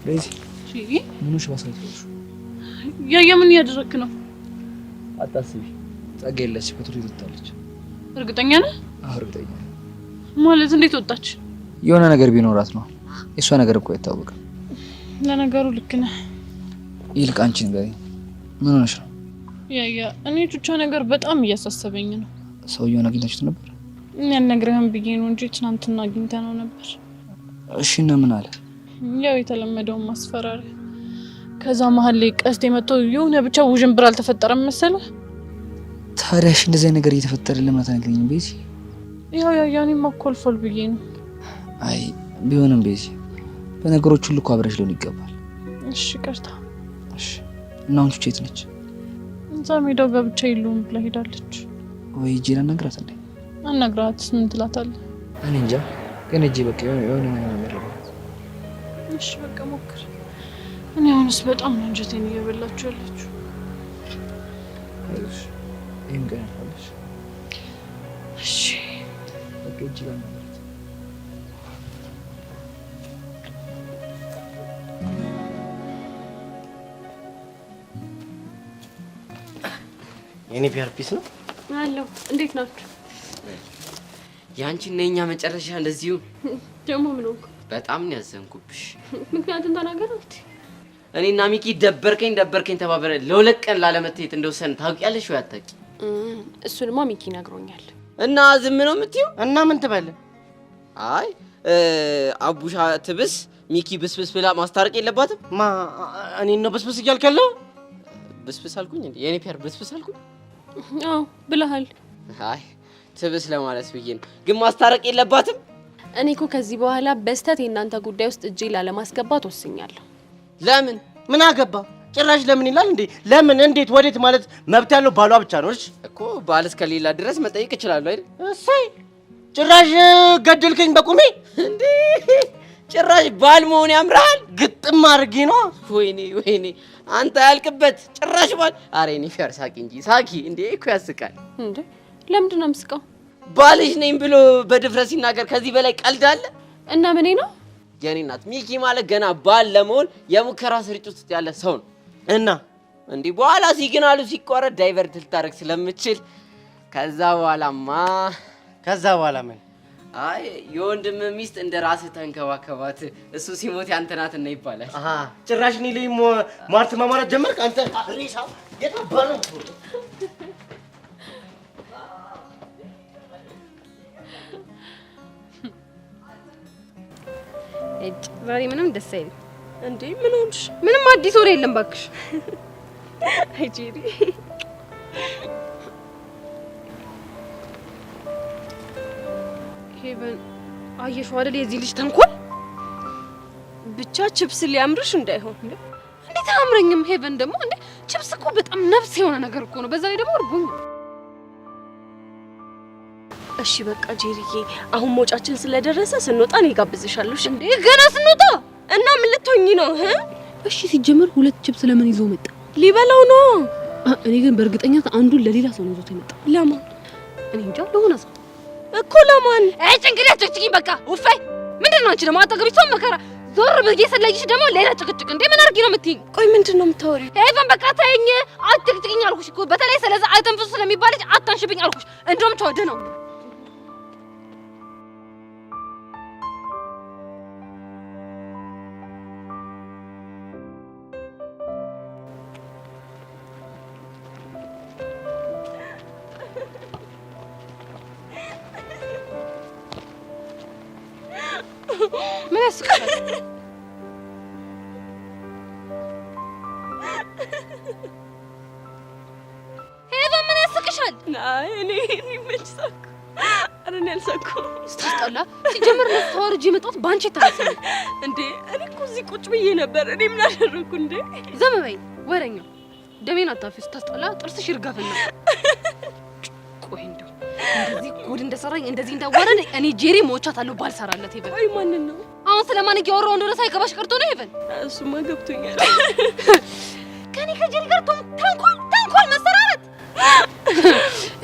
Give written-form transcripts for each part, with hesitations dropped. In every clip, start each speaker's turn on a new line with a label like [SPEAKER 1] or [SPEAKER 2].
[SPEAKER 1] ቤዚ ምንሽ ባሳይቶሽ
[SPEAKER 2] ምን ያደረክ ነው?
[SPEAKER 1] አታስቢ ጸጋ የለች ከቱሪ ወጣለች።
[SPEAKER 2] እርግጠኛ ነህ?
[SPEAKER 1] አዎ እርግጠኛ ነኝ።
[SPEAKER 2] ማለት እንዴት ወጣች?
[SPEAKER 1] የሆነ ነገር ቢኖራት ነው። የሷ ነገር እኮ አይታወቅም።
[SPEAKER 2] ለነገሩ ልክ ነህ።
[SPEAKER 1] ይልቅ አንቺ ንገሪኝ፣ ምን ሆነሽ ነው?
[SPEAKER 2] እኔ ቹቻ ነገር በጣም እያሳሰበኝ ነው።
[SPEAKER 1] ሰውየውን አግኝታችሁት ነበር?
[SPEAKER 2] ያልነግረህም ብዬ ነው እንጂ ትናንትና አግኝተነው ነበር።
[SPEAKER 1] እሺ እና ምን አለ?
[SPEAKER 2] ያው የተለመደውን ማስፈራሪያ። ከዛ መሀል ላይ ቀስት የመጣው የሆነ ብቻ ውዥንብር አልተፈጠረም መሰለህ?
[SPEAKER 1] ታዲያሽ እንደዚህ ነገር እየተፈጠረ ለምን አትነግሪኝም ቤዚ?
[SPEAKER 2] ያኔማ እኮ አልፏል ብዬ ነው።
[SPEAKER 1] አይ ቢሆንም ቤዚ በነገሮች ሁሉ እኮ አብረሽ ሊሆን ይገባል።
[SPEAKER 2] እሺ ቀርታ።
[SPEAKER 1] እሺ እና አሁን ቹቻ የት ነች?
[SPEAKER 2] እዛ ሜዳው ጋር ብቻ የለውም ብላ ሄዳለች።
[SPEAKER 1] ወይ ጂላ ነግራት እንዴ?
[SPEAKER 2] አናግራትስ ምን ትላታለህ?
[SPEAKER 1] እኔ እንጃ ግን እጄ በቃ የሆነ ነገር ነው።
[SPEAKER 2] እሺ በቃ ሞክር። እኔ አሁንስ በጣም ነው እንጀቴን እየበላችሁ ያለችው።
[SPEAKER 1] አይዞሽ ይሄን ቀን ያልፋለሽ።
[SPEAKER 2] እሺ
[SPEAKER 1] በቃ ጂላ ነግራት።
[SPEAKER 3] የኔ ፒአርፒስ ነው
[SPEAKER 2] አለው። እንዴት ናችሁ?
[SPEAKER 3] ያንቺና የኛ መጨረሻ እንደዚሁ
[SPEAKER 2] ደግሞ ምን ሆንኩ?
[SPEAKER 3] በጣም ነው ያዘንኩብሽ።
[SPEAKER 2] ምክንያቱም ተናገርኩት።
[SPEAKER 3] እኔና ሚኪ ደበርከኝ ተባበረ ለሁለት ቀን ላለመተየት እንደወሰን ታውቂያለሽ ወይ አታውቂ?
[SPEAKER 2] እሱንማ ሚኪ ነግሮኛል።
[SPEAKER 3] እና ዝም ነው የምትይው? እና ምን ትበል? አይ አቡሻ ትብስ ሚኪ ብስብስ ብላ ማስታረቅ የለባትም። እኔ ነው ብስብስ እያልክ ያለው? ብስብስ አልኩኝ እንዴ? የኔ ፒአር ብስብስ አልኩኝ?
[SPEAKER 2] አዎ ብለሃል።
[SPEAKER 3] አይ ትብስ ለማለት ብዬ ነው። ግን ማስታረቅ የለባትም።
[SPEAKER 2] እኔ እኮ ከዚህ በኋላ በስተት የእናንተ ጉዳይ ውስጥ እጄ ላለማስገባት ወስኛለሁ።
[SPEAKER 3] ለምን?
[SPEAKER 4] ምን አገባ? ጭራሽ ለምን ይላል እንዴ? ለምን እንዴት ወዴት ማለት መብት ያለው ባሏ ብቻ ነው። እሺ
[SPEAKER 3] እኮ ባል እስከሌላ ድረስ መጠየቅ ይችላል አይደል?
[SPEAKER 4] እሰይ ጭራሽ ገደልከኝ በቁሜ
[SPEAKER 3] እንዴ! ጭራሽ ባል መሆን ያምራል።
[SPEAKER 4] ግጥም አድርጌ ነው።
[SPEAKER 3] ወይኔ አንተ ያልክበት ጭራሽ ባል። አሬ እኔ ፊያር ሳቂ እንጂ ሳቂ እንዴ እኮ ያስቃል።
[SPEAKER 2] እንዴ ለምንድን ነው የምስቀው?
[SPEAKER 3] ባልሽ ነኝ ብሎ በድፍረት ሲናገር ከዚህ በላይ ቀልድ አለ?
[SPEAKER 2] እና ምን ነው
[SPEAKER 3] የኔ እናት ሚኪ ማለት ገና ባል ለመሆን የሙከራ ስርጭት ውስጥ ያለ ሰው ነው።
[SPEAKER 4] እና
[SPEAKER 3] እንዴ በኋላ ሲግናሉ ሲቋረጥ ዳይቨርት ልታረግ ስለምችል ከዛ በኋላ ምን? አይ የወንድም ሚስት እንደ ራስህ ተንከባከባት፣ እሱ ሲሞት ያንተ ናት እና ይባላል።
[SPEAKER 4] ጭራሽ እኔ ላይ ማርት ማማራት ጀመርክ አንተ ሬሳ። የታባረ
[SPEAKER 2] ዛሬ ምንም ደስ አይልም። እንዴ ምን ሆንሽ? ምንም አዲስ ወሬ የለም ባክሽ። አይ ጄሪ ሄቨን አየሽው አይደል የዚህ ልጅ ተንኮል። ብቻ ቺፕስ ሊያምርሽ እንዳይሆን። እንዴት አያምረኝም? ሄቨን ደግሞ እንዴ ቺፕስ እኮ በጣም ነፍስ የሆነ ነገር እኮ ነው። በዛ ላይ ደግሞ እርቦኝ።
[SPEAKER 5] እሺ በቃ ጄሪዬ አሁን ሞጫችን ስለደረሰ ስንወጣ ነው ጋብዝሻለሁ።
[SPEAKER 2] እንዴ ገና ስንወጣ
[SPEAKER 5] እና ምን ልትሆኚ ነው?
[SPEAKER 2] እሺ ሲጀመር ሁለት ቺፕስ ለምን ይዞ መጣ?
[SPEAKER 5] ሊበላው ነው።
[SPEAKER 2] እኔ ግን በእርግጠኛት አንዱን ለሌላ ሰው ነው ይዞት የመጣው።
[SPEAKER 5] ለማን?
[SPEAKER 2] እኔ እንጃ ለሆነ ሰው
[SPEAKER 5] እኮ ለማን?
[SPEAKER 2] ጭንቅላት አትጭቅጭቂኝ በቃ ውፋይ። ምንድን ነው አንቺ ደግሞ አጠገቢ ሰው መከራ ዞር ብዬ ስለይሽ ደግሞ ሌላ ጭቅጭቅ። እንዴ ምን አድርጊ ነው የምትይኝ?
[SPEAKER 5] ቆይ ምንድን ነው የምታወሪው?
[SPEAKER 2] ሄቨን በቃ ተይኝ፣ አትጭቅጭቂኝ አልኩሽ እኮ። በተለይ ስለዛ አተንፍሱ ስለሚባል ልጅ አታንሽብኝ አልኩሽ። እንደውም ተወደ ነው ምን ያስቃል? ሄቨን ምን ያስቅሻል?
[SPEAKER 5] አይ እኔ መች ሳኩ? ኧረ እኔ አልሳኩም።
[SPEAKER 2] ስታስጠላ። ሲጀምር ነው ተወርጄ የመጣሁት ባንቺ ተነሳ
[SPEAKER 5] እንዴ። እኔ እኮ እዚህ ቁጭ ብዬ ነበር። እኔ ምን አደረኩ እንዴ?
[SPEAKER 2] ዝም በይ ወሬኛ። ደሜን አታፍስ። ስታስጠላ። ጥርስሽ ይርጋፍና ቆይ እንደው እንደዚህ ጉድ እንደሰራኝ እንደዚህ እንዳወረን እኔ ጄሪ ሞቻታለሁ ባልሰራለት። ሄቨን
[SPEAKER 5] ቆይ ማንን ነው
[SPEAKER 2] አሁን ስለማን እያወራሁ እንደሆነ ሳይገባሽ ቀርቶ ነው? ሄቨን
[SPEAKER 5] እሱማ ገብቶኛል።
[SPEAKER 2] ከኔ ከጄሪ ጋር ተንኮል መሰራረት።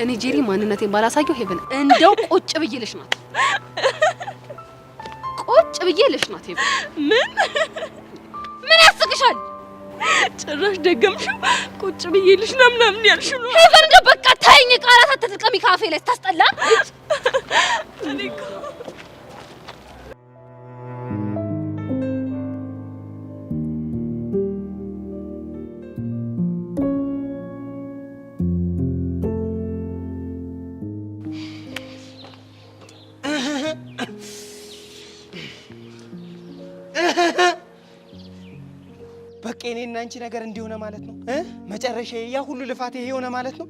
[SPEAKER 2] እኔ ጄሪ ማንነቴን ባላሳየው ሄቨን እንደው ቁጭ ብዬልሽ ናት። ቁጭ ብዬልሽ ናት ሄቨን።
[SPEAKER 5] ምን
[SPEAKER 2] ይበቃሻል።
[SPEAKER 5] ጭራሽ ደገምሽው። ቁጭ ብዬልሽ ምናምን ያልሽው ነው።
[SPEAKER 2] ሄቨን እንደው በቃ ታይኝ። ቃላት አትጥቀሚ ካፌ ላይ ታስጠላ።
[SPEAKER 4] በቃ እኔና አንቺ ነገር እንዲሆነ ማለት ነው መጨረሻ ያ ሁሉ ልፋት ይሄ ሆነ ማለት ነው።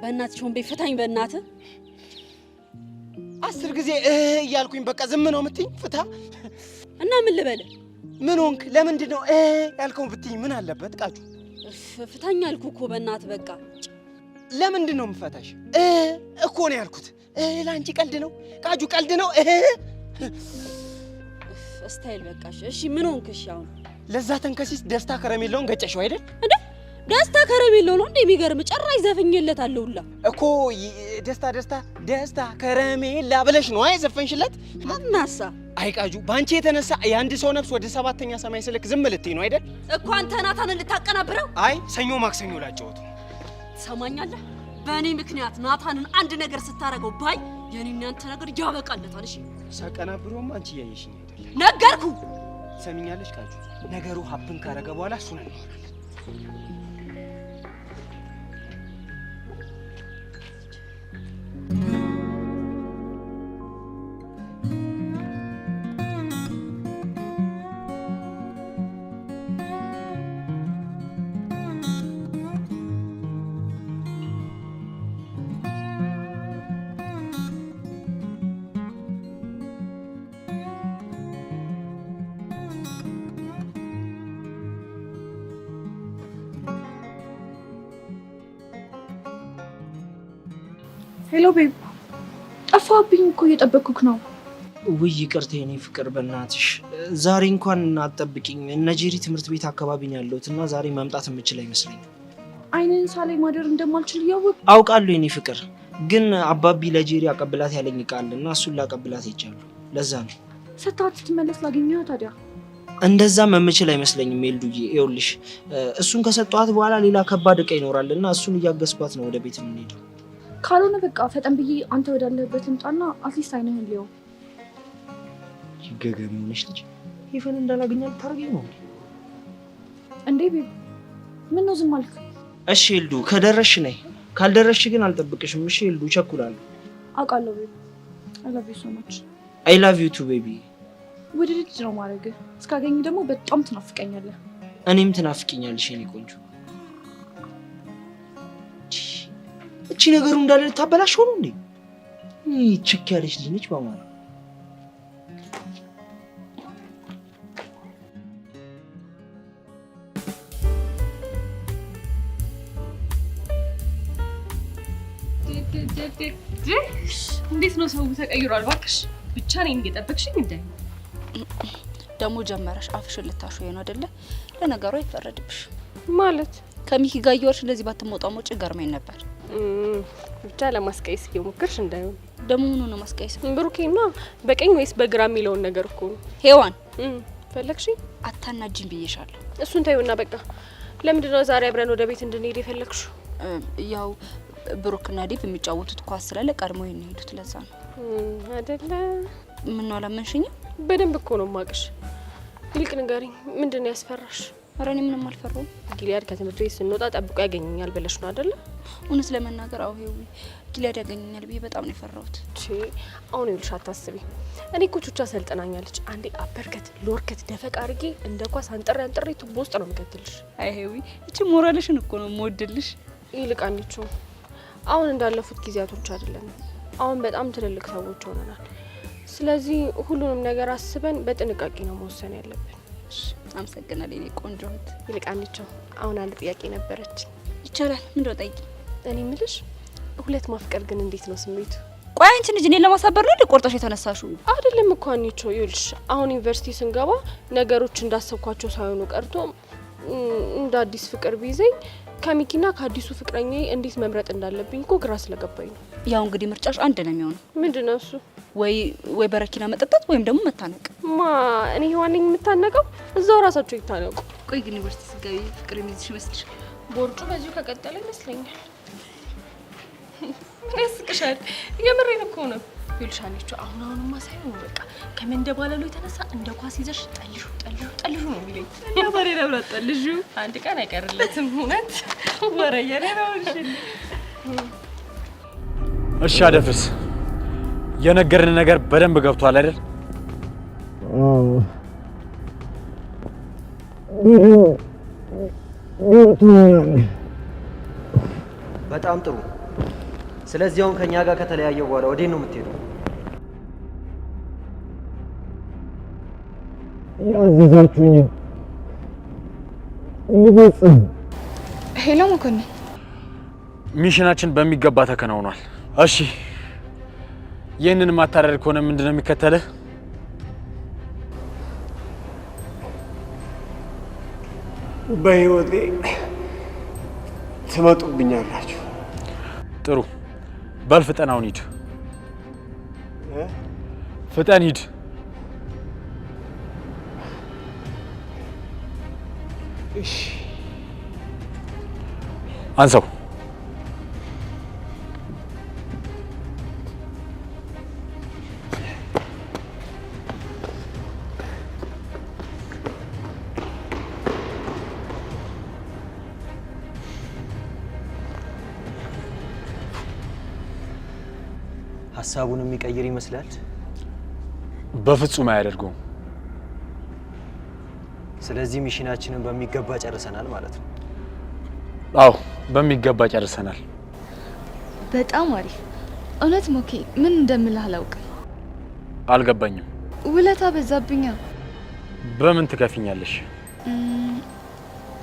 [SPEAKER 5] በእናትሽ ሆን በፈታኝ በእናትህ
[SPEAKER 4] 10 ጊዜ እያልኩኝ በቃ ዝም ነው የምትይኝ? ፍታ
[SPEAKER 5] እና ምን ልበል?
[SPEAKER 4] ምን ሆንክ? ለምንድን ነው ያልከው ብትይኝ ምን አለበት? ቃጁ
[SPEAKER 5] ፍታኝ አልኩህ እኮ በእናትህ በቃ።
[SPEAKER 4] ለምንድን ነው የምፈታሽ እኮ ነው ያልኩት። ለአንቺ ቀልድ ነው ቃጁ፣ ቀልድ ነው።
[SPEAKER 5] ስታይል በቃሽ። እሺ ምን ሆንክ? እሺ አሁን
[SPEAKER 4] ለዛ ተንከሲስ ደስታ ከረሜላውን ገጨሽው አይደል እንዴ?
[SPEAKER 5] ደስታ ከረሜላው ነው እንዴ? የሚገርም ጭራሽ ዘፈኝለታለሁ ሁላ
[SPEAKER 4] እኮ ደስታ ከረሜላ ብለሽ ነው ዘፈንሽለት።
[SPEAKER 5] እናሳ
[SPEAKER 4] አይ ቃጁ፣ ባንቺ የተነሳ የአንድ ሰው ነፍስ ወደ 7ኛ ሰማይ ስልክ ዝም ልትይ ነው አይደል?
[SPEAKER 5] እኮ አንተ ናታንን ልታቀናብረው።
[SPEAKER 4] አይ ሰኞ ማክሰኞ ላጫወቱ።
[SPEAKER 5] ትሰማኛለህ? በእኔ ምክንያት ናታንን አንድ ነገር ስታረገው ባይ የኔና አንተ ነገር ያበቃለታል። እሺ
[SPEAKER 4] ሳቀናብሮም አንቺ እያየሽኝ አይደል?
[SPEAKER 5] ነገርኩ።
[SPEAKER 4] ሰሚኛለሽ ቃጁ፣ ነገሩ ሀብን ካረገ በኋላ እሱ ነው እናወራለን።
[SPEAKER 6] ሄሎ ቤብ፣ ጠፋብኝ እኮ እየጠበቅኩክ ነው።
[SPEAKER 1] ውይ ይቅርታ የኔ ፍቅር በእናትሽ ዛሬ እንኳን አትጠብቂኝ። እነ ጄሪ ትምህርት ቤት አካባቢ ነው ያለሁት እና ዛሬ መምጣት የምችል አይመስለኝም።
[SPEAKER 6] አይንን ሳላይ ማደር እንደማልችል እያወቅ
[SPEAKER 1] አውቃለሁ የኔ ፍቅር፣ ግን አባቢ ለጄሪ አቀብላት ያለኝ ቃል እና እሱን ላቀብላት ሄጃለሁ። ለዛ ነው
[SPEAKER 6] ሰታት ስትመለስ ላገኘህ። ታዲያ
[SPEAKER 1] እንደዛም የምችል አይመስለኝም ኤልዱዬ። ይኸውልሽ እሱን ከሰጧት በኋላ ሌላ ከባድ እቃ ይኖራል እና እሱን እያገዝኳት ነው ወደ ቤት የምንሄደው።
[SPEAKER 6] ካልሆነ በቃ ፈጠን ብዬ አንተ ወዳለህበት ልምጣና አትሊስት አይነህን ሊየው።
[SPEAKER 1] ይገገም ሆነሽ ልጅ ይፈን እንዳላገኛት ታርገኝ ነው
[SPEAKER 6] እንዴ? ቤብ ምን ነው ዝም አልክ?
[SPEAKER 1] እሺ ኤልዱ ከደረሽ ነይ፣ ካልደረሽ ግን አልጠብቅሽም። እሺ ኤልዱ ቸኩላለሁ።
[SPEAKER 6] አውቃለሁ ቤብ። I love you so much.
[SPEAKER 1] I love you too baby.
[SPEAKER 6] ውድድር ነው ማድረግ። እስካገኝ ደግሞ በጣም ትናፍቀኛለህ።
[SPEAKER 1] እኔም ትናፍቀኛለሽ የኔ ቆንጆ። እቺ ነገሩ እንዳለ ልታበላሽ ሆኖ እንዴ? ችክ ያለች ልጅ ነች በማለት
[SPEAKER 2] እንዴት ነው ሰው ተቀይሯል? እባክሽ ብቻ ነኝ እየጠበቅሽኝ እንዳይ
[SPEAKER 7] ደግሞ ጀመረሽ አፍሽን ልታሾይ ነው አይደለ? ለነገሩ አይፈረድብሽ
[SPEAKER 2] ማለት
[SPEAKER 7] ከሚኪ ጋር እየወርሽ እንደዚህ ባትሞጣው ሞጭ ገርመኝ ነበር።
[SPEAKER 2] ብቻ ለማስቀየስ እየሞከርሽ እንዳይሆን።
[SPEAKER 7] ደግሞ ምን ነው ማስቀየስ?
[SPEAKER 2] ብሩኬና በቀኝ ወይስ በግራ የሚለውን ነገር እኮ ነው።
[SPEAKER 7] ሄዋን
[SPEAKER 2] ፈለግሽኝ?
[SPEAKER 7] አታናጅኝ ብዬሻለሁ።
[SPEAKER 2] እሱን ታዩና በቃ። ለምንድን ነው ዛሬ አብረን ወደ ቤት እንድንሄድ የፈለግሽው?
[SPEAKER 7] ያው ብሩክና ዲብ የሚጫወቱት ኳስ ስላለ ቀድሞ የሚሄዱት ለዛ ነው
[SPEAKER 2] አይደለ?
[SPEAKER 7] ምን ነው አላመንሽኝም?
[SPEAKER 2] በደንብ እኮ ነው ማቅሽ። ይልቅ ንገሪኝ፣ ምንድን ነው ያስፈራሽ?
[SPEAKER 7] ኧረ እኔ ምንም አልፈራሁም።
[SPEAKER 2] ጊሊያድ ከትምህርት ቤት ስንወጣ ጠብቆ ያገኘኛል ብለሽ ነው አይደለ?
[SPEAKER 7] እውነት ለመናገር አው ሄዊ ጊሊያድ ያገኘኛል ብዬ በጣም ነው የፈራሁት።
[SPEAKER 2] አሁን ይኸውልሽ አታስቢ። እኔ እኮ ቹቻ ሰልጥናኛለች። አንዴ አበርከት ሎርከት ደፈቅ አድርጌ እንደ ኳስ አንጥሬ ቱቦ ውስጥ ነው የምከትልሽ።
[SPEAKER 7] አይ ሄዊ እቺ ሞራልሽን እኮ ነው የምወድልሽ።
[SPEAKER 2] ይልቅ አንቺ አሁን እንዳለፉት ጊዜያቶች አይደለም። አሁን በጣም ትልልቅ ሰዎች ሆነናል። ስለዚህ ሁሉንም ነገር አስበን በጥንቃቄ ነው መወሰን ያለብን።
[SPEAKER 7] አመሰግናለሁ የኔ ቆንጆ እህት።
[SPEAKER 2] ይልቅ አንቺ አሁን አንድ ጥያቄ ነበረች።
[SPEAKER 7] ይቻላል? ምንድነው? ጠይቂ።
[SPEAKER 2] እኔ የምልሽ ሁለት ማፍቀር ግን እንዴት ነው ስሜቱ?
[SPEAKER 7] ቆይ አንቺ ልጅ እኔን ለማሳበር ነው ቆርጠሽ የተነሳሽው?
[SPEAKER 2] አይደለም እኮ አንቺ ይኸውልሽ አሁን ዩኒቨርሲቲ ስንገባ ነገሮች እንዳሰብኳቸው ሳይሆኑ ቀርቶ እንደ አዲስ ፍቅር ቢይዘኝ ከሚኪና ከአዲሱ ፍቅረኛዬ እንዴት መምረጥ እንዳለብኝ እኮ ግራ ስለገባኝ ነው።
[SPEAKER 7] ያው እንግዲህ ምርጫሽ አንድ ነው የሚሆነው።
[SPEAKER 2] ምንድነው እሱ?
[SPEAKER 7] ወይ በረኪና መጠጣት ወይም ደግሞ መታነቅ
[SPEAKER 2] ማ እኔ ሔዋን የምታነቀው እዛው ራሳቸው ይታነቁ።
[SPEAKER 7] ቆይ ግን ዩኒቨርሲቲ ስጋቢ ፍቅር የሚይዝሽ ይመስልሽ?
[SPEAKER 2] ቦርጩ በዚሁ ከቀጠለ ይመስለኛል። ምን ያስቅሻል? የምሬን እኮ ነው። ይልሻለች አሁንማ ሳይሆን በቃ ከመንደባለሉ የተነሳ እንደ ኳስ ይዘሽ ጠልሹ ነው የሚለኝ። እና ባሬራ ብላ ጠልሹ አንድ ቀን አይቀርለትም። እውነት ወረየኔ ነው።
[SPEAKER 8] እሺ አደፍርስ፣ የነገርን ነገር በደንብ ገብቷል አይደል?
[SPEAKER 9] በጣም ጥሩ። ስለዚህ አሁን ከኛ ጋር ከተለያየ በኋላ ወዴት ነው የምትሄደው?
[SPEAKER 10] ያዘዛችሁኝ
[SPEAKER 6] ሄሎ መኮንን፣
[SPEAKER 8] ሚሽናችን በሚገባ ተከናውኗል። እሺ ይህንን ማታደርግ ከሆነ ምንድነው የሚከተልህ?
[SPEAKER 10] በህይወቴ ትመጡብኛላችሁ።
[SPEAKER 8] ጥሩ በል ፍጠን፣ አሁን ሂድ። ፍጠን ሂድ።
[SPEAKER 10] እሺ
[SPEAKER 8] አንሰው።
[SPEAKER 9] ሀሳቡን የሚቀይር ይመስላል።
[SPEAKER 8] በፍጹም አያደርገውም።
[SPEAKER 9] ስለዚህ ሚሽናችንን በሚገባ ጨርሰናል ማለት ነው።
[SPEAKER 8] አዎ በሚገባ ጨርሰናል።
[SPEAKER 6] በጣም አሪፍ። እውነት ሞኬ፣ ምን እንደምልህ አላውቅም።
[SPEAKER 8] አልገባኝም።
[SPEAKER 6] ውለታ በዛብኛ።
[SPEAKER 8] በምን ትከፍኛለሽ?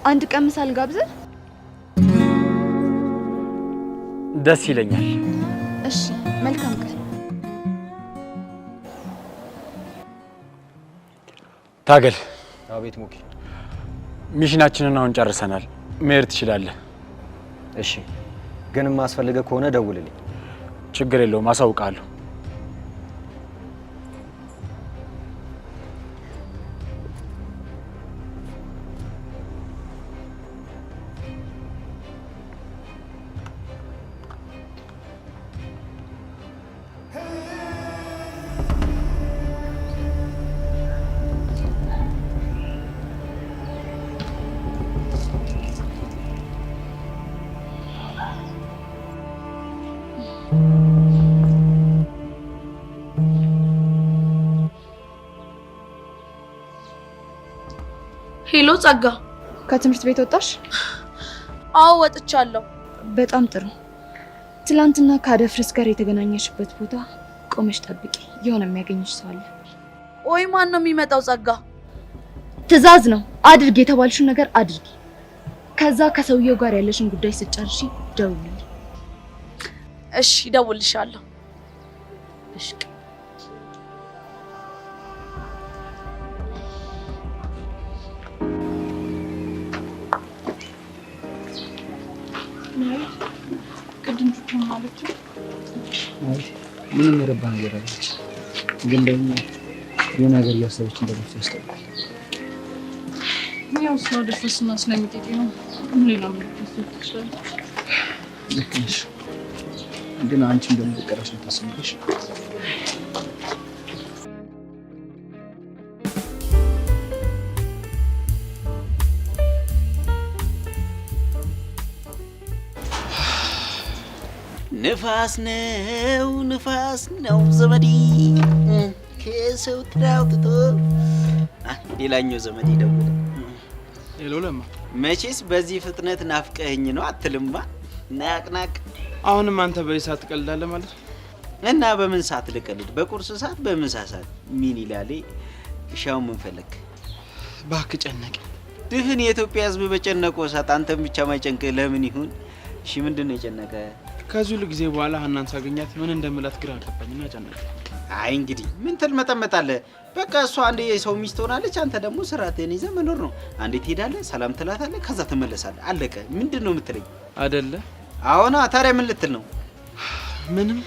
[SPEAKER 6] አንድ ቀን ምሳ ልጋብዝህ?
[SPEAKER 8] ደስ ይለኛል።
[SPEAKER 6] እሺ፣ መልካም ቀን።
[SPEAKER 8] ታገል።
[SPEAKER 9] አቤት ሞኬ።
[SPEAKER 8] ሚሽናችንን አሁን ጨርሰናል። መሄድ ትችላለህ።
[SPEAKER 9] እሺ፣ ግን ማስፈልገ ከሆነ ደውልልኝ።
[SPEAKER 8] ችግር የለውም፣ አሳውቃለሁ።
[SPEAKER 11] ሄሎ ጸጋ፣
[SPEAKER 6] ከትምህርት ቤት ወጣሽ?
[SPEAKER 11] አዎ ወጥቻለሁ።
[SPEAKER 6] በጣም ጥሩ። ትላንትና ከአደፍርስ ጋር የተገናኘሽበት ቦታ ቆመሽ ጠብቂ። የሆነ የሚያገኝሽ ሰው አለ።
[SPEAKER 11] ወይ ማን ነው የሚመጣው? ጸጋ፣
[SPEAKER 6] ትዕዛዝ ነው። አድርጊ፣ የተባልሽውን ነገር አድርጊ። ከዛ ከሰውየው ጋር ያለሽን ጉዳይ ስትጨርሺ ደውልልኝ።
[SPEAKER 11] እሺ፣ እደውልልሻለሁ።
[SPEAKER 6] እሺ።
[SPEAKER 1] ምንም የረባ ነገር አለች፣ ግን ደግሞ የሆነ ነገር እያሰበች እንደሆነ ያስታውቃል።
[SPEAKER 7] ያው ሰው ደፈስና ስለሚጤጥ ነው። ሌላ ምን ይችላል?
[SPEAKER 1] ልክ ነሽ፣ ግን አንቺም ደግሞ በቀረሽ ልታስብሽ።
[SPEAKER 3] ንፋስ ነው ዘመዴ ከሰው ትራውጥቶ ሌላኛው ዘመዴ ደውለ።
[SPEAKER 12] ሄሎ ለማ፣
[SPEAKER 3] መቼስ በዚህ ፍጥነት ናፍቀኸኝ ነው አትልማ? ናቅናቅ።
[SPEAKER 12] አሁንም አንተ በዚህ ሰዓት ትቀልዳለህ ማለት ነው?
[SPEAKER 3] እና በምን ሰዓት ልቀልድ? በቁርስ ሰዓት፣ በምሳ ሰዓት? ምን ይላል ሻው? ምን ፈለክ?
[SPEAKER 12] እባክህ ጨነቀ።
[SPEAKER 3] ድፍን የኢትዮጵያ ሕዝብ በጨነቀው ሰዓት አንተም ብቻ ማይጨንቅህ ለምን ይሁን? እሺ ምንድን ነው የጨነቀ?
[SPEAKER 12] ከዚህ ሁሉ ጊዜ በኋላ ሀናን ሳገኛት ምን እንደምላት ግራ ገባኝና ጨነቀ።
[SPEAKER 3] አይ እንግዲህ ምን ትልመጠመጣለህ? በቃ እሷ አንዴ የሰው ሚስት ሆናለች። አንተ ደግሞ ስራትህን ይዘህ መኖር ነው። አንዴ ትሄዳለህ፣ ሰላም ትላታለህ፣ ከዛ ትመለሳለህ። አለቀ። ምንድን ነው የምትለኝ?
[SPEAKER 12] አይደለ?
[SPEAKER 3] አዎና። ታዲያ ምን ልትል ነው?
[SPEAKER 12] ምንም።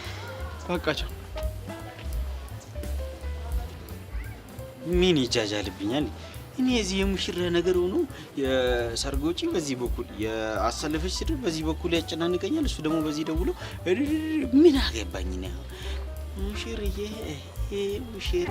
[SPEAKER 12] በቃ ቻው።
[SPEAKER 13] ምን ይጃጃልብኛል? እኔ እዚህ የሙሽራ ነገር ሆኖ የሰርጎጪ በዚህ በኩል የአሰለፈች ስድር በዚህ በኩል ያጨናንቀኛል። እሱ ደግሞ በዚህ ደውሎ ምን አገባኝ ነው ሙሽርዬ ሙሽር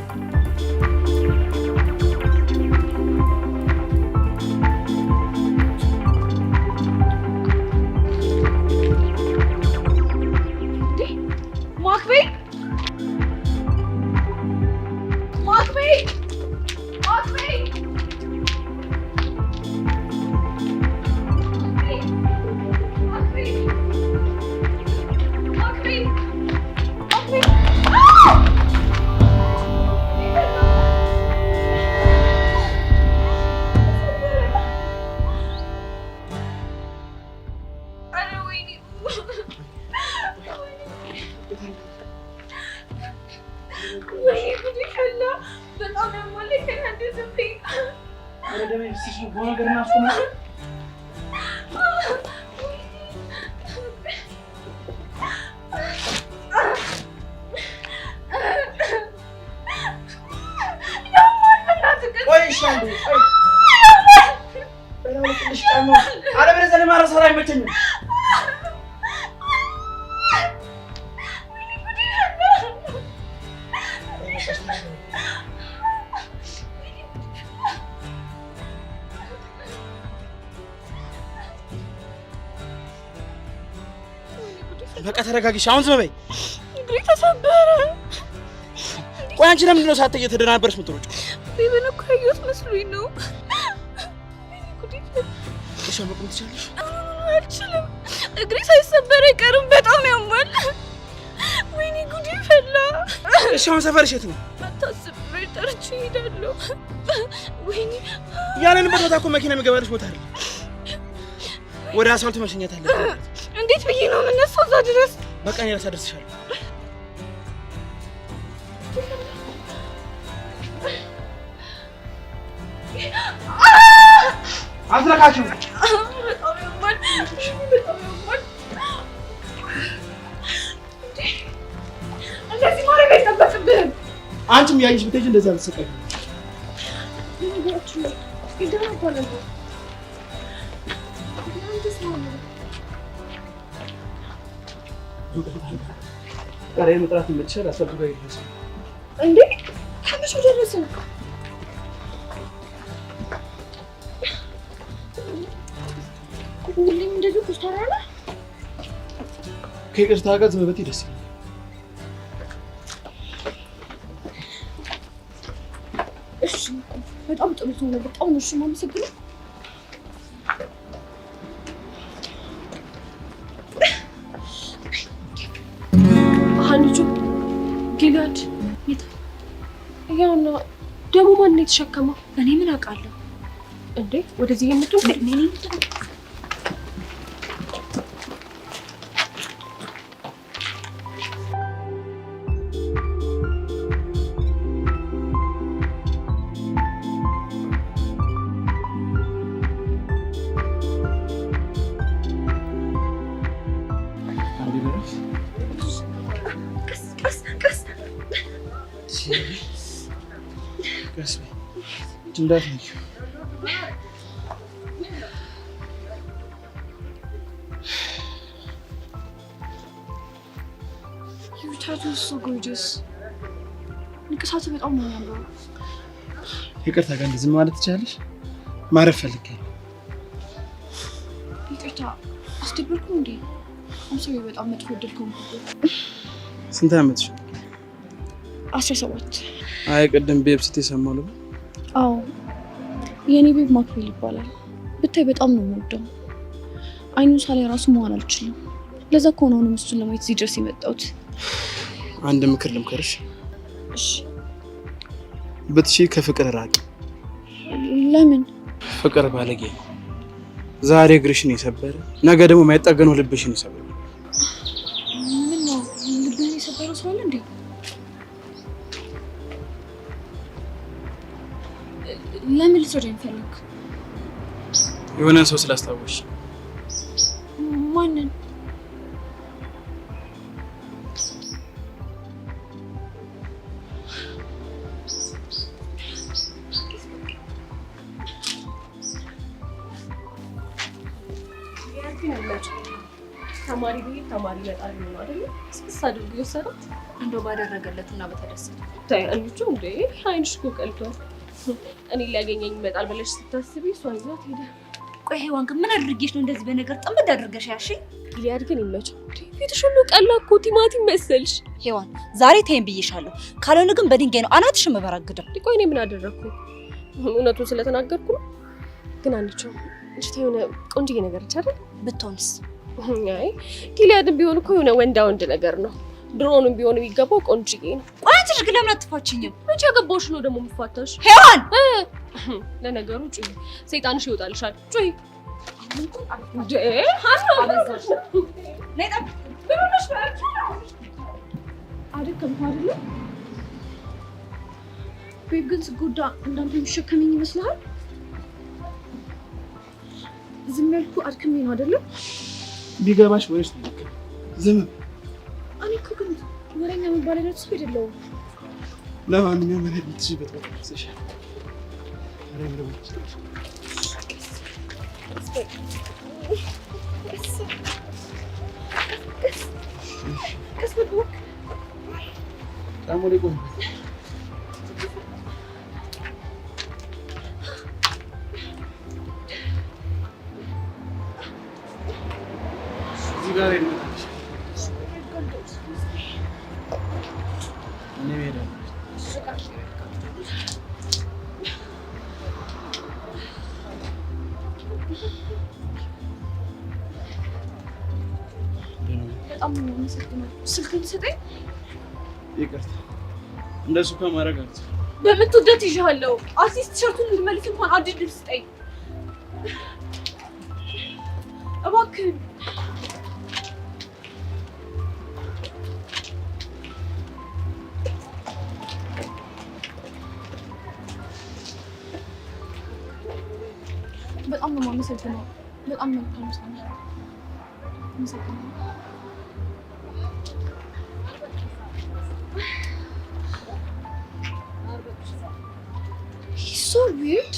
[SPEAKER 12] በቃ ተረጋግሽ። አሁን ዝም በይ።
[SPEAKER 2] እግሬ ተሰበረ።
[SPEAKER 12] ቆይ አንቺ ለምንድን ነው ሳት እየተደናበርሽ የምትሮጪው?
[SPEAKER 2] ቤቢን እኮ ያየሁት መስሎኝ ነው።
[SPEAKER 12] እሺ መቆም ትችያለሽ?
[SPEAKER 2] አልችልም። እግሬ ሳይሰበር አይቀርም። በጣም ያማል። ወይኔ ጉዴ ፈላ።
[SPEAKER 12] እሺ አሁን ሰፈርሽ የት ነው?
[SPEAKER 2] አታስብ፣ ጠርቼ እሄዳለሁ። ወይኔ
[SPEAKER 12] ያለንበት ቦታ እኮ መኪና የሚገባልሽ ቦታ አይደል? ወደ አስፋልቱ መሸኘት አለብን።
[SPEAKER 2] እንዴት ብዬ ነው የምነሳው እዛ ድረስ?
[SPEAKER 12] በቃ እኔ ላሳደርስሻለሁ። አትነካችሁ።
[SPEAKER 2] እንደዚህ ማድረግ አይጠበቅብህም።
[SPEAKER 12] አንቺም ያይሽ ብትሄጂ እንደዛ ልትሰቃይ ቃሬ መጥራት የምትችል አሰብጋ ይደርስ
[SPEAKER 2] እንዴ? ከመቼ ደረስን? ሁሌም እንደዚህ ኩስታራ ነህ።
[SPEAKER 12] ከይቅርታ ጋር ዝም በይ ደስ ይላል።
[SPEAKER 2] እሺ በጣም ጥሩ ሰው ነው። በጣም ነው እሺ የማመሰግነው። ሀኒቾ ጊላድ ያውና ደግሞ ማን ነው የተሸከመው? እኔ ምን አውቃለሁ እንዴ? ወደዚህ የምትወጣ እኔ ነኝ። Your tattoo is so gorgeous. ንቅሳቱ በጣም ነው የሚያምረው።
[SPEAKER 12] ይቅርታ ጋር ዝም ማለት ትችላለሽ? ማረፍ ፈልጌ።
[SPEAKER 2] ይቅርታ አስደበርኩ እንዴ? አንቺ በጣም መጥፎ እድል ኮንኩ።
[SPEAKER 12] ስንት ዓመትሽ?
[SPEAKER 2] 17።
[SPEAKER 12] አይ ቅድም ቤብ ስትይ ሰማሁ ነው።
[SPEAKER 2] አዎ የኔ ቤብ ማክቤል ይባላል። ብታይ በጣም ነው የምወደው። አይኑን ሳላይ ራሱ መዋል አልችልም። ለዛ እኮ ነው እሱን ለማየት እዚህ ድረስ የመጣሁት።
[SPEAKER 12] አንድ ምክር ልምከርሽ።
[SPEAKER 2] እሺ
[SPEAKER 12] ብትሺ ከፍቅር ራቂ።
[SPEAKER 2] ለምን?
[SPEAKER 12] ፍቅር ባለጌ ነው። ዛሬ እግርሽን የሰበረ ነገ ደግሞ የማይጠገነው ልብሽን ይሰበረ።
[SPEAKER 2] ምን ነው ልብህን የሰበረው ሰው አለ እንዴ? ለምን ልትረዳኝ ፈለግ?
[SPEAKER 12] የሆነ ሰው ስላስታወሽ።
[SPEAKER 2] ማንን? ግን አላችሁ ተማሪ ቢል ተማሪ ይመጣል ነው አይደል? ስስ አድርጎ ይወሰዳት
[SPEAKER 7] እንደው ባደረገለትና በተደሰተ
[SPEAKER 2] ታያንቹ እንዴ አይንሽ እኮ ቀልቷል። እኔ ሊያገኘኝ ይመጣል ብለሽ ስታስቢ እሷ ይዟት ሄደ።
[SPEAKER 7] ቆይ ሄዋን ግን ምን አድርጌሽ ነው እንደዚህ በነገር ጥምድ አድርገሽ ያሺ?
[SPEAKER 2] ጊሊያድ ግን ይመቸው። ፊትሽ ሁሉ ቀላ እኮ ቲማቲም መሰልሽ።
[SPEAKER 7] ሄዋን ዛሬ ተይም ብዬሻለሁ። ካልሆነ ግን በድንጋይ ነው አናትሽ መበራግደው።
[SPEAKER 2] ቆይ እኔ ምን አደረኩ? እውነቱን ስለተናገርኩ ነው። ግን አንቺው እንጂ የሆነ ቆንጆ ነገር አይደል?
[SPEAKER 7] ብትሆንስ?
[SPEAKER 2] አይ ጊሊያድም ቢሆን እኮ የሆነ ወንዳ ወንድ ነገር ነው። ድሮንም ቢሆን የሚገባው ቆንጆዬ ነው።
[SPEAKER 7] ቆይ አንቺ ግን ለምን አትፋችኝም?
[SPEAKER 2] መቼ ገባሽ ነው ደግሞ የምፋታሽ?
[SPEAKER 7] ሄዋን
[SPEAKER 2] ለነገሩ ጩይ ሰይጣንሽ ይወጣልሻል። ጩይ
[SPEAKER 6] ቤት ግን ስጎዳ እንዳንተ የሚሸከመኝ ይመስልሃል? ዝም ያልኩ አድክሜ ነው አይደለም?
[SPEAKER 12] ቢገባሽ ወይስ ዝም?
[SPEAKER 6] እኔ እኮ ግን ወሬኛ መባል አይነት ሰው አይደለሁም።
[SPEAKER 12] ለማንኛውም እኔ ልትይበት ወጥተሻል።
[SPEAKER 6] በጣም ነው የምሰጥነው። ስልክህን ስጠኝ።
[SPEAKER 12] ይቅርታ እንደሱ ከማድረግ አልችልም።
[SPEAKER 6] በምትወደት ይዣለሁ። አርቲስት ቲሸርቱን ልመልስ እንኳን አዲስ ልብስ ስጠኝ እባክህ። በጣም ነው የማመሰግነው። በጣም መልካም ሰው ነህ። አመሰግናለሁ። So weird.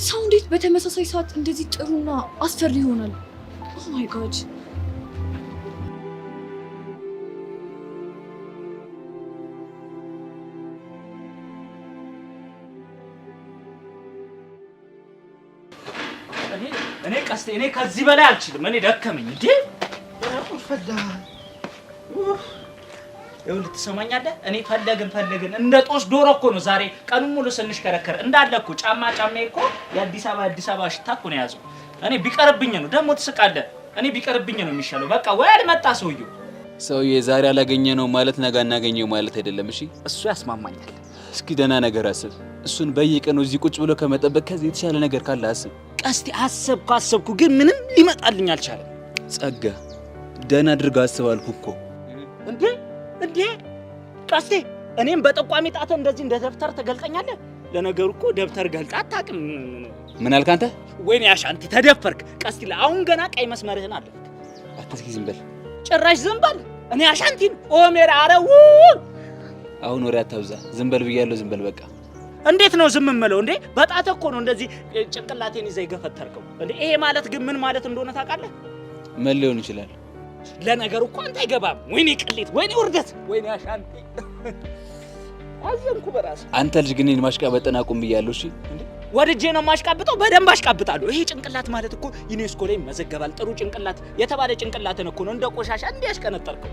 [SPEAKER 6] ሰው እንዴት በተመሳሳይ ሰዓት እንደዚህ ጥሩና አስፈሪ ይሆናል? Oh my god.
[SPEAKER 1] እኔ ቀስቴ እኔ ከዚህ በላይ አልችልም። እኔ ደከመኝ እንዴ ፈዳ ይኸውልህ ትሰማኛለህ? እኔ ፈለግን እንደ ጦስ ዶሮ እኮ ነው ዛሬ ቀኑን ሙሉ ስንሽከረከር እንዳለ እኮ ጫማዬ እኮ የአዲስ አበባ ሽታ እኮ ነው ያዘው። እኔ ቢቀርብኝ ነው ደግሞ ትስቃለህ። እኔ ቢቀርብኝ ነው የሚሻለው። በቃ ወይ አልመጣ ሰውዬ
[SPEAKER 14] ዛሬ አላገኘ ነው ማለት ነገ እናገኘው ማለት አይደለም። እሺ
[SPEAKER 1] እሱ ያስማማኛል።
[SPEAKER 14] እስኪ ደህና ነገር አስብ። እሱን በየቀኑ እዚህ ቁጭ ብሎ ከመጠበቅ ከዚህ የተሻለ ነገር ካለ አስብ።
[SPEAKER 1] ቀስቴ አሰብኩ ግን ምንም ሊመጣልኝ አልቻለም።
[SPEAKER 14] ጸጋ ደህና አድርጋ አስብ አልኩህ እኮ።
[SPEAKER 1] እንዴ ቀስቴ እኔም በጠቋሚ ጣተ እንደዚህ እንደ ደብተር ተገልጠኛለህ። ለነገሩ እኮ ደብተር ገልጣ አታውቅም።
[SPEAKER 14] ምን አልክ አንተ?
[SPEAKER 1] ወይኔ አሻንቲ ተደፈርክ። ቀስቴ አሁን ገና ቀይ መስመርህን አለፍክ።
[SPEAKER 14] አትስኪ ዝም በል።
[SPEAKER 1] ጭራሽ ዝም በል። እኔ አሻንቲን ኦሜራ አረው
[SPEAKER 14] አሁን ወሬ አታብዛ። ዝም በል ብያለሁ። ዝም በል በቃ።
[SPEAKER 1] እንዴት ነው ዝም የምለው እንዴ? በጣተ እኮ ነው እንደዚህ ጭንቅላቴን ይዘህ ይገፈተርከው እንዴ። ይሄ ማለት ግን ምን ማለት እንደሆነ ታውቃለህ?
[SPEAKER 14] ምን ሊሆን ይችላል?
[SPEAKER 1] ለነገሩ እኮ አንተ አይገባም። ወይኔ ቅሌት፣ ወይኔ ውርደት፣ ወይኔ አሻንቲ አዘንኩ በራስ።
[SPEAKER 14] አንተ ልጅ ግን እኔን ማሽቃበጥን አቁም ብያለሁ። እሺ
[SPEAKER 1] ወድጄ ነው ማሽቃብጠው። በደንብ አሽቃብጣለሁ። ይሄ ጭንቅላት ማለት እኮ ዩኔስኮ ላይ መዘገባል። ጥሩ ጭንቅላት የተባለ ጭንቅላትን እኮ ነው እንደ ቆሻሻ እንዲያሽቀነጠርከው።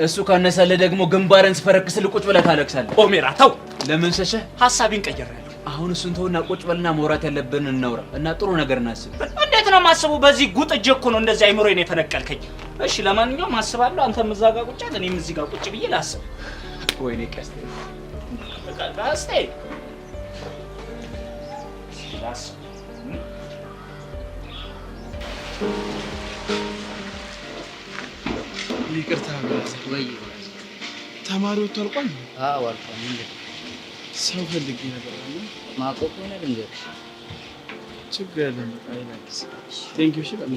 [SPEAKER 14] እሱ ካነሳለህ ደግሞ ግንባርን ስፈረክስልህ ቁጭ ብለህ ታለቅሳለህ።
[SPEAKER 1] ኦሜራ ተው።
[SPEAKER 14] ለምን ሸሸህ?
[SPEAKER 1] ሐሳቤን ቀየራለሁ።
[SPEAKER 14] አሁን እሱን ተውና ቁጭ በልና ማውራት ያለብን እናውራ እና ጥሩ ነገር እናስብ።
[SPEAKER 1] እንዴት ነው ማስበው? በዚህ ጉጥ እጄ እኮ ነው እንደዚህ አይምሮዬን የፈነቀልከኝ። እሺ ለማንኛውም አስባለሁ። አንተም እዛ ጋር ቁጭ አለ፣ እኔም እዚህ ጋር ቁጭ ብዬ ላስብ።
[SPEAKER 14] ወይኔ ቀስቴ
[SPEAKER 1] ላስብ።
[SPEAKER 12] ይቅርታ ወይ ተማሪ ወጥቷል። ቆይ
[SPEAKER 3] አልቋል። እንዴ
[SPEAKER 12] ሰው ፈልጌ ነበር አለ
[SPEAKER 3] ማቆቅ ሆነ ልንገርሽ።
[SPEAKER 12] ችግር የለም በቃ ይላክስ። ቴንክ ዩ። እሺ በቃ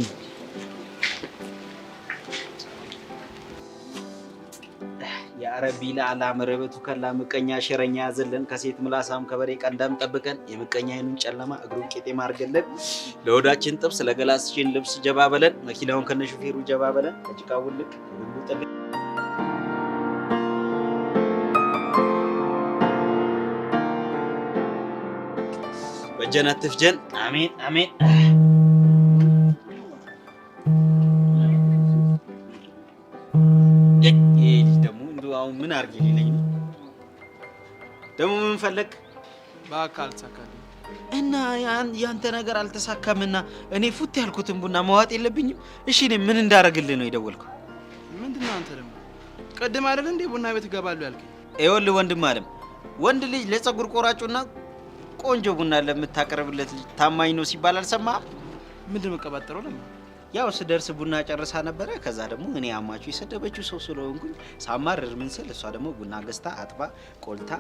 [SPEAKER 13] ረቢ ለአላ መረበቱ ከላ ምቀኛ ሸረኛ ያዘለን ከሴት ምላሳም ከበሬ ቀንዳም ጠብቀን የምቀኛ አይኑን ጨለማ እግሩን ቄጤማ አድርገለን ለወዳችን ጥብስ ለገላስችን ልብስ ጀባ በለን መኪናውን ከነሹፌሩ ጀባ በለን ከጭቃው ልክ ሁሉ ጠብ በጀነት ትፍጀን አሜን አሜን። አሁን ምን አርግ ይለኝ ደሞ ምን ፈለክ?
[SPEAKER 12] በአካል ተሳካልኝ
[SPEAKER 13] እና ያንተ ነገር አልተሳካምና እኔ ፉት ያልኩትን ቡና ማዋጥ የለብኝም? እሺ እኔ ምን እንዳረግልህ ነው የደወልከው?
[SPEAKER 12] ምንድነው አንተ ደግሞ ቀደም አይደል እንዴ ቡና ቤት ገባሉ ያልከኝ?
[SPEAKER 13] ይኸውልህ ወንድም አለም ወንድ ልጅ ለጸጉር ቆራጩና ቆንጆ ቡና ለምታቀርብለት ልጅ ታማኝ ነው ሲባል አልሰማህም?
[SPEAKER 12] ምንድነው መቀባጠረው ለምን?
[SPEAKER 13] ያው ስደርስ ቡና ጨርሳ ነበረ። ከዛ ደግሞ እኔ አማቹ የሰደበችው ሰው ስለሆንኩኝ ሳማርር ምን ስል እሷ ደግሞ ቡና ገዝታ አጥባ ቆልታ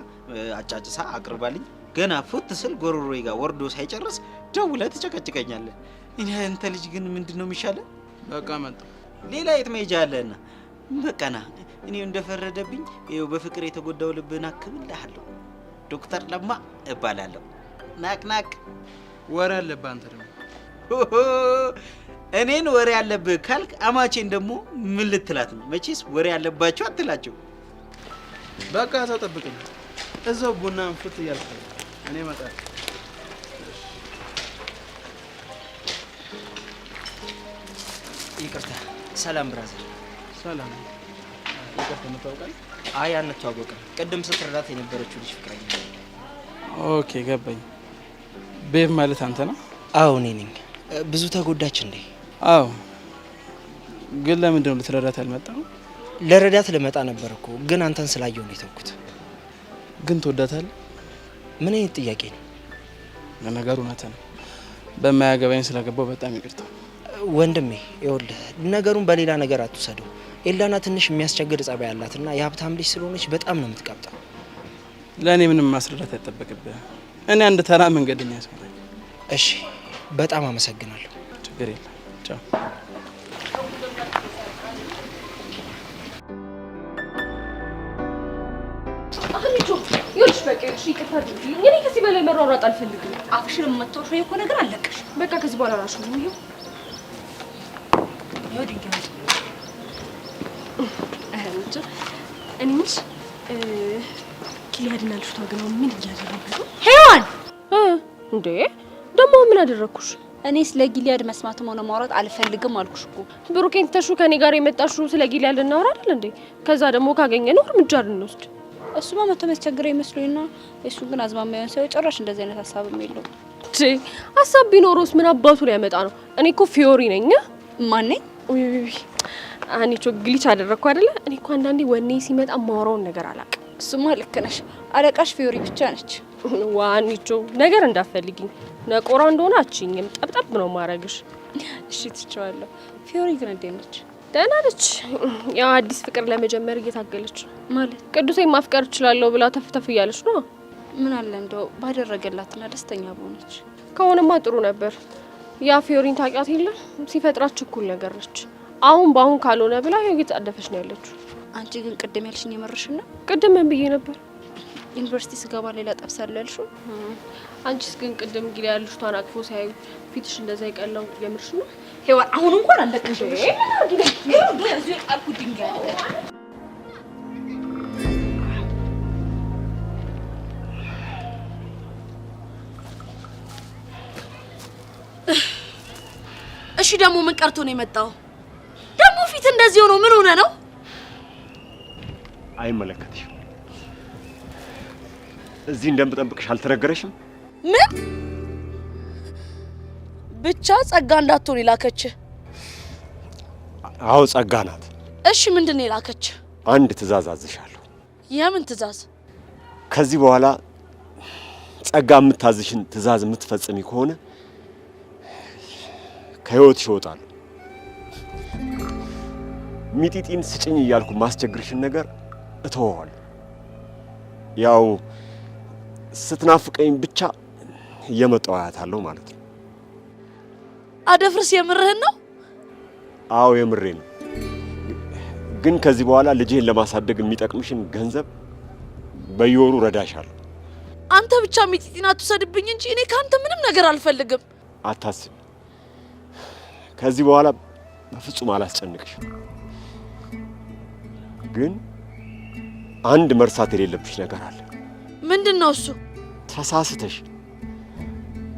[SPEAKER 13] አጫጭሳ አቅርባልኝ ገና ፉት ስል ጎሮሮዬ ጋር ወርዶ ሳይጨርስ ደውለህ ትጨቀጭቀኛለህ። እኔ አንተ ልጅ ግን ምንድነው የሚሻለው?
[SPEAKER 12] በቃ መጣ
[SPEAKER 13] ሌላ የት መሄጃ አለና በቃና እኔ እንደፈረደብኝ ይኸው በፍቅር የተጎዳው ልብህን አክምልሃለሁ። ዶክተር ለማ እባላለሁ። ናቅናቅ
[SPEAKER 12] ወሬ አለብህ አንተ ደግሞ
[SPEAKER 13] እኔን ወሬ ያለብህ ካልክ አማቼን ደግሞ ምን ልትላት ነው? መቼስ ወሬ ያለባቸው አትላቸው።
[SPEAKER 12] በቃ እዛው ጠብቀኝ። እዛው ቡናን ፍት እያልኩ እኔ እመጣለሁ።
[SPEAKER 3] ይቅርታ። ሰላም ብራዘር።
[SPEAKER 12] ሰላም። ይቅርታ እንተዋወቃለን?
[SPEAKER 3] አይ አንተዋወቅም። ቅድም ስትረዳት የነበረችው ልጅ ፍቅረኛ።
[SPEAKER 12] ኦኬ ገባኝ። ቤብ ማለት አንተ ነው?
[SPEAKER 3] አዎ እኔ ነኝ። ብዙ ተጎዳች እንዴ?
[SPEAKER 12] አዎ። ግን ለምንድን ነው ልትረዳት ያልመጣው?
[SPEAKER 3] ለረዳት ልመጣ ነበር እኮ ግን አንተን ስላየው ነው የተውኩት።
[SPEAKER 12] ግን ትወዳታለህ?
[SPEAKER 3] ምን አይነት ጥያቄ ነው?
[SPEAKER 12] ለነገሩ እውነት ነው። በማያገባኝ ስለገባው በጣም ይቅርታ
[SPEAKER 3] ወንድሜ። ይኸውልህ ነገሩን በሌላ ነገር አትውሰደው። ኤላና ትንሽ የሚያስቸግር ጸባይ ያላትና የሀብታም ልጅ ስለሆነች በጣም ነው የምትቀብጠው።
[SPEAKER 12] ለእኔ ምንም ማስረዳት አይጠበቅብህ። እኔ አንድ ተራ መንገደኛ ሰው ነኝ።
[SPEAKER 3] እሺ በጣም አመሰግናለሁ።
[SPEAKER 12] ችግር የለም። ቻው።
[SPEAKER 2] አህሊቾ ይኸውልሽ በቃ እሺ ይቅርታ አድርጊልኝ። እኔ ከዚህ በላይ መሯሯጥ አልፈልግም።
[SPEAKER 5] አፍሽን የምታውሽ እኮ ነገር አለቀሽ።
[SPEAKER 2] በቃ ከዚህ በኋላ ራሱ ነው ይሄው
[SPEAKER 5] ድንጋይ
[SPEAKER 2] አህሊቾ እኔስ ኪሊያድና ልጅቷ ግን ምን እያደረጉ ነው?
[SPEAKER 7] ሄዋን
[SPEAKER 2] እንዴ ደግሞ ምን አደረኩሽ?
[SPEAKER 7] እኔ ስለ ጊሊያድ መስማትም ሆነ ማውራት አልፈልግም አልኩሽ እኮ።
[SPEAKER 2] ብሩኬን ተሹ ከኔ ጋር የመጣሽው ስለ ጊሊያድ ልናወራ አይደል እንዴ? ከዛ ደግሞ ካገኘነው እርምጃ ልንወስድ።
[SPEAKER 7] እሱማ መቶ መስቸግረው ይመስሉኝና እሱ ግን አዝማማያን ሰው ጭራሽ እንደዚህ አይነት ሀሳብም የለውም።
[SPEAKER 2] ሀሳብ ቢኖረውስ ምን አባቱ ሊያመጣ ነው? እኔ እኮ ፊዮሪ ነኝ።
[SPEAKER 7] ማን ነኝ?
[SPEAKER 2] አንቺ ግሊች አደረኩ አይደለ? እኔ እኮ አንዳንዴ ወኔ ሲመጣ ማውራውን ነገር አላውቅም።
[SPEAKER 7] እሱማ ልክ ነሽ። አለቃሽ ፊዮሪ ብቻ ነች።
[SPEAKER 2] ዋኒቾ ነገር እንዳፈልጊኝ ነቆራ እንደሆነ አችኝም ጠብጠብ ነው ማረግሽ።
[SPEAKER 7] እሺ ትቻለሁ። ፊዮሪ ግን እንዴት ነች?
[SPEAKER 2] ደህና ነች። ያው አዲስ ፍቅር ለመጀመር እየታገለች ማለት ቅዱሴን ማፍቀር እችላለሁ ብላ ተፍተፍ እያለች ነው።
[SPEAKER 7] ምን አለ እንደው ባደረገላትና ደስተኛ በሆነች
[SPEAKER 2] ከሆነማ ጥሩ ነበር። ያ ፊዮሪን ታውቂያት የለ ሲፈጥራት ችኩል ነገር ነች። አሁን ባሁን ካልሆነ ብላ ይኸው እየተጣደፈች ነው ያለችው።
[SPEAKER 7] አንቺ ግን ቅድም ያልሽኝ የመረሽና?
[SPEAKER 2] ቅድም ምን ብዬ ነበር?
[SPEAKER 7] ዩኒቨርሲቲ ስገባ ሌላ ጠብሳለሁ ያልሽው?
[SPEAKER 2] አንቺስ ግን ቅድም ጊዜ ልጅቷን አቅፎ ሲያዩ ፊትሽ እንደዛ ይቀላው የምርሽ ነው?
[SPEAKER 5] ሄዋን አሁን እንኳን አለቀሽ። እዚህ ጣልኩ ድንጋይ አለ። እሺ ደግሞ ምን ቀርቶ ነው የመጣው? ደግሞ ፊት እንደዚህ ሆኖ ምን ሆነ ነው?
[SPEAKER 10] አይመለከትሽም። እዚህ እንደምጠብቅሽ አልተነገረሽም?
[SPEAKER 11] ምን ብቻ ጸጋ እንዳትሆን ይላከች?
[SPEAKER 10] አዎ ጸጋ ናት።
[SPEAKER 11] እሺ ምንድነው ይላከች?
[SPEAKER 10] አንድ ትዕዛዝ አዝሻለሁ።
[SPEAKER 11] የምን ትዕዛዝ?
[SPEAKER 10] ከዚህ በኋላ ጸጋ የምታዝሽን ትዕዛዝ የምትፈጽሚ ከሆነ ከህይወትሽ እወጣለሁ። ሚጢጢን ስጭኝ እያልኩ ማስቸግርሽን ነገር እተወዋለሁ። ያው ስትናፍቀኝ ብቻ እየመጣሁ አያታለሁ ማለት ነው።
[SPEAKER 11] አደፍርስ የምርህን ነው?
[SPEAKER 10] አዎ የምሬ ነው። ግን ከዚህ በኋላ ልጅህን ለማሳደግ የሚጠቅምሽን ገንዘብ በየወሩ ረዳሻለሁ።
[SPEAKER 11] አንተ ብቻ ሚጢጢን አትውሰድብኝ እንጂ እኔ ካንተ ምንም ነገር አልፈልግም።
[SPEAKER 10] አታስቢ። ከዚህ በኋላ በፍጹም አላስጨንቅሽም። ግን አንድ መርሳት የሌለብሽ ነገር አለ።
[SPEAKER 11] ምንድነው እሱ?
[SPEAKER 10] ተሳስተሽ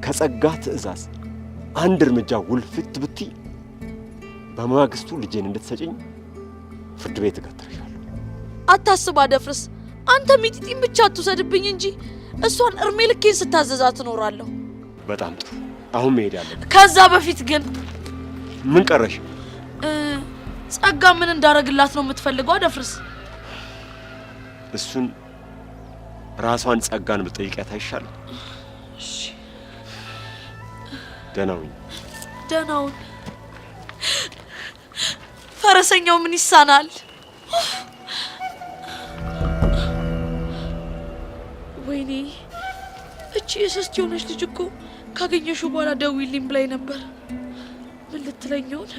[SPEAKER 10] ከጸጋ ትዕዛዝ አንድ እርምጃ ውልፍት ብትይ በማግስቱ ልጄን እንድትሰጪኝ ፍርድ ቤት እገትርሻለሁ።
[SPEAKER 11] አታስብ አደፍርስ። አንተ ሚጢጢን ብቻ አትውሰድብኝ እንጂ እሷን እርሜ ልኬን ስታዘዛት እኖራለሁ።
[SPEAKER 10] በጣም ጥሩ። አሁን መሄድ ያለብን።
[SPEAKER 11] ከዛ በፊት ግን
[SPEAKER 10] ምን ቀረሽ?
[SPEAKER 11] ጸጋ ምን እንዳረግላት ነው የምትፈልገው አደፍርስ?
[SPEAKER 10] እሱን ራሷን ጸጋን ብትጠይቂያት አይሻልም?
[SPEAKER 11] እሺ
[SPEAKER 10] ደህና ሁኚ።
[SPEAKER 11] ደህና ሁን። ፈረሰኛው ምን ይሳናል? ወይኔ እቺ የሶስት የሆነች ልጅ እኮ ካገኘሽው በኋላ ደውይልኝ ብላኝ ነበር። ምን ልትለኝ ይሆን?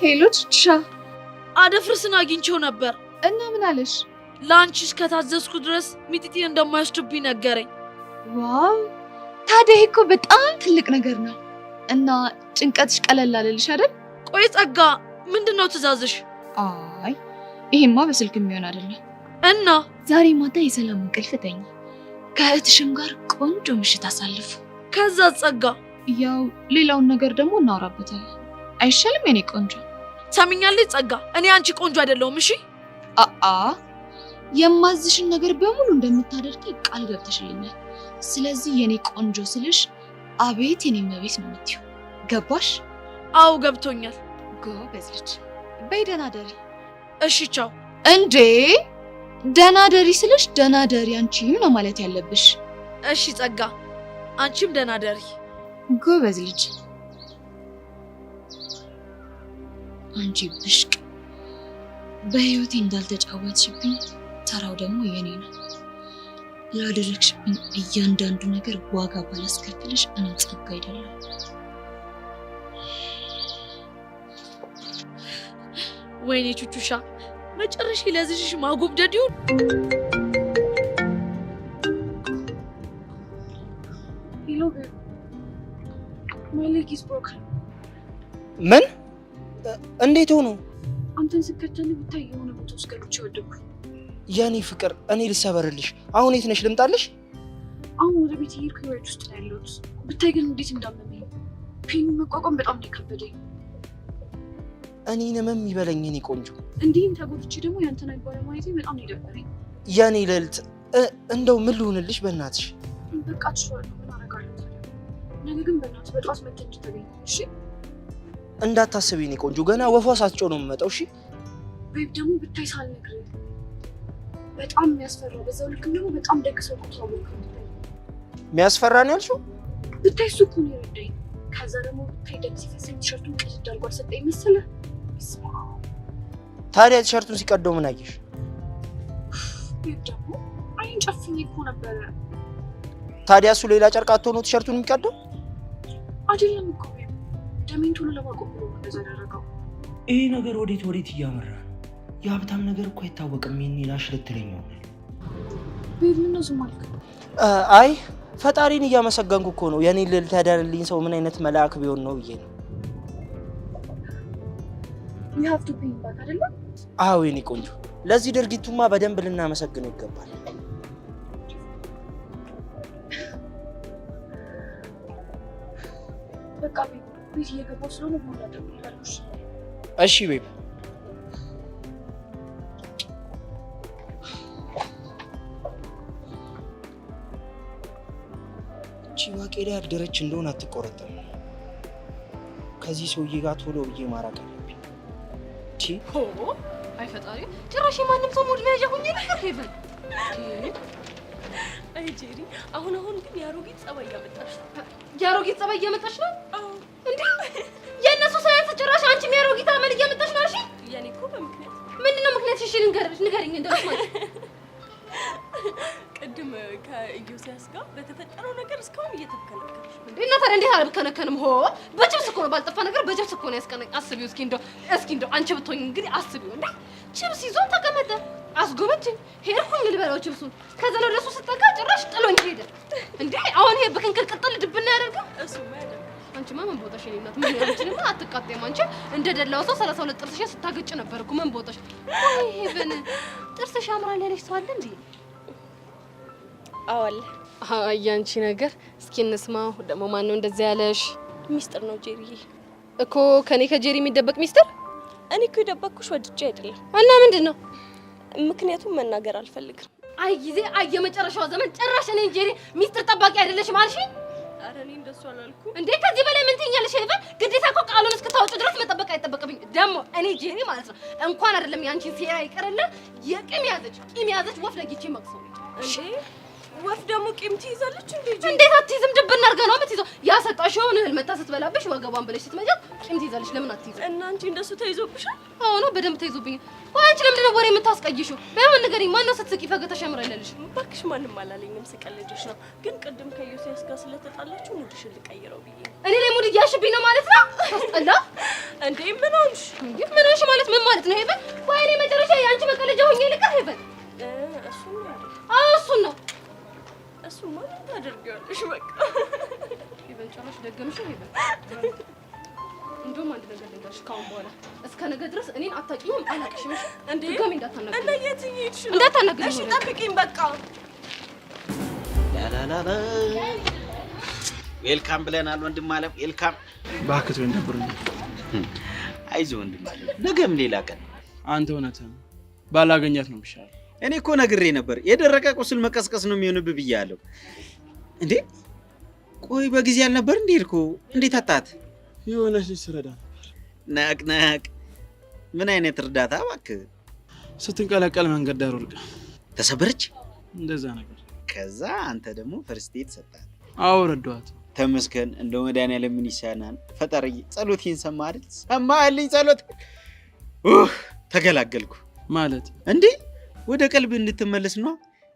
[SPEAKER 6] ሄሎ ቺቻ፣
[SPEAKER 11] አደፍርስን አግኝቼው ነበር።
[SPEAKER 6] እና ምን አለሽ?
[SPEAKER 11] ለአንቺ እስከታዘዝኩ ድረስ ሚጢጢን እንደማይወስድብኝ ነገረኝ።
[SPEAKER 6] ዋው! ታዲያ ይሄ እኮ በጣም ትልቅ ነገር ነው። እና ጭንቀትሽ ቀለል አለልሽ አይደል?
[SPEAKER 11] ቆይ ጸጋ፣ ምንድነው ትእዛዝሽ?
[SPEAKER 6] አይ ይሄማ በስልክ የሚሆን አይደለም።
[SPEAKER 11] እና
[SPEAKER 6] ዛሬ ማታ የሰላም እንቅልፍ ተኝ፣ ከእህትሽም ጋር ቆንጆ ምሽት አሳልፉ።
[SPEAKER 11] ከዛ ጸጋ፣
[SPEAKER 6] ያው ሌላውን ነገር ደግሞ እናወራበታለን። አይሻልም የኔ ቆንጆ?
[SPEAKER 11] ሰሚኛለሽ ጸጋ፣ እኔ አንቺ ቆንጆ አይደለሁም። እሺ
[SPEAKER 6] አአ የማዝሽን ነገር በሙሉ እንደምታደርጊ ቃል ገብተሽልኛል። ስለዚህ የኔ ቆንጆ ስልሽ አቤት የኔ መቤት ነው የምትይው። ገባሽ?
[SPEAKER 11] አዎ ገብቶኛል።
[SPEAKER 6] ጎበዝ ልጅ። በይ ደህና ደሪ።
[SPEAKER 11] እሺ ቻው።
[SPEAKER 6] እንዴ ደህና ደሪ ስልሽ ደህና ደሪ አንቺም ነው ማለት ያለብሽ።
[SPEAKER 11] እሺ ጸጋ፣ አንቺም ደህና ደሪ።
[SPEAKER 6] ጎበዝ ልጅ። አንቺ ብሽቅ በህይወቴ እንዳልተጫወትሽብኝ ተራው ደግሞ የኔ ነው። ላደረግሽብኝ እያንዳንዱ ነገር ዋጋ ባላስከፍልሽ እኔ ጸጋ አይደለም።
[SPEAKER 11] ወይኔ ቹቹሻ፣ መጨረሻ ለዚህሽ ማጎብደድ ይሁን።
[SPEAKER 2] ሄሎ ማይ ሌግ ኢዝ ብሮከን።
[SPEAKER 4] ምን? እንዴት ሆኖ?
[SPEAKER 2] አንተን ስከተል ብታይ የሆነ ቦታ ውስጥ ገብቼ ወደኩኝ።
[SPEAKER 4] የኔ ፍቅር እኔ ልሰበርልሽ። አሁን የት ነሽ? ልምጣልሽ?
[SPEAKER 2] አሁን ወደ ቤት እየሄድኩ ቤት ውስጥ ነው ያለሁት። ብታይ ግን እንዴት እንዳመመኝ ፔኑን መቋቋም በጣም ነው የከበደኝ።
[SPEAKER 4] እኔንም ይበለኝ የኔ ቆንጆ።
[SPEAKER 2] እንዲህም ተጎድቼ ደግሞ ያንተን አይባለ ማየቴ በጣም ነው የደበረኝ።
[SPEAKER 4] የኔ ልዕልት እንደው ምን ልሁንልሽ በእናትሽ?
[SPEAKER 2] በቃ ትችላለሁ። ምን አደርጋለሁ ታዲያ? ነገ ግን በእናትህ በጠዋት መተህ እንድታገኝ እሺ?
[SPEAKER 4] እንዳታስቢ የኔ ቆንጆ፣ ገና ወፏ ሳትጮህ ነው የምመጣው። እሺ
[SPEAKER 2] ቤብ፣ ደግሞ ብታይ ሳልነግርህ በጣም የሚያስፈራው፣ በዛው ልክም ደግሞ በጣም ደግ ሰው ነው። ታውቀው
[SPEAKER 4] የሚያስፈራ ነው ያልሽው?
[SPEAKER 2] ብታይ እሱ እኮ ነው የረዳኝ። ከዛ ደግሞ ብታይ ደም ሲፈሰኝ ቲሸርቱን ቅድድ አድርጎ አልሰጠኝ መሰለህ?
[SPEAKER 4] ታዲያ ቲሸርቱን ሲቀደው ምን አየሽ?
[SPEAKER 2] ቤብ፣ ደግሞ አይን ጨፍኜ እኮ ነበረ።
[SPEAKER 4] ታዲያ እሱ ሌላ ጨርቅ አጥቶ ነው ቲሸርቱን የሚቀደው?
[SPEAKER 2] አይደለም እኮ ቤብ፣ ደሜን ቶሎ ለማቆም ብሎ እንደዛ ያደረገው።
[SPEAKER 15] ይሄ ነገር ወዴት እያመራ ነው? የሀብታም ነገር እኮ አይታወቅም። ይሄን ላሽ ልትለኝ ይሆናል።
[SPEAKER 2] ቤብ፣ ምን ነው ዝም አልክ?
[SPEAKER 4] አይ ፈጣሪን እያመሰገንኩ እኮ ነው። የኔ ልዕልት ያዳነልኝ ሰው ምን አይነት መልአክ ቢሆን ነው ብዬ ነው።
[SPEAKER 2] you have to pay back አይደለም?
[SPEAKER 4] አዎ የኔ ቆንጆ፣ ለዚህ ድርጊቱማ በደንብ ልናመሰግነው ይገባል።
[SPEAKER 2] በቃ ቤት እየገባሁ ስለሆነ በኋላ እደውልልሃለሁ።
[SPEAKER 4] እሺ ቤብ። ባቄላ ያደረች እንደሆነ አትቆረጠም። ከዚህ ሰውዬ ጋር ቶሎ ብዬ ማራቅ አለብኝ።
[SPEAKER 2] አይ ፈጣሪ፣ ጭራሽ ማንም ሰው ሙድ መያዣ ሆኜ ነበር ይበል። አይ ጄሪ፣ አሁን ግን የአሮጊት ጸባይ እያመጣሽ ነው። የአሮጊት ጸባይ እያመጣሽ ነው እንዴ?
[SPEAKER 16] እንዴ የእነሱ ሳይንስ ጭራሽ አንቺ የሚያሮጊት አመል እያመጣሽ ነው። እሺ
[SPEAKER 2] የኔ እኮ በምክንያት
[SPEAKER 16] ምንድነው ምክንያት? እሺ ንገሪኝ እንደውስ ማለት
[SPEAKER 2] ቅድም ከኢዮስያስ ጋር በተፈጠረው ነገር እስካሁን እየተከለከለሽ ነው
[SPEAKER 16] እና ታዲያ እንዴት አልከነከንም? ሆ በጭብስ እኮ ነው ባልጠፋ ነገር በጭብስ እኮ ነው ያስቀነኝ። አስቢው እስኪ እንደው አንቺ ብትሆኝ እንግዲህ አስቢው እንዴ ችብስ ይዞ ተቀመጠ። አስጎመችኝ ሄድኩኝ ልበላው ችብሱን። ከዛ ነው ለሱ ስጠጋ ጭራሽ ጥሎኝ ሄደ። እንዴ አሁን ይሄ በክንክል ቅጥል ድብና ያደርገው
[SPEAKER 2] እሱማ ያደርጋል።
[SPEAKER 16] አንቺማ ምን ቦታሽ የኔ እናት? ምን አንቺንማ አትቃጤም። አንቺ እንደ ደላው ሰው 32 ጥርስሽን ስታገጭ ነበር እኮ ምን ቦታሽ? ወይ ሄቨን ጥርስሽ ያምራል ያለሽ ሰው አለ እንዴ?
[SPEAKER 2] አዋለ
[SPEAKER 16] ያንቺ ነገር እስኪ እንስማው። ደግሞ ማን ነው እንደዛ ያለሽ?
[SPEAKER 2] ሚስጥር ነው ጄሪዬ።
[SPEAKER 16] እኮ ከኔ ከጄሪ የሚደበቅ ሚስጥር?
[SPEAKER 2] እኔ እኮ የደበቅኩሽ ወድጄ አይደለም።
[SPEAKER 16] እና ምንድነው?
[SPEAKER 2] ምክንያቱም መናገር አልፈልግም።
[SPEAKER 16] አይ ጊዜ የመጨረሻው ዘመን ጭራሽ እኔ ጄሪ ሚስጥር ጠባቂ አይደለሽም አልሽኝ?
[SPEAKER 2] ኧረ እኔ እንደሱ አላልኩም
[SPEAKER 16] እንዴ። ከዚህ በላይ ምን ትይኛለሽ? ሄቨን ግዴታ እኮ ቃሉን እስክታወጪ ድረስ መጠበቅ አይጠበቅብኝ። ደግሞ እኔ ጄሪ ማለት ነው እንኳን አይደለም ያንቺን ሴራ ይቀርልና ቂም ያዘች ወፍ ለጊቼ መቅሰው
[SPEAKER 2] እንዴ። ወፍ ደግሞ ቂም ትይዛለች እንዴ?
[SPEAKER 16] እንዴት አትይዝም? ድብና አድርጋ ነው የምትይዘው። ያሰጣሽውን እህል መታ ስትበላብሽ ወገቧን ብለሽ ስትመጫት ቂም ትይዛለች። ለምን አትይዝም?
[SPEAKER 2] እና አንቺ እንደሱ ተይዞብሻል?
[SPEAKER 16] አዎ ነው፣ በደንብ ተይዞብኛል። ወይ አንቺ ለምንድን ነው ወሬ የምታስቀይሽው? በምን ንገሪኝ። ማነው ስትስቂ ፈገግታሽ ያምራልልሽ?
[SPEAKER 2] እባክሽ ማንም አላለኝም፣ ስቀልድሽ ነው። ግን ቅድም ከዮሴያስ ጋር ስለተጣላችሁ ሙድሽን ልቀይረው ብዬ።
[SPEAKER 16] እኔ ላይ ሙድ እያልሽብኝ ነው ማለት ነው? ታስጠላ
[SPEAKER 2] እንዴ። ምን ሆንሽ?
[SPEAKER 16] ምን ሆንሽ ማለት ምን ማለት ነው? ሄቨን ወይ እኔ መጨረሻ የአንቺ መቀለጃ ሆኜ ልቀር? ሄቨን
[SPEAKER 2] እሱን ነው አይደል?
[SPEAKER 16] አዎ እሱን ነው።
[SPEAKER 2] እሱማ ምን ታደርጊዋለሽ? በቃ
[SPEAKER 16] ሄቨን ጨረሽ ደገምሽ። ሄቨን እንደውም አንድ ነገር ልንገርሽ፣ ካሁን በኋላ እስከ ነገ ድረስ እኔን አታውቂኝም፣ አላውቅሽም። እሺ
[SPEAKER 2] እንዴ
[SPEAKER 16] ድጋሜ እንዳታናግሪኝ።
[SPEAKER 2] እና የት እየሄድሽ ነው?
[SPEAKER 16] እንዳታናግሪኝ።
[SPEAKER 2] እሺ ጠብቂኝ በቃ።
[SPEAKER 13] ላላላ ዌልካም ብለናል ወንድም አለም። ዌልካም
[SPEAKER 12] እባክህ ወይ ነበር።
[SPEAKER 13] አይዞህ ወንድም አለም፣ ነገም ሌላ ቀን።
[SPEAKER 12] አንተ እውነትህን ባላገኛት ነው የሚሻለው።
[SPEAKER 13] እኔ እኮ ነግሬ ነበር የደረቀ ቁስል መቀስቀስ ነው የሚሆንብህ ብያለሁ። እንዴ ቆይ በጊዜ አልነበር እንዴ እኮ እንዴት አጣት?
[SPEAKER 12] የሆነች ልጅ ስረዳ ነበር።
[SPEAKER 13] ነቅ ምን አይነት እርዳታ እባክህ?
[SPEAKER 12] ስትንቀለቀል መንገድ ዳር ወድቃ
[SPEAKER 13] ተሰበረች፣
[SPEAKER 12] እንደዛ ነገር።
[SPEAKER 13] ከዛ አንተ ደግሞ ፈርስት ኤድ ሰጣት?
[SPEAKER 12] አዎ ረዳኋት።
[SPEAKER 13] ተመስገን። እንደው መድኃኒዓለም ምን ይሳናል? ፈጣሪ ጸሎቴን ሰማ አይደል? ሰማልኝ ጸሎት። ተገላገልኩ ማለት እንዴ ወደ ቀልብ እንድትመለስ ነው።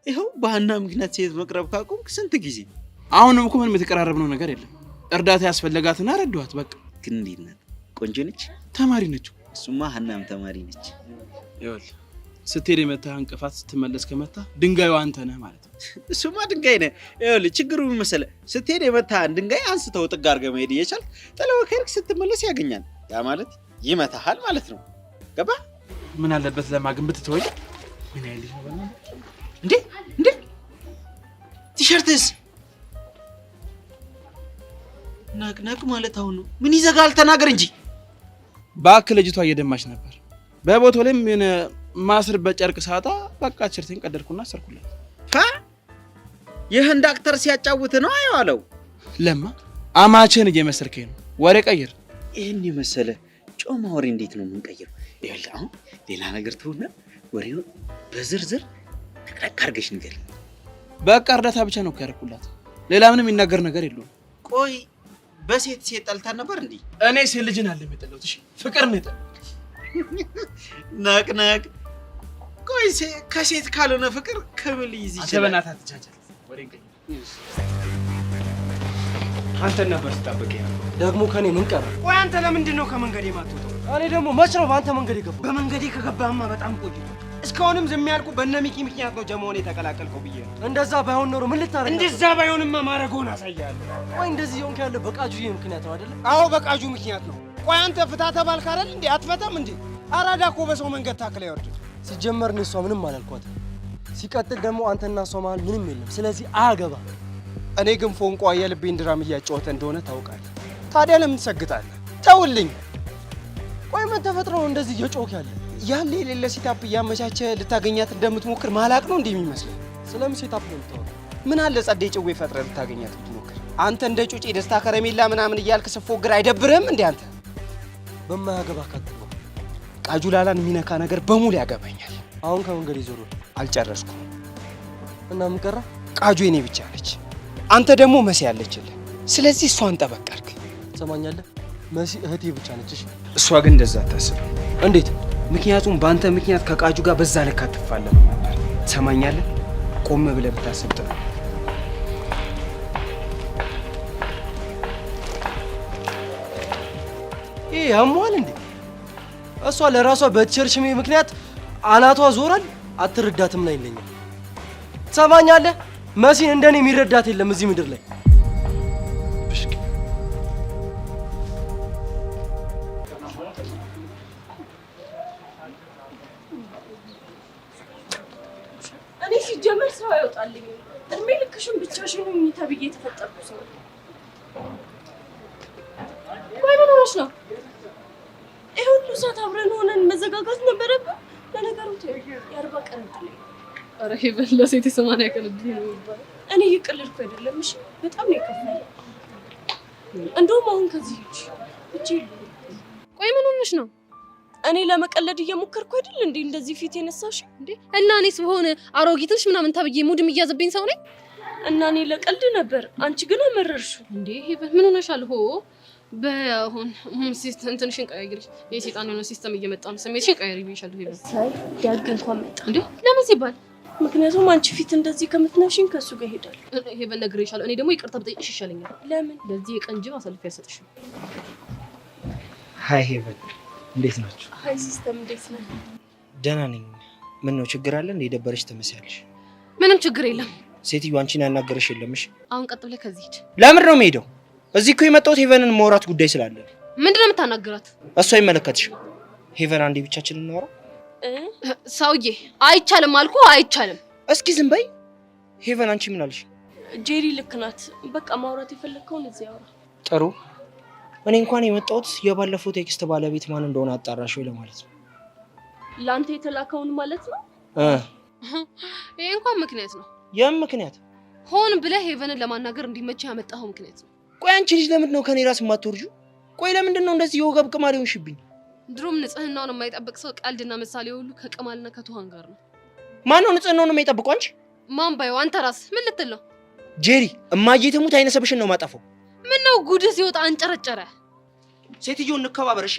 [SPEAKER 13] ይኸው በሃና ምክንያት ሴት መቅረብ ካቆምክ ስንት ጊዜ።
[SPEAKER 12] አሁንም እኮ ምንም የተቀራረብነው ነገር የለም። እርዳታ ያስፈልጋትና ረዳኋት በቃ።
[SPEAKER 13] ግን እንዴት ናት? ቆንጆ ነች?
[SPEAKER 12] ተማሪ ነች።
[SPEAKER 13] እሱማ ሃናም ተማሪ ነች።
[SPEAKER 12] ይኸውልህ ስትሄድ የመታህ እንቅፋት ስትመለስ ከመታ ድንጋዩ አንተ ነህ ማለት ነው።
[SPEAKER 13] እሱማ ድንጋይ ነህ። ይኸውልህ ችግሩ ምን መሰለህ? ስትሄድ የመታህን ድንጋይ አንስተው ጥግ አድርገህ መሄድ እየቻልክ ጥለው ከሄድክ ስትመለስ ያገኛል። ያ ማለት ይመታሃል ማለት ነው። ገባህ?
[SPEAKER 12] ምን አለበት ለማግን ብትተወኝ? ምን አይልሽ ነው
[SPEAKER 13] እንዴ? ቲሸርትስ ናቅ ማለት አሁን ነው። ምን ይዘጋል? ተናገር እንጂ
[SPEAKER 12] እባክህ። ልጅቷ እየደማች ነበር። በቦታው ላይም የሆነ ማስርበት ጨርቅ ሳጣ በቃ ቲሸርቴን ቀደድኩና አሰርኩላት።
[SPEAKER 13] ይህን ዳክተር ሲያጫውት ነው አየዋለው።
[SPEAKER 12] ለማ አማችን እየመሰልከኝ ነው። ወሬ ቀይር።
[SPEAKER 13] ይህን የመሰለ ጮማ ወሬ እንዴት ነው የምንቀይረው? ይኸውልህ አሁን ሌላ ነገር ትሆና ወሬውን በዝርዝር ጠቅጠቅ አድርገሽ ንገሪኝ።
[SPEAKER 12] በቃ እርዳታ ብቻ ነው ያደረኩላት። ሌላ ምንም የሚናገር ነገር የለውም።
[SPEAKER 13] ቆይ በሴት ጠልታን ነበር እንዴ?
[SPEAKER 12] እኔ ሴት ልጅን አለ የጠላሁት። እሺ ፍቅር ነው የጠላሁት።
[SPEAKER 13] ናቅ ቆይ ከሴት ካልሆነ ፍቅር ከምን ሊይዝ ይችላል?
[SPEAKER 12] አተበናታ ተቻቻል። ወሬ ቀይር።
[SPEAKER 4] አንተን ነበር ስጠብቅ
[SPEAKER 9] ደግሞ ከኔ ምን ቀረ?
[SPEAKER 4] ቆይ አንተ ለምንድን ነው ከመንገዴ የማትወጣው?
[SPEAKER 9] እኔ ደግሞ መች ነው በአንተ መንገድ የገባው?
[SPEAKER 4] በመንገዴ ከገባህማ በጣም ቆይቶ። እስካሁንም ዝም ያልኩ በእነ ሚኪ ምክንያት ነው ጀማውን የተቀላቀልከው ብዬ ነው።
[SPEAKER 9] እንደዛ ባይሆን ኖሮ ምን ልታረግ?
[SPEAKER 4] እንደዛ ባይሆንማ ማረገውን አሳያለሁ።
[SPEAKER 9] ቆይ እንደዚህ ሆንክ ያለ በቃጁዬ ምክንያት ነው አይደለ?
[SPEAKER 4] አዎ በቃጁ ምክንያት ነው። ቆይ አንተ ፍታ ተባልክ አይደል እንዴ? አትፈታም እንዴ? አራዳ እኮ በሰው መንገድ ታክለ ይወርድ።
[SPEAKER 9] ሲጀመር እኔ እሷ ምንም አላልኳት። ሲቀጥል ደግሞ አንተና እሷ መሀል ምንም የለም። ስለዚህ አያገባ።
[SPEAKER 4] እኔ ግን ፎንቋ የልቤን ድራም እያጫወተ እንደሆነ ታውቃለህ። ታዲያ ለምን ትሰግጣለህ? ተውልኝ።
[SPEAKER 9] ቆይ ምን ተፈጥሮ ነው እንደዚህ እየጮክ ያለ?
[SPEAKER 4] ያለ የሌለ ሴታፕ እያመቻቸ ልታገኛት እንደምትሞክር ማላቅ ነው እንዴ የሚመስለው?
[SPEAKER 9] ስለምን ሴታፕ ነው የምታወራው?
[SPEAKER 4] ምን አለ ጸደይ ጭዌ ፈጥረህ ልታገኛት ብትሞክር? አንተ እንደ ጩጬ ደስታ ከረሜላ ምናምን እያልክ ስትፎግር አይደብርህም እንዴ? አንተ
[SPEAKER 9] በማያገባ ካትባ
[SPEAKER 4] ቃጁላላን የሚነካ ነገር በሙሉ ያገባኛል።
[SPEAKER 9] አሁን ከመንገድ ይዞር
[SPEAKER 4] አልጨረስኩም
[SPEAKER 9] እና ምን ቀረ?
[SPEAKER 4] ቃጁ የኔ ብቻ ነች። አንተ ደግሞ መሲ ያለችልህ። ስለዚህ እሷን ጠበቅ አድርግ።
[SPEAKER 9] ትሰማኛለህ?
[SPEAKER 4] መሲ እህቴ ብቻ ነች።
[SPEAKER 12] እሷ ግን እንደዛ አታስብ።
[SPEAKER 4] እንዴት? ምክንያቱም በአንተ ምክንያት ከቃጁ ጋር በዛ ልክ አትፋለም ነበር። ትሰማኛለህ? ቆም ብለህ ብታስብ ጥሩ። ይሄ ያሟል እንዴ? እሷ ለራሷ በቸርችሜ ምክንያት አናቷ ዞራል። አትረዳትም ነው ይለኛል። ትሰማኛለህ? መሲን እንደኔ የሚረዳት የለም እዚህ ምድር ላይ።
[SPEAKER 2] እኔ ሲጀመር ሰው አይወጣልኝ። እድሜ ልክሽን ብቻሽን ሁኚ ተብዬ የተፈጠርኩ ሰው። ቆይ ምን ሆነሽ ነው? ይሄ ሁሉ ሰዓት አብረን ሆነን መዘጋጋት ነበረብን? ለነገሩ የ40 ቀን እድል ነው። ኧረ ይሄ ለሴት የ80 ቀን እድል ነው የሚባለው። እኔ እየቀለድኩ አይደለም። እሺ በጣም ነው የከፋኝ። እንደውም አሁን ከዚህ እቺ ቆይ ምን ሆነሽ ነው? እኔ ለመቀለድ እየሞከርኩ አይደል እንዴ እንደዚህ ፊት የነሳሽ እንዴ? እና እኔስ በሆነ አሮጊትሽ ምናምን ተብዬ ሙድም እያዘብኝ ሰው ነኝ? እና እኔ ለቀልድ ነበር፣ አንቺ ግን አመረርሽው እንዴ? ምን ሆነሻል? ሆ በአሁን ሲስተም እንትንሽን ቀያይሪሽ። የሰይጣን የሆነ ሲስተም እየመጣ ነው። ስሜትሽን ቀያይሪ ብዬሻለሁ። ሄበ ሳይ ያግ እንኳን መጣ እንዴ? ለምን ሲባል? ምክንያቱም አንቺ ፊት እንደዚህ ከምትነሽኝ ከሱ ጋር ሄዳል። ሄበ ነግሬሻለሁ። እኔ ደግሞ ይቅርታ ብጠይቅሽ ይሻለኛል። ለምን? ለዚህ የቀን ጅብ አሳልፌ አልሰጥሽም።
[SPEAKER 4] ሃይ ሄቨን፣ እንዴት ናችሁ?
[SPEAKER 2] ሃይ ሲስተም፣ እንዴት ነህ?
[SPEAKER 4] ደህና ነኝ። ምን ነው ችግር አለ እንዴ? የደበረሽ ትመስያለሽ።
[SPEAKER 2] ምንም ችግር የለም።
[SPEAKER 4] ሴትዮ አንቺን ያናገረሽ የለምሽ?
[SPEAKER 2] አሁን ቀጥ ብለህ ከዚህ ሂድ።
[SPEAKER 4] ለምን ነው የምሄደው? እዚህ እኮ የመጣሁት ሄቨንን ማውራት ጉዳይ ስላለ።
[SPEAKER 2] ምንድነው የምታናግራት?
[SPEAKER 4] እሷ አይመለከትሽም። ሄቨን አንዴ ብቻችንን እናወራ።
[SPEAKER 2] ሰውዬ አይቻልም አልኩ፣ አይቻልም።
[SPEAKER 4] እስኪ ዝም በይ። ሄቨን አንቺ ምን አልሽ?
[SPEAKER 2] ጄሪ ልክ ናት። በቃ ማውራት የፈለግከውን እዚህ አውራ።
[SPEAKER 4] ጥሩ። እኔ እንኳን የመጣሁት የባለፈው ቴክስት ባለቤት ማን እንደሆነ አጣራሽ ወይ ለማለት ነው።
[SPEAKER 2] ለአንተ የተላከውን ማለት ነው? ይሄ እንኳን ምክንያት ነው።
[SPEAKER 4] የምን ምክንያት?
[SPEAKER 2] ሆን ብለህ ሄቨንን ለማናገር እንዲመች ያመጣኸው ምክንያት ነው።
[SPEAKER 4] ቆይ አንቺ ልጅ ለምንድን ነው ከኔ ራስ የማትወርጂው? ቆይ ለምንድን ነው እንደዚህ የወገብ ቅማል ሆንሽብኝ?
[SPEAKER 2] ድሮም ንጽህናውን የማይጠብቅ ሰው ቀልድና ምሳሌ ሁሉ ከቅማልና ከትኋን ጋር ነው።
[SPEAKER 4] ማን ነው ንጽህናውን የማይጠብቀው? አንቺ?
[SPEAKER 2] ማን ባየው? አንተ ራስህ ምን ልትል ነው?
[SPEAKER 4] ጄሪ እማዬ ትሙት አይነሰብሽን ነው ማጠፋው።
[SPEAKER 2] ምን ነው ጉድህ ሲወጣ አንጨረጨረ።
[SPEAKER 4] ሴትዮ እንከባበር እሺ።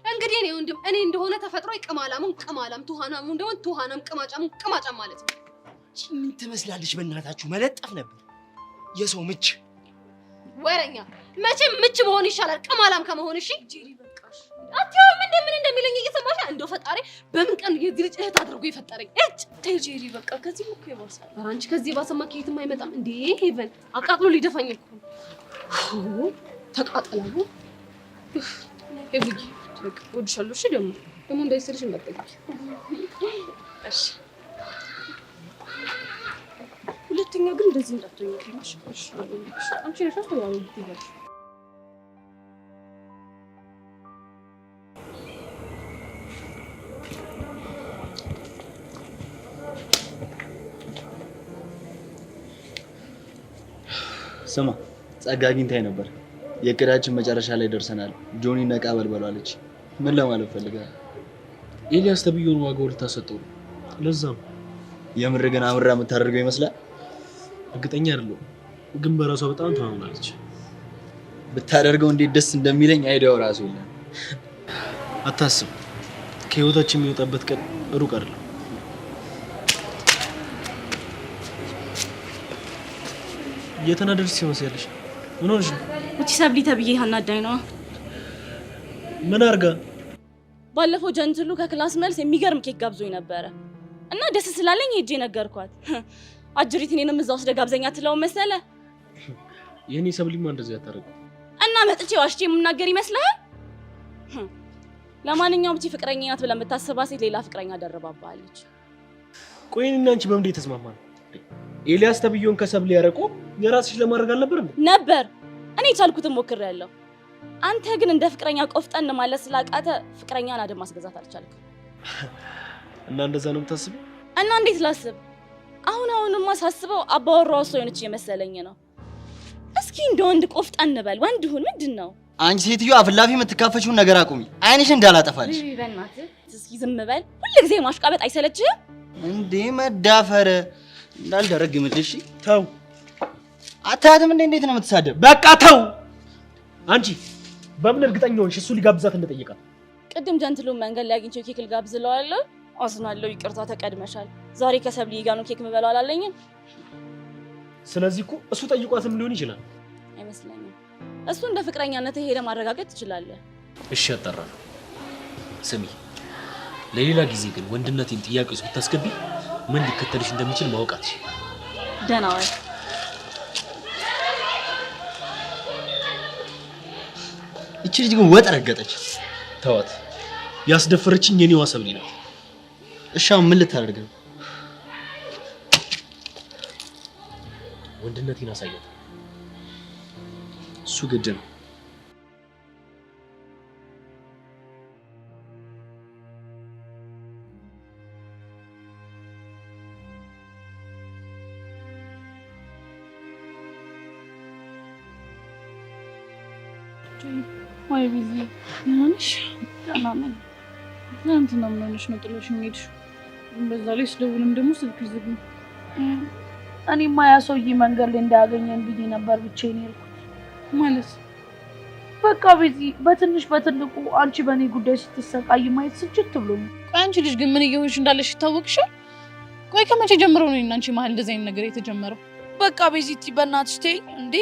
[SPEAKER 2] እንግዲህ እኔ ወንድም እኔ እንደሆነ ተፈጥሮ ቅማላሙን ቅማላም ትኋናሙ እንደሆነ ትኋናም ቅማጫሙን ቅማጫም ማለት ነው።
[SPEAKER 4] ምን ትመስላለች? በእናታችሁ መለጠፍ ነበር የሰው ምች።
[SPEAKER 2] ወረኛ መቼም ምች መሆን ይሻላል ቅማላም ከመሆን። እሺ ጄሪ በቃሽ። አትያው ምን እንደሚለኝ እየሰማሽ እንደው ፈጣሪ በምን ቀን የዚህ ልጅ እህት አድርጎ የፈጠረኝ? እጭ ተይ ጄሪ በቃ ከዚህ እኮ ይባሳል። ኧረ አንቺ ከዚህ ባሰማ ከየትም አይመጣም እንዴ። ሄቨን አቃጥሎ ሊደፋኝ እኮ ተቃጠላሉ። ሄቭሊ ወድሻለሁ። እሺ ደግሞ እንዳይስልሽ እንዳትጠጊ እሺ። ሁለተኛ ግን እንደዚህ እንዳትሆኝ እሺ። እሺ አንቺ ነሽ ያው ይላል።
[SPEAKER 17] ስማ ጸጋ አግኝታኝ ነበር። የእቅዳችን መጨረሻ ላይ ደርሰናል። ጆኒ ነቃ በልበሏለች። ምን ለማለት ፈልጋለህ?
[SPEAKER 18] ኤልያስ ተብዬውን ዋጋው ልታሰጠው ነው። ለዛም
[SPEAKER 17] የምር ግን አምራ የምታደርገው ይመስላል።
[SPEAKER 18] እርግጠኛ አይደለሁም፣ ግን በራሷ በጣም ታምናለች።
[SPEAKER 17] ብታደርገው እንዴት ደስ እንደሚለኝ አይዲያው ራሱ የለም።
[SPEAKER 18] አታስብ፣ ከህይወታችን የሚወጣበት ቀን ሩቅ አይደለም። የተናደድሽ ሲመስልሽ ምን ሆነሽ ነው?
[SPEAKER 5] እቺ ሰብሊ ተብዬ አናዳኝ ነው።
[SPEAKER 18] ምን አርጋ?
[SPEAKER 5] ባለፈው ጀንትሉ ከክላስ መልስ የሚገርም ኬክ ጋብዞኝ ነበረ እና ደስ ስላለኝ ሄጄ ነገርኳት። አጅሪት እኔንም እዛ ወስደ ጋብዘኛ ትለው መሰለ።
[SPEAKER 18] የኔ ሰብሊማ እንደዚህ ያታረቀው
[SPEAKER 5] እና መጥቼ ዋሽቼ የምናገር ይመስልሃል? ለማንኛውም እቺ ፍቅረኛ ናት ብለህ የምታስባት ሴት ሌላ ፍቅረኛ ደርባባለች።
[SPEAKER 18] ቆይ እኔና አንቺ በምንድን የተስማማን? ኤልያስ ተብዬውን ከሰብሊ ያረቆ የራስሽ ለማድረግ አልነበር እንዴ?
[SPEAKER 5] ነበር። እኔ ቻልኩትን ሞክሬያለሁ። አንተ ግን እንደ ፍቅረኛ ቆፍጠን ማለት ስላቃተ ፍቅረኛን አደም ማስገዛት አልቻልክም።
[SPEAKER 18] እና እንደዛ ነው የምታስበው?
[SPEAKER 5] እና እንዴት ላስብ? አሁንማ ሳስበው አባወራው ሰው የሆነች የመሰለኝ ነው። እስኪ እንደ ወንድ ቆፍጠን በል። ወንድ ሁን። ምንድን ነው
[SPEAKER 17] አንቺ ሴትዮ አፍላፊ የምትካፈችውን ነገር አቁሚ። አይንሽ እንዳላጠፋልሽ።
[SPEAKER 5] በእናትህ እስኪ ዝም በል። ሁልጊዜ ማሽቃበጥ አይሰለችህም
[SPEAKER 17] እንዴ? መዳፈር እንዳልደረግምልሽ።
[SPEAKER 18] ተው።
[SPEAKER 17] አታያትም እንዴ? እንዴት ነው የምትሳደብ?
[SPEAKER 18] በቃ ተው። አንቺ በምን እርግጠኛ ሆንሽ እሱ ሊጋብዛት እንደጠየቃት?
[SPEAKER 5] ቅድም ጀንትሉን መንገድ ላይ አግኝቼው ኬክ ልጋብዝለዋለሁ። አዝናለሁ፣ ይቅርታ ተቀድመሻል። ዛሬ ከሰብሊ ጋር ነው ኬክ ምበላው አላለኝም።
[SPEAKER 18] ስለዚህ እኮ እሱ ጠይቋትም ሊሆን ይችላል።
[SPEAKER 5] አይመስለኝም። እሱ እንደ ፍቅረኛነት ሄደ ማረጋገጥ ትችላለህ።
[SPEAKER 18] እሺ አጣራለሁ። ስሚ፣ ለሌላ ጊዜ ግን ወንድነቴን ጥያቄ ውስጥ ብታስገቢ ምን ሊከተልሽ እንደሚችል ማወቃት።
[SPEAKER 5] ደህና ዋል።
[SPEAKER 18] እቺ ልጅ ግን ወጥ ረገጠች። ተዋት። ያስደፈረችኝ የኔዋ ሰብሊ ናት።
[SPEAKER 9] እሺ አሁን ምን ልታደርግ ነው?
[SPEAKER 18] ወንድነቴን አሳያት። እሱ ግድ ነው።
[SPEAKER 5] ወይ ቢዚ ነሽ? ደህና ነኝ። ትናንትና ምን ሆነሽ ነው ጥሎሽ የሄድሽው? በዛ ላይ ስደውልም ደግሞ ስልክ ዝግ ነው።
[SPEAKER 11] እኔማ ያ ሰውዬ መንገድ ላይ እንዳያገኘን ብዬ ነበር ብቻዬን የሄድኩት።
[SPEAKER 5] ማለት
[SPEAKER 11] በቃ ቢዚ በትንሽ በትልቁ አንቺ በእኔ ጉዳይ ስትሰቃይ ማየት ስልችት ብሎኝ።
[SPEAKER 5] ቆይ አንቺ ልጅ ግን ምን እየሆንሽ እንዳለሽ ይታወቅሻል? ቆይ ከመቼ ጀምሮ ነው እና አንቺ መሀል እንደዚህ አይነት ነገር የተጀመረው?
[SPEAKER 11] በቃ ቤዚቲ በእናትሽ ተይኝ እንዴ!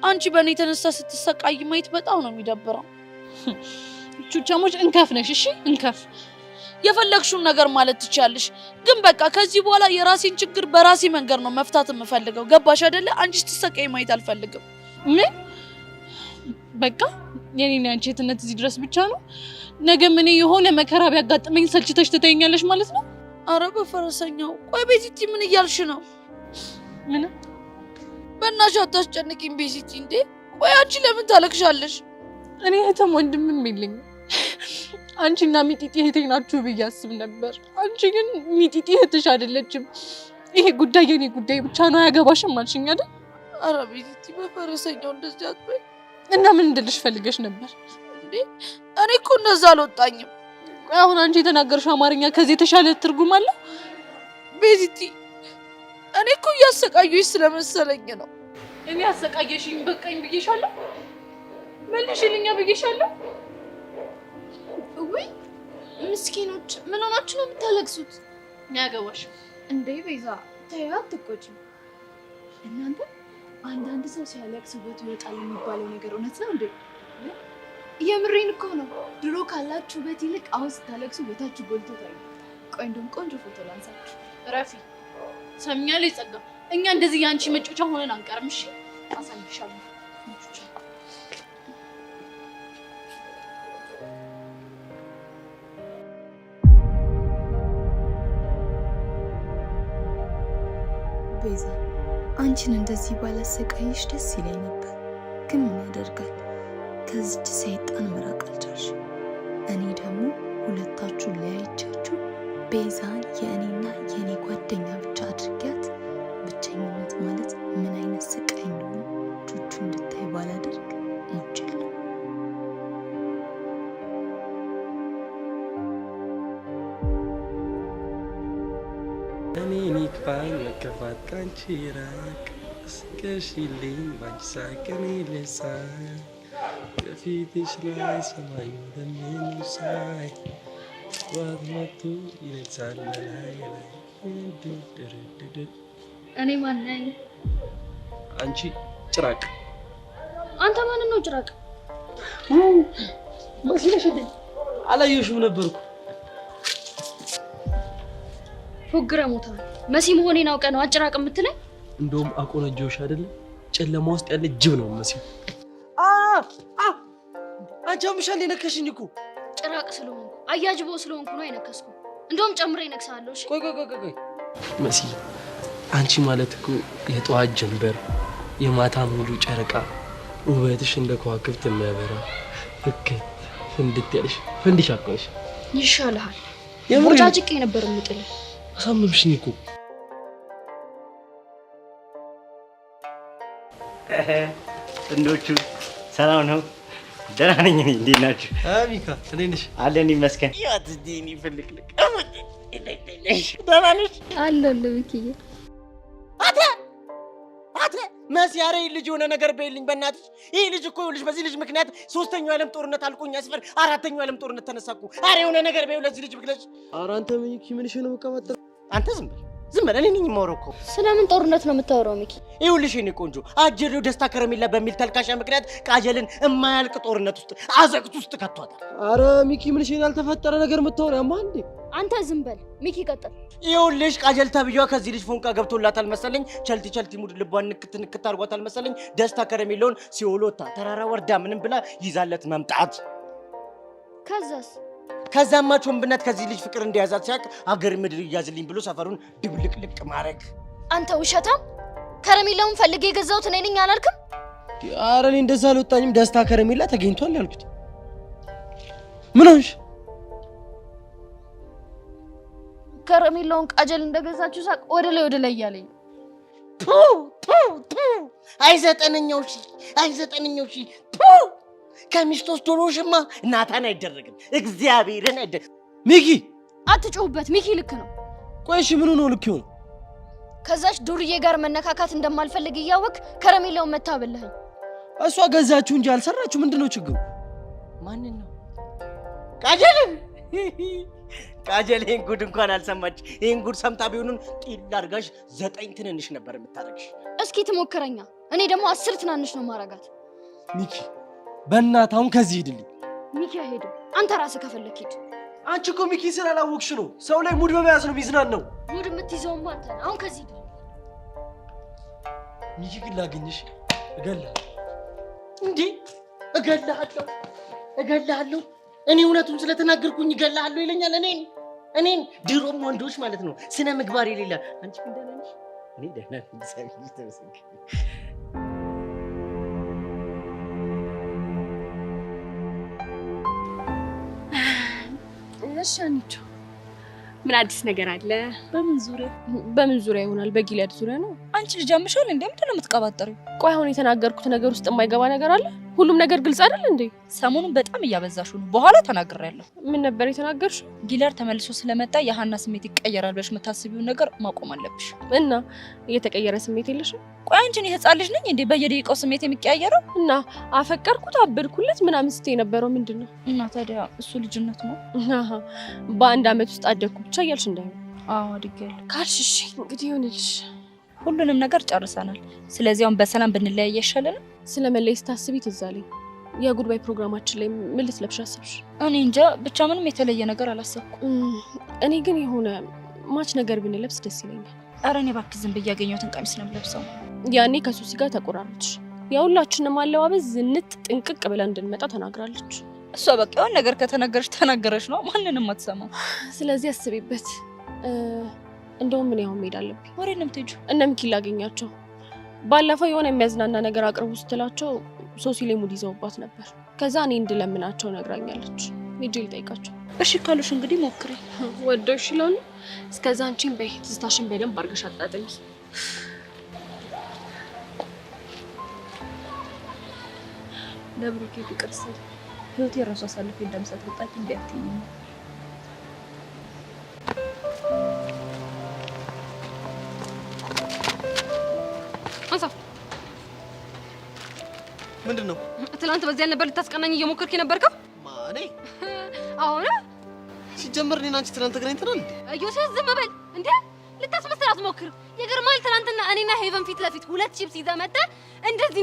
[SPEAKER 11] አንቺ በእኔ የተነሳ ስትሰቃይ ማየት በጣም ነው የሚደብረው።
[SPEAKER 5] ቹቻሞች እንከፍ ነሽ። እሺ እንከፍ።
[SPEAKER 11] የፈለግሽውን ነገር ማለት ትችያለሽ፣ ግን በቃ ከዚህ በኋላ የራሴን ችግር በራሴ መንገድ ነው መፍታት የምፈልገው። ገባሽ አይደለ? አንቺ ስትሰቃይ ማየት አልፈልግም።
[SPEAKER 5] ምን በቃ የኔና አንቺ የትነት እዚህ ድረስ ብቻ ነው? ነገ ምን የሆነ መከራ ቢያጋጥመኝ ሰልችተሽ ትተኛለሽ ማለት ነው?
[SPEAKER 11] አረ በፈረሰኛው። ቆይ ቤዚቲ ምን እያልሽ ነው?
[SPEAKER 5] ምን
[SPEAKER 11] በእናትሽ አታስጨንቂኝ ቤዚቲ። እንዴ ቆይ አንቺ ለምን ታለቅሻለሽ?
[SPEAKER 5] እኔ እህትም ወንድምም የለኝም። አንቺና ሚጢጢ እህቴ ናችሁ ብዬ አስብ ነበር። አንቺ ግን ሚጢጢ እህትሽ አይደለችም። ይሄ ጉዳይ የኔ ጉዳይ ብቻ ነው፣ አያገባሽም አልሽኝ አይደል?
[SPEAKER 11] አረ ቤዚቲ በፈረሰኛው እንደዚህ አትበይ።
[SPEAKER 5] እና ምን እንድልሽ ፈልገሽ ነበር?
[SPEAKER 11] እንዴ እኔ እኮ እንደዛ አልወጣኝም።
[SPEAKER 5] አሁን አንቺ የተናገርሽው አማርኛ ከዚህ የተሻለ ትርጉም አለው?
[SPEAKER 11] ቤዚቲ እኔ እኮ እያሰቃየሁሽ ስለመሰለኝ ነው።
[SPEAKER 5] እኔ አሰቃየሽኝ በቃኝ ብዬሻለሁ። መልሽልኛ ብዬሻለሁ።
[SPEAKER 6] ውይ ምስኪኖች ምን ሆናችሁ ነው የምታለቅሱት?
[SPEAKER 5] ያገባሽ
[SPEAKER 6] እንዴ ቤዛ ተይው አትቆጪ። እናንተ አንዳንድ ሰው ሲያለቅስ ውበቱ ይወጣል የሚባለው ነገር እውነት ነው እንዴ? የምሬን እኮ ነው። ድሮ ካላችሁ ውበት ይልቅ አሁን ስታለቅሱ ውበታችሁ ጎልቶ ታዩ። ቆይ እንደውም ቆንጆ ፎቶ ላንሳችሁ።
[SPEAKER 5] ረፊ ሰምኛለሁ። ይጸጋ እኛ እንደዚህ ያንቺ መጮቻ ሆነን አንቀርም። እሺ አሳይሻለሁ።
[SPEAKER 6] ቤዛ አንቺን እንደዚህ ባላሰቃይሽ ደስ ይለኝ ነበር፣ ግን ምን ያደርጋል ከዚች ሰይጣን መራቅ አልቻልሽ። እኔ ደግሞ ሁለታችሁን ለያይቻችሁ ቤዛን የእኔና የእኔ ጓደኛ ብቻ አድርጊያት። ብቸኝነት ማለት ምን አይነት ስቃይ እንደሆነ ቹቹ እንድታይ ባላደርግ ሞችል።
[SPEAKER 4] እኔ ኒክፋኝ መከፋት ካንቺ ራቅ እስከሽልኝ ባንቺ ሳቅኔ ልሳይ ከፊትሽ ላይ ሰማዩ እንደምን ሳይ ጠዋት መጥቶ ይነግሳል ላይ ላይ ድድድድድ።
[SPEAKER 6] እኔ ማን ነኝ?
[SPEAKER 4] አንቺ ጭራቅ።
[SPEAKER 6] አንተ ማንን ነው ጭራቅ?
[SPEAKER 4] መስለሽ እንዴ? አላየሽም ነበርኩ።
[SPEAKER 6] ፎግረ ሞታ መሲ መሆኔን አውቀ ነው አጭራቅ የምትለኝ?
[SPEAKER 4] እንደውም አቆነጆሽ አይደለ? ጨለማ ውስጥ ያለ ጅብ ነው መሲ። አንቺ አምሻል የነከሽኝ እኮ
[SPEAKER 6] ጭራቅ ስለሆንኩ አያጅቦ ስለሆንኩ ነው የነከስኩ። እንደውም ጨምሬ እነክሳለሁ። እሺ
[SPEAKER 4] ቆይ መሲ፣ አንቺ ማለት እኮ የጠዋት ጀንበር፣ የማታ ሙሉ ጨረቃ፣ ውበትሽ እንደ ከዋክብት የሚያበራ ፍክ ፍንድት ያለሽ ፈንዲሻ እኮ ነሽ።
[SPEAKER 6] ይሻልሃል። ሞጫጭቄ ነበር የምጥልህ።
[SPEAKER 4] አሳምምሽኝ እኮ።
[SPEAKER 19] ጥንዶቹ ሰላም ነው? ደህና ነኝ። እንዴት ናችሁ?
[SPEAKER 4] ሚካ እንዴት ነሽ?
[SPEAKER 19] አለን ይመስገን። ያት ዲኒ ፍልቅልቅ ደህና ነሽ?
[SPEAKER 6] አለሁ ልብክዬ።
[SPEAKER 19] አተ መሲያሬ ልጅ የሆነ ነገር በይልኝ በእናትሽ። ይህ ልጅ እኮ ይኸውልሽ በዚህ ልጅ ምክንያት 3ኛው ዓለም ጦርነት አልቆኛ ሲፈር 4ኛው ዓለም ጦርነት ተነሳኩ። አረ የሆነ ነገር በይው ለዚህ ልጅ ብለሽ።
[SPEAKER 4] ኧረ አንተ ሚኪ ምንሽ ነው መቀባጠር?
[SPEAKER 19] አንተ ዝም በል እኔ ነኝ የማወራው እኮ።
[SPEAKER 6] ስለምን ጦርነት ነው የምታወራው ሚኪ?
[SPEAKER 19] ይኸውልሽ የኔ ቆንጆ አጀሬው ደስታ ከረሜላ በሚል ተልካሻ ምክንያት ቃጀልን የማያልቅ ጦርነት ውስጥ አዘቅት ውስጥ ከቷታል።
[SPEAKER 4] አረ ሚኪ ምንሽ ያልተፈጠረ ነገር የምታወራው ያማ እንዴ?
[SPEAKER 6] አንተ ዝም በል ሚኪ ቀጥል።
[SPEAKER 19] ይኸውልሽ ቃጀል ተብዬዋ ከዚህ ልጅ ፎንቃ ገብቶላታል መሰለኝ። ቸልቲ ሙድ ልቧን ንክት አድርጓታል መሰለኝ። ደስታ ከረሜላውን ሲወሎታ ተራራ ወርዳ ምንም ብላ ይዛለት መምጣት። ከዛማ ቾምብነት ከዚህ ልጅ ፍቅር እንደያዛት ሲያቅ አገር ምድር ይያዝልኝ ብሎ ሰፈሩን ድብልቅልቅ ማድረግ።
[SPEAKER 6] አንተ ውሸታም! ከረሜላውን ፈልጌ የገዛሁት እኔ ነኝ አላልክም?
[SPEAKER 4] ኧረ እኔ እንደዛ አልወጣኝም። ደስታ ከረሜላ ተገኝቷል ያልኩት። ምን ሆንሽ?
[SPEAKER 6] ከረሜላውን ቃጀል እንደገዛችሁ ሳቅ ወደ ላይ እያለኝ
[SPEAKER 19] አይዘጠነኛው ሺ ከሚስቶስ ዶሮሽማ ናታን አይደረግም። እግዚአብሔርን አይደረግም።
[SPEAKER 4] ሚኪ
[SPEAKER 6] አትጮህበት። ሚኪ ልክ ነው።
[SPEAKER 4] ቆይ እሺ ምን ነው ልክ ይሆን?
[SPEAKER 6] ከዛች ዱርዬ ጋር መነካካት እንደማልፈልግ እያወቅ ከረሜላውን መታበልህ።
[SPEAKER 4] እሷ ገዛችሁ እንጂ አልሰራችሁ። ምንድነው ችግሩ?
[SPEAKER 19] ማንን ነው? ቃጀልን ቃጀል ይሄን ጉድ እንኳን አልሰማች። ይሄን ጉድ ሰምታ ቢሆኑን ጢል አድርጋሽ 9 ትንንሽ ነበር የምታረግሽ።
[SPEAKER 6] እስኪ ትሞክረኛ። እኔ ደግሞ 10 ትናንሽ ነው ማረጋት።
[SPEAKER 4] ሚኪ በእናትህ አሁን ከዚህ ሂድልኝ።
[SPEAKER 6] ሚኪ አይሄድም። አንተ ራስህ ከፈለክ ሂድ።
[SPEAKER 4] አንቺ እኮ ሚኪ ስላላወቅሽ ነው። ሰው ላይ ሙድ በመያዝ ነው ሚዝናናው።
[SPEAKER 6] ሙድ የምትይዘውማ አንተ ነህ። አሁን ከዚህ ሂድ።
[SPEAKER 4] ሚኪ ግን ላገኝሽ እገልሃለሁ።
[SPEAKER 19] እንዴ እገልሃለሁ። እኔ እውነቱን ስለተናገርኩኝ እገልሃለሁ ይለኛል። እኔን ድሮም ወንዶች ማለት ነው ስነ ምግባር የሌለ። አንቺ ግን ደህና ነሽ? እኔ ደህና ነኝ። እግዚአብሔር ይመስገን።
[SPEAKER 2] እሺ አንቺ ምን አዲስ ነገር አለ?
[SPEAKER 7] በምን ዙሪያ
[SPEAKER 2] ይሆናል? በጊልያድ ዙሪያ ነው።
[SPEAKER 7] አንቺ ልጅ አምሻል እንዴ? ምንድን ነው የምትቀባጠሪው?
[SPEAKER 2] ቆይ አሁን የተናገርኩት ነገር ውስጥ የማይገባ ነገር አለ? ሁሉም ነገር ግልጽ አይደል እንዴ?
[SPEAKER 7] ሰሞኑን በጣም እያበዛሽው ነው። በኋላ ተናግሬያለሁ።
[SPEAKER 2] ምን ነበር የተናገርሽው?
[SPEAKER 7] ጊልያድ ተመልሶ ስለመጣ የሀና ስሜት ይቀየራል ብለሽ የምታስቢውን ነገር ማቆም አለብሽ።
[SPEAKER 2] እና እየተቀየረ ስሜት የለሽም?
[SPEAKER 7] ቆይ አንቺ እኔ ህፃን ልጅ ነኝ እንዴ በየደቂቃው ስሜት የሚቀያየረው?
[SPEAKER 2] እና አፈቀርኩት አበድኩለት ምናምን ስትይ የነበረው ምንድን ነው?
[SPEAKER 7] እና ታዲያ እሱ ልጅነት ነው።
[SPEAKER 2] በአንድ አመት ውስጥ አደግኩ ብቻ እያልሽ እንዳይሆን።
[SPEAKER 7] አዎ አድጌያለሁ
[SPEAKER 2] ካልሽ እሺ እንግዲህ ይሁንልሽ።
[SPEAKER 7] ሁሉንም ነገር ጨርሰናል። ስለዚህ አሁን በሰላም ብንለያይ ይሻላል።
[SPEAKER 2] ስለመለይ ስታስቢ ትዝ አለኝ። የጉድባይ ፕሮግራማችን ላይ ምን ልትለብሽ አሰብሽ?
[SPEAKER 7] እኔ እንጃ ብቻ ምንም የተለየ ነገር አላሰብኩም።
[SPEAKER 2] እኔ ግን የሆነ ማች ነገር ብንለብስ ደስ ይለኛል።
[SPEAKER 7] ኧረ እኔ እባክህ ዝም ብዬ ያገኘሁትን ቀሚስ ነው የምለብሰው።
[SPEAKER 2] ያኔ ከሱሲ ጋር ተቆራረጥሽ። የሁላችንም አለባበስ ዝንጥ ጥንቅቅ ብለን እንድንመጣ ተናግራለች።
[SPEAKER 7] እሷ በቃ የሆነ ነገር ከተነገረች ተናገረች ነው። ማንንም አትሰማም።
[SPEAKER 2] ስለዚህ አስቢበት። እንደውም ምን ያው መሄድ አለብኝ።
[SPEAKER 7] ወሬ ነው የምትሄጂው?
[SPEAKER 2] እነ ሚኪ ላገኛቸው። ባለፈው የሆነ የሚያዝናና ነገር አቅርቡ ስትላቸው ሶሲ ላይ ሙድ ይዘውባት ነበር። ከዛ እኔ እንድለምናቸው ነግራኛለች። ሂጅ ልጠይቃቸው።
[SPEAKER 7] እሺ ካሉሽ እንግዲህ ሞክሪ።
[SPEAKER 2] ወደው ይችላል። እስከዛ አንቺን በይ ትዝታሽን በደንብ አድርገሽ አጣጥሚ።
[SPEAKER 7] ለብሩኬ ፍቅር ስል ህይወቴ ራሱ አሳልፌ እንደምሰጥ ወጣት እንዲያትኝ
[SPEAKER 4] ምንድን ነው?
[SPEAKER 16] ትናንት በዚያ ነበር ልታስቀናኝ እየሞከርክ የነበርከው?
[SPEAKER 4] ማኔ
[SPEAKER 16] አሁን
[SPEAKER 4] ሲጀመር እኔና አንቺ ትናንት ተገናኝተናል እንዴ?
[SPEAKER 16] ዮሴፍ ዝም በል እንዴ! ልታስመስል አትሞክር። ይገርማል። ትናንትና እኔና ሄቨን ፊት ለፊት 2 ቺፕስ ይዘህ መጥተህ እንደዚህ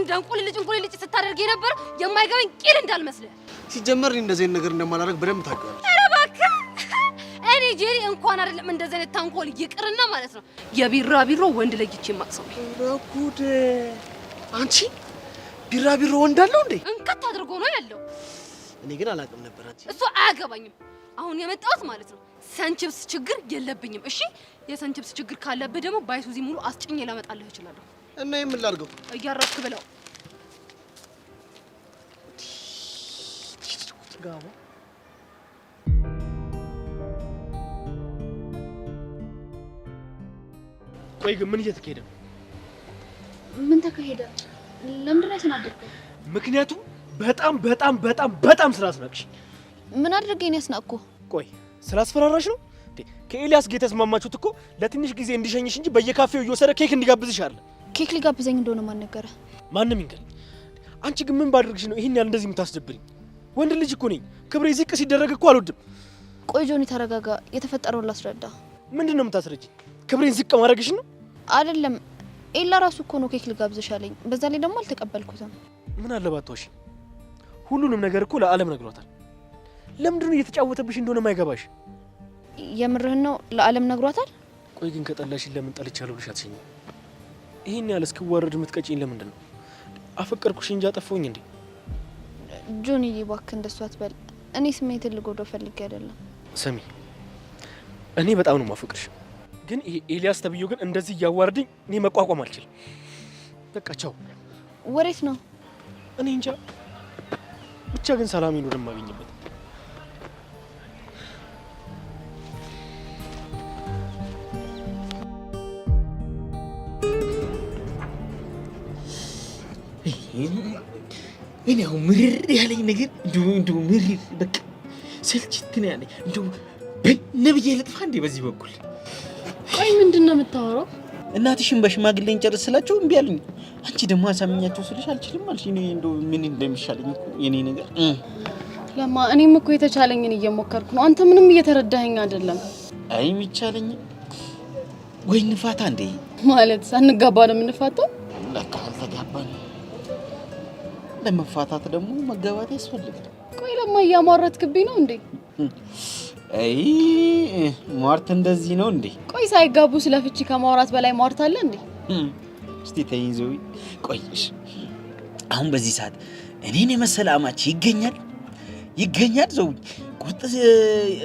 [SPEAKER 16] እንቁልልጭ ስታደርግ የነበረው የማይገባኝ ቂል እንዳልመስልህ።
[SPEAKER 4] ሲጀመር እንደዚህ አይነት ነገር እንደማላደርግ በደንብ ታውቂያለሽ።
[SPEAKER 16] ኧረ እባክህ እኔ ጄሪ እንኳን አይደለም እንደዚህ አይነት ታንኮል ይቅርና ማለት ነው የቢራቢሮ ወንድ ለይቼ የማቅሰው።
[SPEAKER 4] ኧረ ጉድ! አንቺ ቢራቢሮ ወንድ አለው እንዴ?
[SPEAKER 16] እንከት አድርጎ ነው ያለው።
[SPEAKER 4] እኔ ግን አላውቅም ነበር። አንቺ
[SPEAKER 16] እሱ አያገባኝም። አሁን የመጣሁት ማለት ነው ሰንችብስ ችግር የለብኝም። እሺ የሰንችብስ ችግር ካለብህ ደግሞ ባይሱዚ ሙሉ አስጭኜ ላመጣልህ እችላለሁ።
[SPEAKER 4] እና የምን ላድርገው?
[SPEAKER 16] እያረፍክ ብለው
[SPEAKER 4] ጋባ ቆይ ግን ምን እየተካሄደ ነው?
[SPEAKER 6] ምን ተካሄደ? ለምንድን ነው የተናደድከው?
[SPEAKER 4] ምክንያቱም በጣም ስላስናቅሽ።
[SPEAKER 6] ምን አድርገኝ ነው ያስናቅኩ?
[SPEAKER 4] ቆይ ስላስፈራራሽ ነው እንዴ? ከኤልያስ ጋር የተስማማችሁት እኮ ለትንሽ ጊዜ እንዲሸኝሽ እንጂ በየካፌው እየወሰደ ኬክ እንዲጋብዝሽ አይደል?
[SPEAKER 7] ኬክ ሊጋብዘኝ እንደሆነ ማን ነገረ?
[SPEAKER 20] ማንም ይንገር። አንቺ ግን ምን ባድርግሽ ነው ይሄን ያህል እንደዚህ የምታስደብሪኝ? ወንድ ልጅ እኮ ነኝ። ክብሬ ዝቅ ሲደረግ እኮ አልወድም።
[SPEAKER 7] ቆይ ጆኒ ተረጋጋ። የተፈጠረውን ላስረዳ።
[SPEAKER 20] ምንድን ነው የምታስረጂኝ? ክብሬን ዝቅ ማድረግሽ ነው?
[SPEAKER 7] አይደለም ኤላ ራሱ እኮ ነው ኬክ ልጋብዝሽ አለኝ። በዛ ላይ ደግሞ አልተቀበልኩትም።
[SPEAKER 20] ምን አለባት ዋሽ? ሁሉንም ነገር እኮ ለዓለም ነግሯታል። ለምንድን ነው እየተጫወተብሽ እንደሆነ ማይገባሽ?
[SPEAKER 7] የምርህን ነው? ለዓለም ነግሯታል?
[SPEAKER 20] ቆይ ግን ከጠላሽን ለምን ጠልቻለሁ ብለሽ አትሸኝ? ይሄን ያህል እስክዋረድ የምትቀጪኝ ለምንድን ነው? አፈቀርኩሽ እንጂ አጠፋሁኝ እንዴ?
[SPEAKER 7] ጆኒዬ እባክህ እንደሱ አትበል። እኔ ስሜትን ልጎዳው ፈልጌ አይደለም።
[SPEAKER 20] ስሚ፣ እኔ በጣም ነው ማፈቅርሽ፣ ግን ይሄ ኤልያስ ተብዮ ግን እንደዚህ እያዋረደኝ እኔ መቋቋም አልችልም። በቃ ቻው።
[SPEAKER 7] ወዴት ነው?
[SPEAKER 20] እኔ እንጃ፣ ብቻ ግን ሰላም ይኑር የማገኝበት።
[SPEAKER 13] እኔ አሁን ምርር ያለኝ ነገር እንደው ምርር በቃ ስልችት ነው ያለኝ። እንደው በነብዬ ልጥፋ እንዴ በዚህ በኩል።
[SPEAKER 2] ቆይ ምንድን ነው የምታወራው?
[SPEAKER 13] እናትሽን በሽማግሌ እንጨርስ ስላቸው እምቢ አሉኝ። አንቺ ደግሞ አሳምኛቸው ስልሽ አልችልም አልሽ። እኔ እንደው ምን እንደሚሻለኝ እኮ የኔ ነገር
[SPEAKER 2] ለማ እኔም እኮ የተቻለኝን እየሞከርኩ ነው። አንተ ምንም እየተረዳኸኝ አይደለም።
[SPEAKER 13] አይ የሚቻለኝ ወይ ንፋታ እንዴ
[SPEAKER 2] ማለት ሳንጋባ ነው የምንፋታው?
[SPEAKER 13] ለካ አልተጋባን። ለመፋታት ደግሞ መጋባት ያስፈልጋል።
[SPEAKER 2] ቆይ ለማ እያሟረትክብኝ ነው እንዴ?
[SPEAKER 13] አይ ሟርት እንደዚህ ነው እንዴ?
[SPEAKER 2] ቆይ ሳይጋቡ ስለፍቺ ከማውራት በላይ ሟርት አለ እንዴ?
[SPEAKER 13] እስቲ ተይዘው ቆይሽ። አሁን በዚህ ሰዓት እኔን የመሰለ አማች ይገኛል ዘው ቁርጥ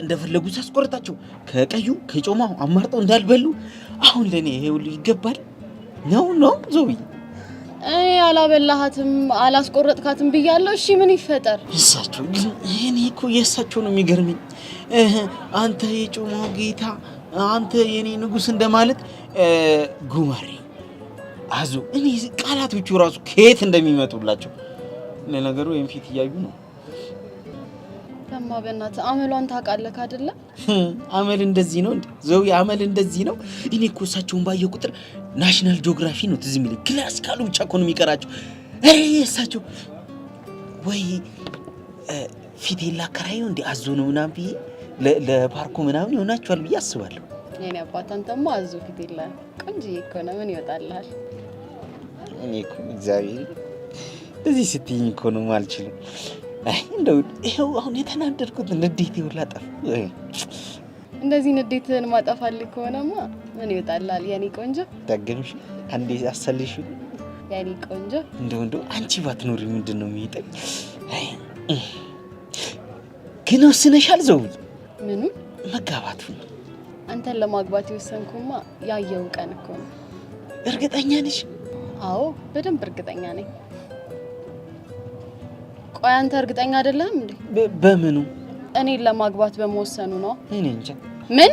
[SPEAKER 13] እንደፈለጉ ሳስቆርጣቸው ከቀዩ ከጮማው አማርጠው እንዳልበሉ አሁን ለኔ ይሄ ሁሉ ይገባል ነው ዘው
[SPEAKER 2] አላበላሃትም አላስቆረጥካትም ብያለሁ። እሺ ምን ይፈጠር?
[SPEAKER 13] እሳቸው ግን እኔ እኮ የእሳቸው ነው የሚገርመኝ። አንተ የጮማው ጌታ፣ አንተ የኔ ንጉስ እንደማለት ጉማሬ አዙ። እኔ ቃላቶቹ ራሱ ከየት እንደሚመጡላቸው ለነገሩ ወይም ፊት እያዩ ነው።
[SPEAKER 2] ለማ በእናትህ አመሏን ታውቃለህ አይደለ?
[SPEAKER 13] አመል እንደዚህ ነው እንዴ? ዘው አመል እንደዚህ ነው። እኔ እኮ እሳቸውን ባየው ቁጥር ናሽናል ጂኦግራፊ ነው ትዝ የሚለኝ። ክላስ ካሉ ብቻ እኮ ነው የሚቀራቸው። እሳቸው ወይ ፊቴን ላከራየው እንዴ አዞ ነው ምናምን ብዬ ለፓርኩ ምናምን ይሆናቸዋል ብዬ አስባለሁ።
[SPEAKER 2] የኔ አባት አንተማ አዞ ፊት የለህም። ቆንጆዬ እኮ ነው። ምን ይወጣልሃል?
[SPEAKER 13] እኔ እኮ እግዚአብሔር እዚህ ስትይኝ እኮ ነው አልችልም። እንደው ይሄው አሁን የተናደድኩት ንዴት ይውላ ጠፋ።
[SPEAKER 2] እንደዚህ ንዴትህን ማጠፋልህ ከሆነማ ምን ይወጣልሃል? የኔ ቆንጆ
[SPEAKER 13] ደግምሽ አንዴ አሰልሽ
[SPEAKER 2] የኔ ቆንጆ።
[SPEAKER 13] እንደው አንቺ ባትኖሪ ምንድን ነው የሚጠኝ? ግን ወስነሻል ዘው?
[SPEAKER 2] ምኑ?
[SPEAKER 13] መጋባቱ።
[SPEAKER 2] አንተን ለማግባት የወሰንኩማ ያየው ቀን እኮ ነው።
[SPEAKER 13] እርግጠኛ ነሽ?
[SPEAKER 2] አዎ በደንብ እርግጠኛ ነኝ። ቆይ አንተ እርግጠኛ አይደለህም እንዴ?
[SPEAKER 13] በምኑ?
[SPEAKER 2] እኔን ለማግባት በመወሰኑ ነው።
[SPEAKER 13] እኔ እንጃ።
[SPEAKER 2] ምን?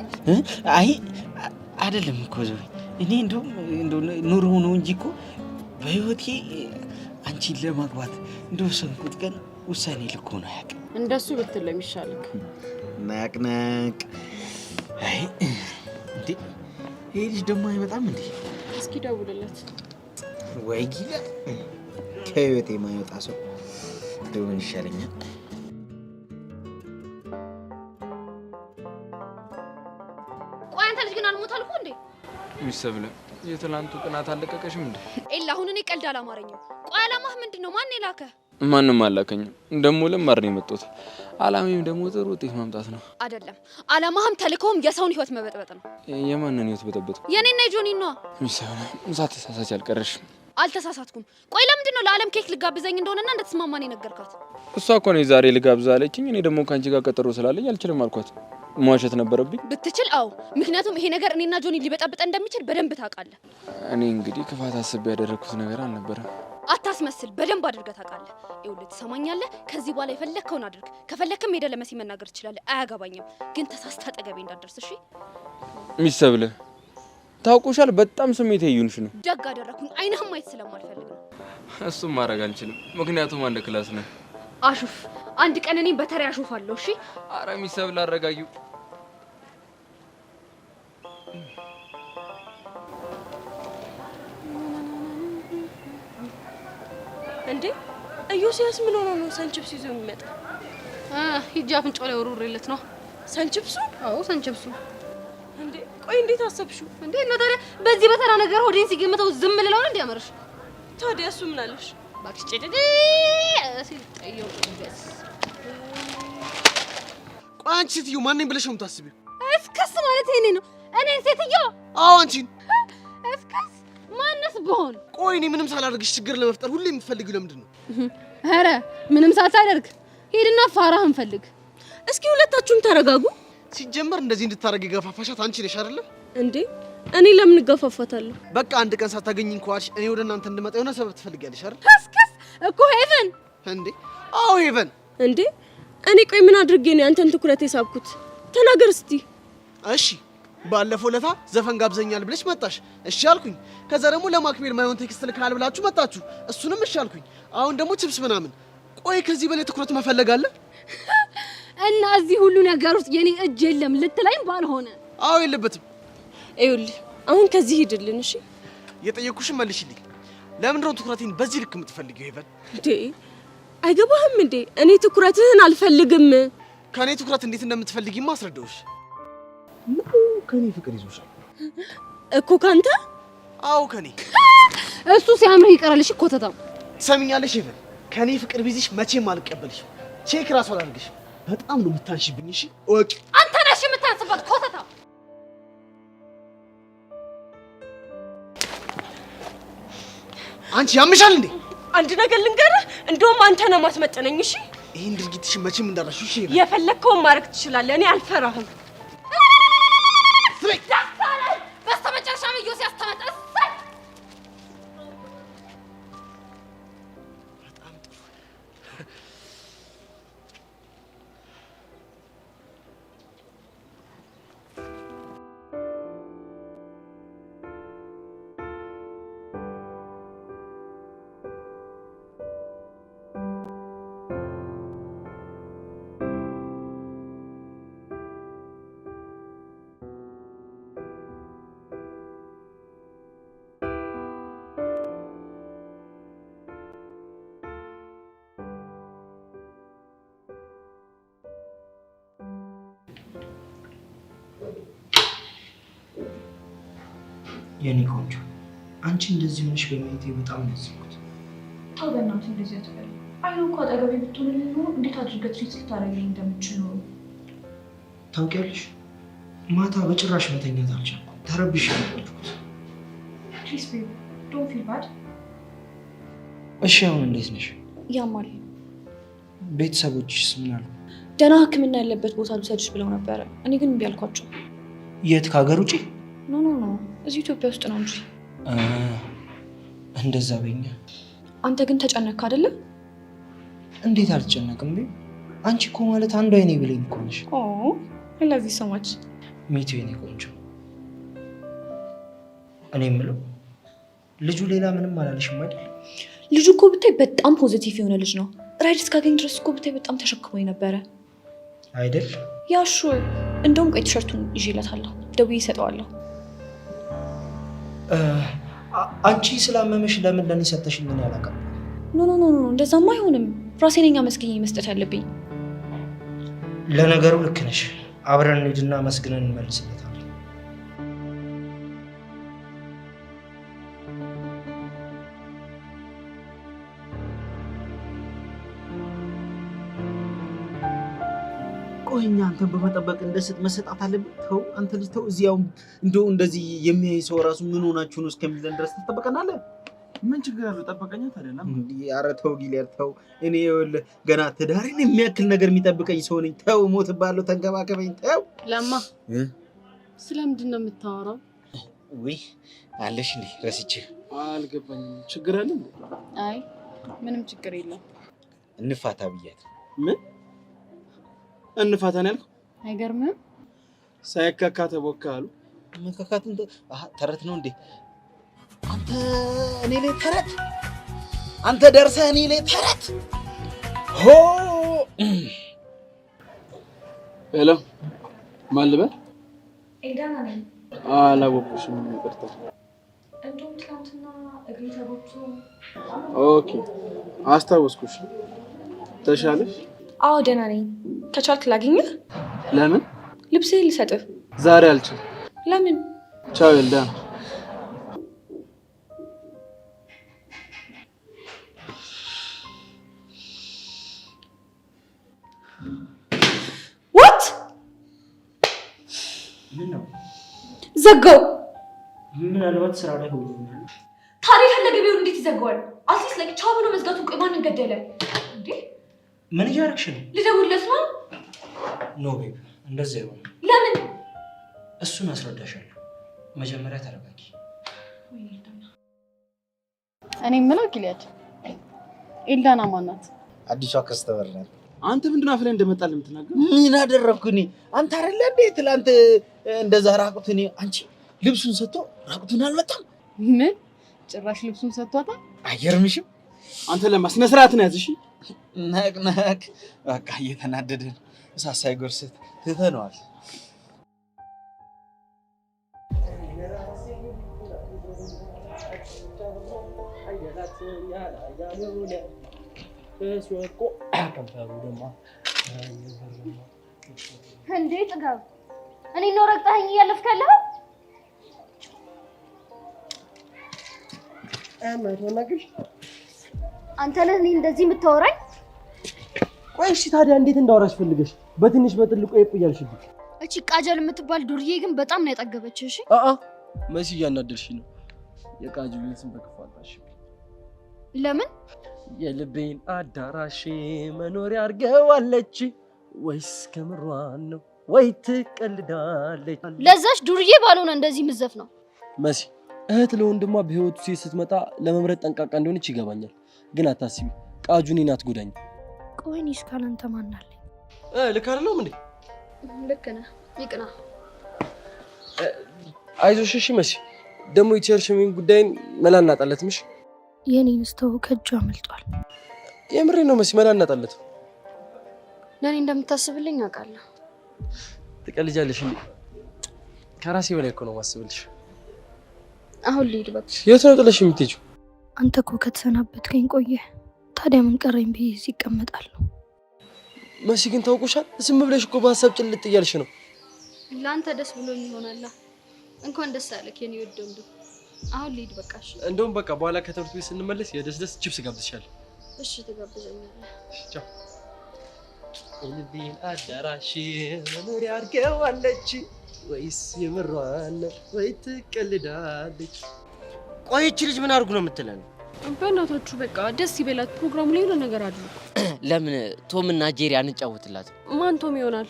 [SPEAKER 13] አይ አይደለም እኮ ዘው። እኔ እንደው ኑሮ ነው እንጂ እኮ በህይወቴ አንቺን ለማግባት እንደወሰንኩት ቀን ውሳኔ ልኮ ነው ያውቅ።
[SPEAKER 2] እንደሱ ብትል ለሚሻልክ
[SPEAKER 13] ናቅናቅ። አይ እንዴ ይሄ ልጅ ደግሞ አይመጣም እንዴ?
[SPEAKER 2] እስኪ ደውልለት።
[SPEAKER 13] ወይ ጊዜ ከህይወቴ የማይወጣ ሰው ምን ይሻለኛል?
[SPEAKER 16] ቆይ አንተ ልጅ ግን አልሞት አልኩ እንዴ?
[SPEAKER 21] ሚሰብለ የትላንቱ ቅናት አለቀቀሽም እንዴ?
[SPEAKER 16] ኤላ አሁን እኔ ቀልድ አላማረኝም። ቆይ አላማህ ምንድነው? ማን የላከ?
[SPEAKER 21] ማንም አላከኝም። ደሞ ለማር ነው የመጣሁት። አላማዬም ደግሞ ጥሩ ውጤት ማምጣት ነው።
[SPEAKER 16] አይደለም አላማህም ተልከውም የሰውን ህይወት መበጥበጥ ነው።
[SPEAKER 21] የማንን ህይወት በጠበጥኩ?
[SPEAKER 16] የኔና የጆኒ ነው።
[SPEAKER 21] ሚሰብለ ሳትሳሳች አልቀረሽም።
[SPEAKER 16] አልተሳሳትኩም። ቆይ ለምንድን ነው ለዓለም ኬክ ልጋብዘኝ እንደሆነና እንደተስማማን የነገርካት?
[SPEAKER 21] እሷ እኮ ነው ዛሬ ልጋብዛ አለችኝ። እኔ ደግሞ ካንቺ ጋር ቀጠሮ ስላለኝ አልችልም አልኳት። መዋሸት ነበረብኝ?
[SPEAKER 16] ብትችል አዎ። ምክንያቱም ይሄ ነገር እኔና ጆኒ ሊበጣበጥ እንደሚችል በደንብ ታውቃለህ።
[SPEAKER 21] እኔ እንግዲህ ክፋት አስቤ ያደረኩት ነገር አልነበረም።
[SPEAKER 16] አታስመስል። በደንብ አድርገህ ታውቃለህ። ይኸውልህ ትሰማኛለህ? ከዚህ በኋላ የፈለግከውን አድርግ። ከፈለግክም ሄደህ ለመሲ መናገር ትችላለህ። አያገባኝም። ግን ተሳስተህ አጠገቤ እንዳትደርስ እሺ?
[SPEAKER 21] ሚሰብለ ታውቁሻል። በጣም ስሜት ይዩንሽ ነው።
[SPEAKER 16] ደግ አደረኩኝ። አይንህም ማየት ስለማልፈልግ ነው።
[SPEAKER 21] እሱም ማድረግ አንችልም፣ ምክንያቱም አንድ ክላስ ነን።
[SPEAKER 16] አሹፍ አንድ ቀን እኔም በተራ አሹፋለሁ። እሺ?
[SPEAKER 21] አረ ሚሰብለ አረጋጊው።
[SPEAKER 2] እንዴ ኢዮስያስ ምን ሆኖ ነው ሰንችፕስ ይዞ የሚመጣ?
[SPEAKER 16] ሂጂ አፍንጫው ላይ ወሩሬለት ነው።
[SPEAKER 2] ሰንችፕሱ?
[SPEAKER 16] አዎ ሰንችፕሱ።
[SPEAKER 2] እንዴ ቆይ እንዴት አሰብሽው?
[SPEAKER 16] እንዴ ነው ታዲያ በዚህ በተራ ነገር ሆዴን ሲገምተው ዝም ልለው ነው እንዲያመርሽ?
[SPEAKER 2] ታዲያ እሱ ምን አለሽ?
[SPEAKER 16] ባክሽ ጨደደ ሲጠየው ደስ
[SPEAKER 4] ቆይ አንቺ ሴትዮ ማንንም ብለሽ ነው የምታስቢው?
[SPEAKER 16] እስከስ ማለት ይሄኔ ነው? እኔ ሴትዮ?
[SPEAKER 4] አዎ አንቺን።
[SPEAKER 16] እስከስ ማንስ ብሆን?
[SPEAKER 4] ቆይ እኔ ምንም ሳላደርግሽ ችግር ለመፍጠር ሁሌ የምትፈልጊው ለምንድን ነው?
[SPEAKER 16] ኧረ ምንም ሳታደርግ ሄድና ፋራህን ፈልግ።
[SPEAKER 2] እስኪ ሁለታችሁም ተረጋጉ።
[SPEAKER 4] ሲጀመር እንደዚህ እንድታረግ የገፋፋሻት አንቺ ነሽ አይደለ?
[SPEAKER 2] እንዴ እኔ ለምን እገፋፋታለሁ?
[SPEAKER 4] በቃ አንድ ቀን ሳታገኝኝ ከዋልሽ እኔ ወደ እናንተ እንድመጣ የሆነ ሰበብ ትፈልጊያለሽ አይደል?
[SPEAKER 16] እስከስ እኮ ሄቨን።
[SPEAKER 4] እንዴ አዎ ሄቨን።
[SPEAKER 2] እንዴ እኔ ቆይ ምን አድርጌ ነው አንተን ትኩረት የሳብኩት? ተናገር እስቲ።
[SPEAKER 4] እሺ ባለፈው ለታ ዘፈን ጋብዘኛል ብለሽ መጣሽ፣ እሺ አልኩኝ። ከዛ ደግሞ ለማክቤል ማይሆን ቴክስት ልካል ብላችሁ መጣችሁ፣ እሱንም እሺ አልኩኝ። አሁን ደግሞ ቺፕስ ምናምን። ቆይ ከዚህ በላይ ትኩረት መፈለግ አለ?
[SPEAKER 16] እና እዚህ ሁሉ ነገር ውስጥ የኔ እጅ የለም ልትለኝ ባልሆነ።
[SPEAKER 4] አዎ የለበትም።
[SPEAKER 2] ይኸውልህ አሁን ከዚህ ሂድልን። እሺ
[SPEAKER 4] የጠየኩሽን መልሽልኝ። ለምንድን ነው ትኩረቴን በዚህ ልክ የምትፈልጊው ሄቨን?
[SPEAKER 2] እንዴ አይገባህም እንዴ? እኔ ትኩረትህን አልፈልግም።
[SPEAKER 4] ከኔ ትኩረት እንዴት እንደምትፈልጊማ አስረዳውሽ። ከኔ ፍቅር ይዞሻል
[SPEAKER 2] እኮ ካንተ?
[SPEAKER 4] አዎ ከኔ።
[SPEAKER 16] እሱ ሲያምር ይቀራልሽ ኮተታው።
[SPEAKER 4] ትሰሚኛለሽ ሄቨን? ከኔ ፍቅር ቢዝሽ መቼም አልቀበልሽ። ቼክ ራስ አላርግሽ። በጣም ነው የምታንሽብኝ። እሺ ወቂ
[SPEAKER 16] አንተ ነሽ የምታንስበት ኮተታው።
[SPEAKER 4] አንቺ ያምሻል እንዴ?
[SPEAKER 2] አንድ ነገር ልንገርህ፣ እንደውም አንተ ነህ ማስመጠነኝ። እሺ
[SPEAKER 4] ይሄን ድርጊትሽ መቼም እንዳረሽው። እሺ
[SPEAKER 2] የፈለግከውን ማድረግ ትችላለህ። እኔ አልፈራህም።
[SPEAKER 16] በስተመጨረሻም ኢዮስያስ ተመለሰ።
[SPEAKER 15] የኔ ቆንጆ አንቺ እንደዚህ ሆነሽ በማየቴ በጣም ነው ያዘንኩት።
[SPEAKER 5] ተው በእናትህ እንደዚህ አትበል። አይኑ እኮ አጠገቤ ብትሆንልኝ ኖሮ እንዴት አድርገህ ትሪት ልታደርገኝ እንደምችል ኖሮ።
[SPEAKER 15] ታውቂያለሽ ማታ በጭራሽ መተኛት አልቻልኩም። ተረብሼ ያልኩት።
[SPEAKER 5] ፕሊዝ ቤቢ ዶንት ፊል ባድ።
[SPEAKER 15] እሺ አሁን እንዴት ነሽ?
[SPEAKER 5] ያማል።
[SPEAKER 15] ቤተሰቦችሽ ምን አሉ?
[SPEAKER 5] ደህና ሕክምና ያለበት ቦታ ልውሰድሽ ብለው ነበረ። እኔ ግን እምቢ አልኳቸው።
[SPEAKER 15] የት? ከሀገር ውጪ?
[SPEAKER 5] ኖ ኖ ኖ እዚህ ኢትዮጵያ ውስጥ ነው እንጂ።
[SPEAKER 15] እንደዛ በኛ።
[SPEAKER 5] አንተ ግን ተጨነቅክ አይደለ?
[SPEAKER 15] እንዴት አልተጨነቅም? አንቺ እኮ ማለት አንዱ አይኔ ብሌን እኮ ነሽ።
[SPEAKER 5] ኦ አይ ላቭ ዩ ሶ ማች።
[SPEAKER 15] ሚቱ የኔ ቆንጆ። እኔ የምለው ልጁ ሌላ ምንም አላለሽም አይደል?
[SPEAKER 5] ልጁ እኮ ብታይ በጣም ፖዚቲቭ የሆነ ልጅ ነው። ራይድ እስካገኝ ድረስ እኮ ብታይ በጣም ተሸክሞኝ ነበረ
[SPEAKER 15] አይደል?
[SPEAKER 5] ያ ሹር። እንደውም ቆይ ቲሸርቱን ይዤለታለሁ፣ ደውዬ እሰጠዋለሁ።
[SPEAKER 15] አንቺ ስላመመሽ ለምን ለኔ ሰጠሽኝ? ምን ያላቀም?
[SPEAKER 5] ኖ ኖ ኖ ኖ እንደዛማ አይሆንም። ራሴ ነኝ አመስግኜ መስጠት ያለብኝ።
[SPEAKER 15] ለነገሩ ልክ ነሽ። አብረን እንሂድና መስግነን እንመልስለታለን።
[SPEAKER 13] ቆይ እኛ አንተን በመጠበቅ እንደስጥ መሰጣት አለብን? ተው አንተ ልጅ ተው። እዚያው እንደው እንደዚህ የሚያይ ሰው ራሱ ምን ሆናችሁ ነው እስከሚለን ድረስ ትጠበቀናለህ?
[SPEAKER 21] ምን ችግር አለው? ጠበቀኛ ታዲያ።
[SPEAKER 13] ኧረ ተው ጊሊያድ ተው። እኔ ይኸውልህ ገና ትዳሬን የሚያክል ነገር የሚጠብቀኝ ሰው ነኝ። ተው እሞትብሃለሁ፣ ተንከባከበኝ። ተው
[SPEAKER 2] ለማ ስለምንድን ነው የምታወራው?
[SPEAKER 13] ውይ አለሽ እንዴ? ረስቼህ
[SPEAKER 21] አልገባኝም። ችግር አለ?
[SPEAKER 5] አይ ምንም ችግር የለም።
[SPEAKER 13] እንፋታ ብያት።
[SPEAKER 21] ምን እንፋታን ያልከው?
[SPEAKER 5] አይገርምም?
[SPEAKER 21] ሳይካካ ተቦካ አሉ።
[SPEAKER 13] መካካቱን ተረት ነው እንዴ? አንተ እኔ ላይ ተረት፣ አንተ ደርሰህ እኔ ላይ ተረት። ሆ
[SPEAKER 21] ሄሎ፣ ማን ልበል?
[SPEAKER 5] ኤዳና ነኝ።
[SPEAKER 21] አላወኩሽም፣ ይቅርታ።
[SPEAKER 2] እንደውም ትናንትና እግሬ ተጎድቶ።
[SPEAKER 12] ኦኬ አስታወስኩሽ። ተሻለሽ?
[SPEAKER 2] አዎ ደህና ነኝ። ከቻልክ ላግኝህ?
[SPEAKER 12] ለምን?
[SPEAKER 2] ልብሴ ልሰጥህ።
[SPEAKER 12] ዛሬ አልችልም።
[SPEAKER 2] ለምን?
[SPEAKER 12] ቻው ኤልዳና።
[SPEAKER 2] ዋት ዘጋው።
[SPEAKER 15] ምናልባት ስራ ላይ ሆኖ
[SPEAKER 2] ታዲያ ፈለገ ቢሆን እንዴት ይዘጋዋል? አትሊስት ላይ ቻው ብሎ መዝጋቱን ቆይ ማንን ገደለ እንዴ?
[SPEAKER 15] ምን እያደረግሽ ነው?
[SPEAKER 2] ልደውልለት ነው?
[SPEAKER 15] ኖ ቤብ፣ እንደዚህ አይሆንም።
[SPEAKER 2] ለምን?
[SPEAKER 15] እሱን አስረዳሻለሁ። መጀመሪያ ተረጋጊ።
[SPEAKER 5] እኔ የምለው ጊልያድ፣ ኤልዳና ማናት?
[SPEAKER 13] አዲሷ ከስተመር ናት።
[SPEAKER 12] አንተ ምንድን ነው አፍ ላይ እንደመጣልህ የምትናገር?
[SPEAKER 13] ምን አደረግኩ እኔ? አንተ አይደለ እንዴ ትላንት እንደዛ ራቁትን አንቺ ልብሱን ሰጥቶ ራቁቱን አልመጣም?
[SPEAKER 5] ምን ጭራሽ ልብሱን ሰጥቷታል?
[SPEAKER 13] አይገርምሽም?
[SPEAKER 12] አንተ ለማስነ ስርዓት ነው ያዝሽ።
[SPEAKER 13] ነቅ በቃ እየተናደደን እሳት ሳይጎርሰት ትተነዋል።
[SPEAKER 16] እንዴ ጥጋብ፣ እኔ ነው ረግጠኸኝ እያለፍክ ያለኸው? አንተ ነህ እኔ እንደዚህ የምታወራኝ?
[SPEAKER 4] ቆይ እሺ ታዲያ እንዴት እንዳወራሽ ፈልገሽ በትንሽ በትልቁ እያልሽብኝ?
[SPEAKER 16] እቺ ቃጀል የምትባል ዱርዬ ግን በጣም ነው ያጠገበችሽ። እሺ
[SPEAKER 4] መሲ እያናደርሽ ነው። የቃጀልን ስም በክፉ አጣሽ።
[SPEAKER 16] ለምን?
[SPEAKER 4] የልቤን አዳራሽ መኖሪያ አድርገዋለች ወይስ ከምሯን ነው ወይ ትቀልዳለች?
[SPEAKER 16] ለዛሽ ዱርዬ ባልሆነ እንደዚህ ምዘፍ ነው
[SPEAKER 4] መሲ። እህት ለወንድሟ በህይወቱ ሴት ስትመጣ ለመምረጥ ጠንቃቃ እንደሆነች ይገባኛል። ግን አታስቢ፣ ቃጁ እኔን አትጎዳኝ።
[SPEAKER 16] ቆይ እኔስ ካላንተ ማን አለኝ?
[SPEAKER 4] ልክ አይደለም እንዴ?
[SPEAKER 16] ልክ ነህ። ይቅና።
[SPEAKER 4] አይዞሽ እሺ መሲ። ደግሞ የቸርሽሚን ጉዳይን መላ እናጣለትም። እሺ
[SPEAKER 16] የኔን ስተው ከእጁ አመልጧል።
[SPEAKER 4] የምሬን ነው መሲ፣ መላ እናጣለት።
[SPEAKER 16] ለኔ እንደምታስብልኝ አውቃለሁ።
[SPEAKER 4] ትቀልጃለሽ እንዴ? ከራሴ በላይ እኮ ነው ማስብልሽ።
[SPEAKER 16] አሁን ልሂድ በቃ።
[SPEAKER 4] የት ነው ጥለሽ የምትሄጂው?
[SPEAKER 16] አንተ እኮ ከተሰናበትከኝ ቆየ። ታዲያ ምን ቀረኝ ብዬ እዚህ እቀመጣለሁ።
[SPEAKER 4] መሲ ግን ታውቁሻል፣ ዝም ብለሽ እኮ በሀሳብ ጭልጥ እያልሽ ነው።
[SPEAKER 16] ለአንተ ደስ ብሎኝ ይሆናል። እንኳን ደስ አለህ የኔ ውድ ወንድም። አሁን ልሂድ በቃ። እሺ
[SPEAKER 4] እንደውም በቃ በኋላ ከትምህርት ቤት ስንመለስ የደስ ቺፕስ ጋብዝሻለሁ።
[SPEAKER 16] እሺ ትጋብዘኛለህ።
[SPEAKER 4] እሺ ቻው። የልቤን አዳራሽ መኖሪያ አድርገዋለች ወይስ የምሯን ወይ ትቀልዳለች?
[SPEAKER 19] ቆይ እቺ ልጅ ምን አድርጉ ነው የምትለን?
[SPEAKER 2] በእናታችሁ በቃ ደስ ይበላት። ፕሮግራሙ ላይ የሆነ ነገር አድርጉ።
[SPEAKER 3] ለምን ቶም እና ጄሪ አንጫወትላት?
[SPEAKER 2] ማን ቶም ይሆናል?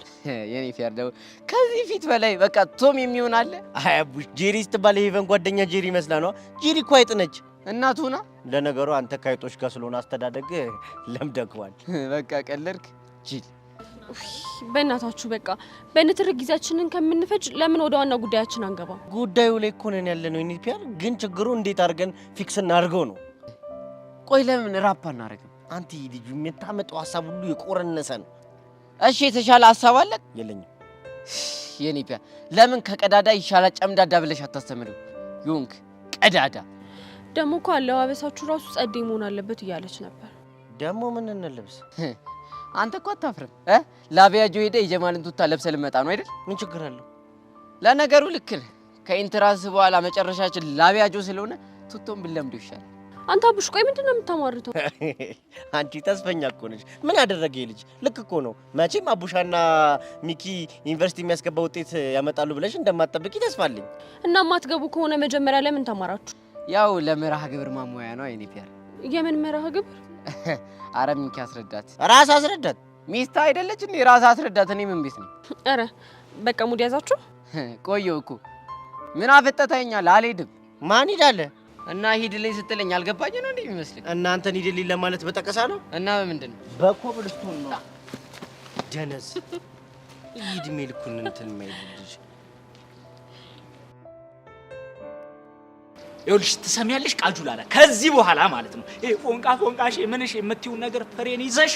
[SPEAKER 3] የኔ ፊያርደው ከዚህ ፊት በላይ በቃ ቶም የሚሆን አለ?
[SPEAKER 19] አይ አቡሽ፣ ጄሪ ስትባል የሄቨን ጓደኛ ጄሪ መስላ ነው። ጄሪ እኮ አይጥ ነች።
[SPEAKER 3] እናቱና
[SPEAKER 19] ለነገሩ አንተ ከአይጦች ጋር ስለሆነ አስተዳደግ ለምደግዋል።
[SPEAKER 3] በቃ ቀለድክ ጅል።
[SPEAKER 2] በእናታችሁ በቃ በንትርክ ጊዜያችንን ከምንፈጅ ለምን ወደ ዋና ጉዳያችን አንገባም?
[SPEAKER 19] ጉዳዩ ላይ እኮ ነን ያለነው። የኔ ፒያር ግን ችግሩ እንዴት አድርገን ፊክስ እናድርገው ነው።
[SPEAKER 3] ቆይ ለምን ራፕ አናደርግም?
[SPEAKER 19] አንተ ልጅ የምታመጣው ሀሳብ ሁሉ የቆረነሰ ነው።
[SPEAKER 3] እሺ የተሻለ ሀሳብ አለ?
[SPEAKER 19] የለኝም።
[SPEAKER 3] የኔ ፒያር ለምን ከቀዳዳ ይሻላል ጨምዳዳ ብለሽ አታስተምሪው? ዩንክ ቀዳዳ
[SPEAKER 2] ደግሞ እኮ አለባበሳችሁ ራሱ ጸዴ መሆን አለበት እያለች ነበር።
[SPEAKER 19] ደግሞ ምን እንልብስ?
[SPEAKER 3] አንተ እኮ አታፍርም? ላቢያጆ ሄደ የጀማልን ቱታ ለብሰ ልመጣ ነው አይደል?
[SPEAKER 19] ምን ችግር አለው?
[SPEAKER 3] ለነገሩ ልክ ነህ። ከኢንትራንስ በኋላ መጨረሻችን ላቢያጆ ስለሆነ ቱቶን ብለምዶ ይሻላል።
[SPEAKER 2] አንተ አቡሽ ቆይ ምንድን ነው የምታሟርተው?
[SPEAKER 19] አንቺ ተስፈኛ እኮ ነሽ። ምን አደረገ ልጅ? ልክ እኮ ነው። መቼም አቡሻና ሚኪ ዩኒቨርሲቲ የሚያስገባ ውጤት ያመጣሉ ብለሽ እንደማትጠብቂ ተስፋለኝ።
[SPEAKER 2] እና ማትገቡ ከሆነ መጀመሪያ ለምን ተማራችሁ?
[SPEAKER 3] ያው ለመርሃ ግብር ማሟያ ነው አይኔ ፒያር።
[SPEAKER 2] የምን መርሃ ግብር?
[SPEAKER 3] አረ ሚኪ አስረዳት።
[SPEAKER 19] ራስ አስረዳት።
[SPEAKER 3] ሚስት አይደለች እንዴ? ራስ አስረዳት። እኔ ምን ቤት ነው?
[SPEAKER 2] አረ በቃ ሙድ ያዛችሁ።
[SPEAKER 3] ቆየው እኮ ምን አፈጠታኛል። አልሄድም።
[SPEAKER 19] ማን ሄዳለ?
[SPEAKER 3] እና ሂድልኝ ስትለኝ አልገባኝ ነው እንዴ የሚመስልኝ?
[SPEAKER 19] እናንተን ሂድልኝ ለማለት በጠቀሳ ነው?
[SPEAKER 3] እና በምንድን ነው?
[SPEAKER 19] በኮብልስቶን ነው። ደነዝ ይድሜ ልኩን እንትን ማይልጅ
[SPEAKER 1] ይኸውልሽ ትሰሚያለሽ ቃጁላላ፣ ከዚህ በኋላ ማለት ነው ይሄ ፎንቃ ፎንቃሽ ምንሽ የምትይው ነገር ፍሬን ይዘሽ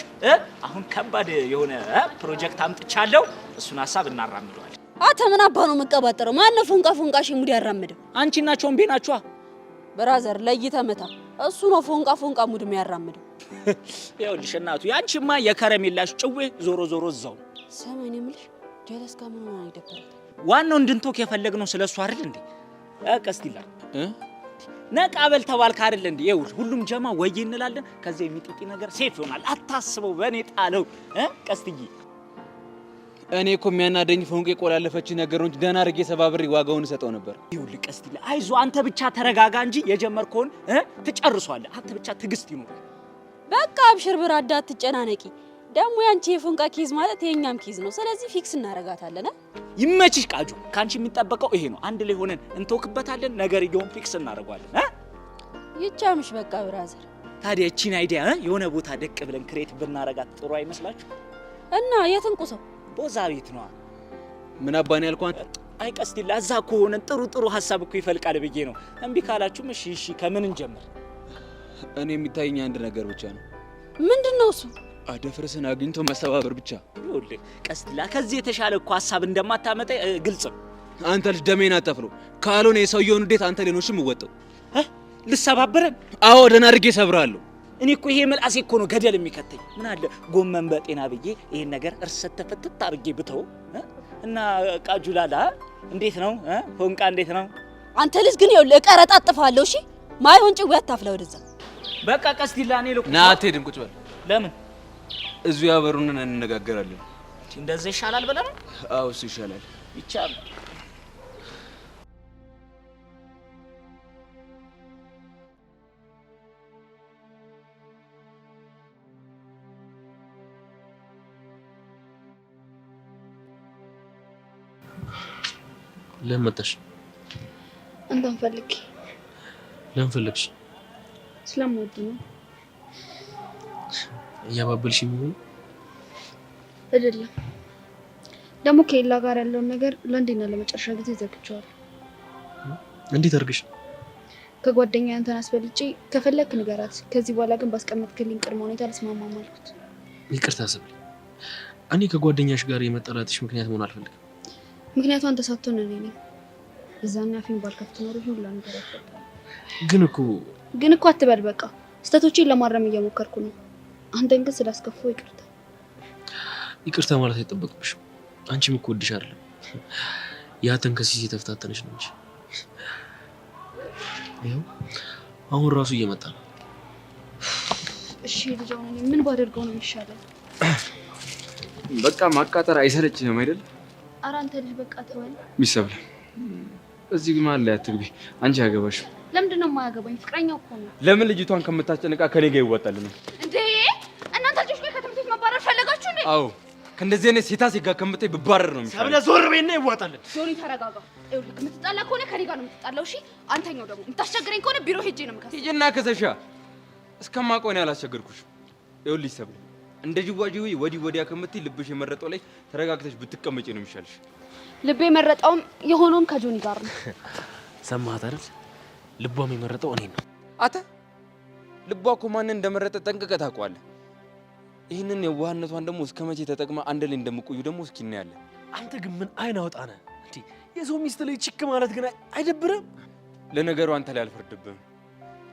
[SPEAKER 1] አሁን ከባድ የሆነ ፕሮጀክት አምጥቻለሁ። እሱን ሀሳብ እናራምደዋለን።
[SPEAKER 7] አንተ ምን አባ ነው መቀባጠረው? ማን ነው ፎንቃ ፎንቃሽ ሙድ ያራምደው?
[SPEAKER 1] አንቺና ቾምቤ ናችኋ።
[SPEAKER 7] ብራዘር ለይተህ መታ። እሱ ነው ፎንቃ ፎንቃ ሙድ የሚያራምደው።
[SPEAKER 1] ይኸውልሽ እናቱ ያንቺማ የከረሜላሽ ጭዌ ዞሮ ዞሮ እዛው።
[SPEAKER 7] ሰማኝ ነው የምልሽ። ጀለስ ጋር ምን ሆነ አይደበረም።
[SPEAKER 1] ዋናው እንድንቶክ የፈለግነው ስለሱ አይደል እንዴ? ቀስቲላ ነቃበል ተባልክ አይደል እንዴ? ይኸውልሽ ሁሉም ጀማ ወዬ እንላለን። ከዚህ የሚጥቂ ነገር ሴፍ ይሆናል። አታስበው፣ በእኔ ጣለው ቀስትዬ።
[SPEAKER 14] እኔ እኮ የሚያናደኝ ፎንቄ ቆላለፈች ነገር እንጂ ደህና አድርጌ ሰባብሬ ዋጋውን እሰጠው ነበር።
[SPEAKER 1] ይኸውልህ ቀስቲላ አይዞህ፣ አንተ ብቻ ተረጋጋ እንጂ የጀመርከውን ትጨርሷለህ። አንተ ብቻ ትዕግስት ይኑር።
[SPEAKER 7] በቃ አብሽር ብራዳ፣ አትጨናነቂ። ደግሞ ያንቺ የፎንቃ ኬዝ ማለት የኛም ኬዝ ነው። ስለዚህ ፊክስ እናረጋታለን።
[SPEAKER 1] ይመችሽ ቃጁ። ካንቺ የሚጠበቀው ይሄ ነው። አንድ ላይ ሆነን እንተውክበታለን። ነገር ይገውን ፊክስ እናረጋለን።
[SPEAKER 7] ይቻምሽ በቃ ብራዘር።
[SPEAKER 1] ታዲያ እቺን አይዲያ የሆነ ቦታ ደቅ ብለን ክሬት ብናረጋት ጥሩ አይመስላችሁ?
[SPEAKER 7] እና የትንቁሰው
[SPEAKER 1] ቦዛ ቤት ነው።
[SPEAKER 14] ምን አባኔ ያልኳን
[SPEAKER 1] አይቀስቲላ እዛ እኮ ሆነን ጥሩ ሀሳብ እኮ ይፈልቃል ብዬ ነው። እምቢ ካላችሁም እሺ ከምን እንጀምር?
[SPEAKER 14] እኔ የሚታየኝ አንድ ነገር ብቻ ነው።
[SPEAKER 7] ምንድነው እሱ?
[SPEAKER 14] አደፍርስን አግኝቶ መሰባበር ብቻ።
[SPEAKER 1] ይኸውልህ ቀስቲላ ከዚህ የተሻለ እኮ ሀሳብ እንደማታመጣ ግልጽ ነው።
[SPEAKER 14] አንተ ልጅ ደሜን አጠፍሎ ካልሆነ የሰውየውን እንዴት አንተ ሌኖሽ የምወጣው?
[SPEAKER 1] ልሰባብረን?
[SPEAKER 14] አዎ ደህና አድርጌ ሰብራለሁ።
[SPEAKER 1] እኔ እኮ ይሄ ምላሴ እኮ ነው ገደል የሚከተኝ። ምን አለ ጎመን በጤና ብዬ ይሄን ነገር እርሰት ተፈትት አድርጌ ብተው እና ቃጁላላ እንዴት ነው? ፎንቃ እንዴት ነው?
[SPEAKER 7] አንተ ልጅ ግን ይኸውልህ እቀረጣጥፋለሁ። እሺ ማይሆን ጭው ያታፍላ ወደዛ።
[SPEAKER 1] በቃ ቀስቲላ እኔ ልኩ
[SPEAKER 14] ና አትሄድም፣ ቁጭ በል።
[SPEAKER 1] ለምን?
[SPEAKER 14] እዚሁ ያበሩንን እንነጋገራለን።
[SPEAKER 1] እንደዛ ይሻላል ብለህ ነው?
[SPEAKER 14] አዎ እሱ ይሻላል።
[SPEAKER 1] ይቻላል።
[SPEAKER 18] ለምን መጣሽ?
[SPEAKER 2] አንተን ፈልጌ።
[SPEAKER 18] ለምን ፈለግሽ?
[SPEAKER 2] ስለምወድ ነው።
[SPEAKER 18] እያባበልሽ የሚሆን
[SPEAKER 2] አይደለም። ደግሞ ከሌላ ጋር ያለውን ነገር ለአንዴና ለመጨረሻ ጊዜ ዘግቼዋለሁ።
[SPEAKER 18] እንዴት አድርገሽ?
[SPEAKER 2] ከጓደኛዬ አንተን አስበልጬ ከፈለክ ንገራት። ከዚህ በኋላ ግን ባስቀመጥክልኝ ቅድመ ሁኔታ አልስማማም አልኩት።
[SPEAKER 18] ይቅርታ ሰብሊ፣ እኔ ከጓደኛሽ ጋር የመጣላትሽ ምክንያት መሆን አልፈልግም።
[SPEAKER 2] ምክንያቱ አንተ ሳትሆን እኔ ነኝ። እዛና አፌን ባልከፍት ኖሮ ሁሉ ነገር አፈጣ።
[SPEAKER 18] ግን
[SPEAKER 2] እኮ አትበል። በቃ ስህተቶቼን ለማረም እየሞከርኩ ነው። አንተን ግን ስላስከፋው ይቅርታ።
[SPEAKER 18] ይቅርታ ማለት አይጠበቅብሽም። አንቺም እኮ ወድሽ አይደለም ያ ተንከሲስ የተፈታተነሽ ነው እንጂ። ይኸው አሁን ራሱ እየመጣ ነው።
[SPEAKER 2] እሺ ልጅ፣ አሁን እኔ ምን ባደርገው ነው የሚሻለው?
[SPEAKER 21] በቃ ማቃጠር አይሰለችም አይደል?
[SPEAKER 2] ኧረ አንተ ልጅ በቃ ተወኝ።
[SPEAKER 21] ሚሰብለ እዚህ ማን ላይ አትግቢ። አንቺ ያገባሽ
[SPEAKER 2] ለምንድን ነው የማያገባኝ? ፍቅረኛው እኮ ነው።
[SPEAKER 21] ለምን ልጅቷን ከምታስጨንቃ ከኔ ጋር ይወጣል ነው
[SPEAKER 2] እንዴ? እናንተ ልጆች ቆይ ከትምህርት ቤት መባረር ፈለጋችሁ እንዴ?
[SPEAKER 21] አዎ ከእንደዚህ አይነት ሴታ ሴት ጋር ከምታይ ብባረር ነው የሚሻለው።
[SPEAKER 4] ሰብለ ዞር በይና ይዋጣልን።
[SPEAKER 2] ጆኒ ተረጋጋ። ይኸውልህ የምትጣላ ከሆነ ከኔ ጋር ነው የምትጣላው። እሺ አንተኛው ደግሞ የምታስቸግረኝ ከሆነ ቢሮ ሄጄ ነው የምከስህ።
[SPEAKER 21] ሂጂና ከሰሻ እስከማውቀው እኔ አላስቸገርኩሽ። ይኸውልሽ ሰብለ እንደ ጅዋጅዌ ወዲህ ወዲያ ከምትይ ልብሽ የመረጠው ላይ ተረጋግተሽ ብትቀመጪ ነው የሚሻልሽ።
[SPEAKER 2] ልቤ የመረጠውም የሆነውም ከጆኒ ጋር ነው።
[SPEAKER 18] ሰማሃት አይደል? ልቧም የመረጠው እኔ ነው።
[SPEAKER 21] አተ ልቧ እኮ ማንን እንደመረጠ ጠንቅቀህ ታውቀዋለህ። ይህንን የዋህነቷን ደግሞ እስከ መቼ ተጠቅማ አንድ ላይ እንደምቆዩ ደግሞ እስኪ እናያለን።
[SPEAKER 20] አንተ ግን ምን አይን አውጣ ነህ እንዴ? የሰው ሚስት ላይ ችክ ማለት ግን አይደብርም?
[SPEAKER 21] ለነገሩ አንተ ላይ አልፈርድብህም።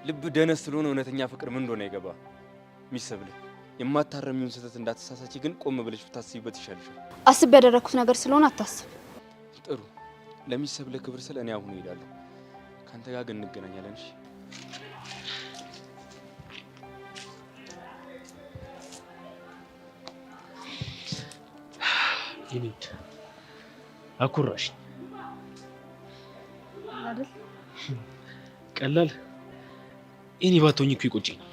[SPEAKER 21] ልብ ደነስ ስለሆነ እውነተኛ ፍቅር ምን እንደሆነ አይገባ። ሚሰብልህ የማታረሚውን ስህተት እንዳትሳሳቺ ግን ቆም ብለሽ ብታስቢበት ይሻልሻል።
[SPEAKER 2] አስብ ያደረኩት ነገር ስለሆነ አታስብ።
[SPEAKER 21] ጥሩ ለሚሰብልህ ክብር ስለ እኔ አሁን እሄዳለሁ። ካንተ ጋር ግን እንገናኛለን። እሺ
[SPEAKER 18] ይኒድ አኩራሽ
[SPEAKER 2] አይደል?
[SPEAKER 18] ቀላል እኔ ባቶኝ እኮ ይቆጨኝ ነበር።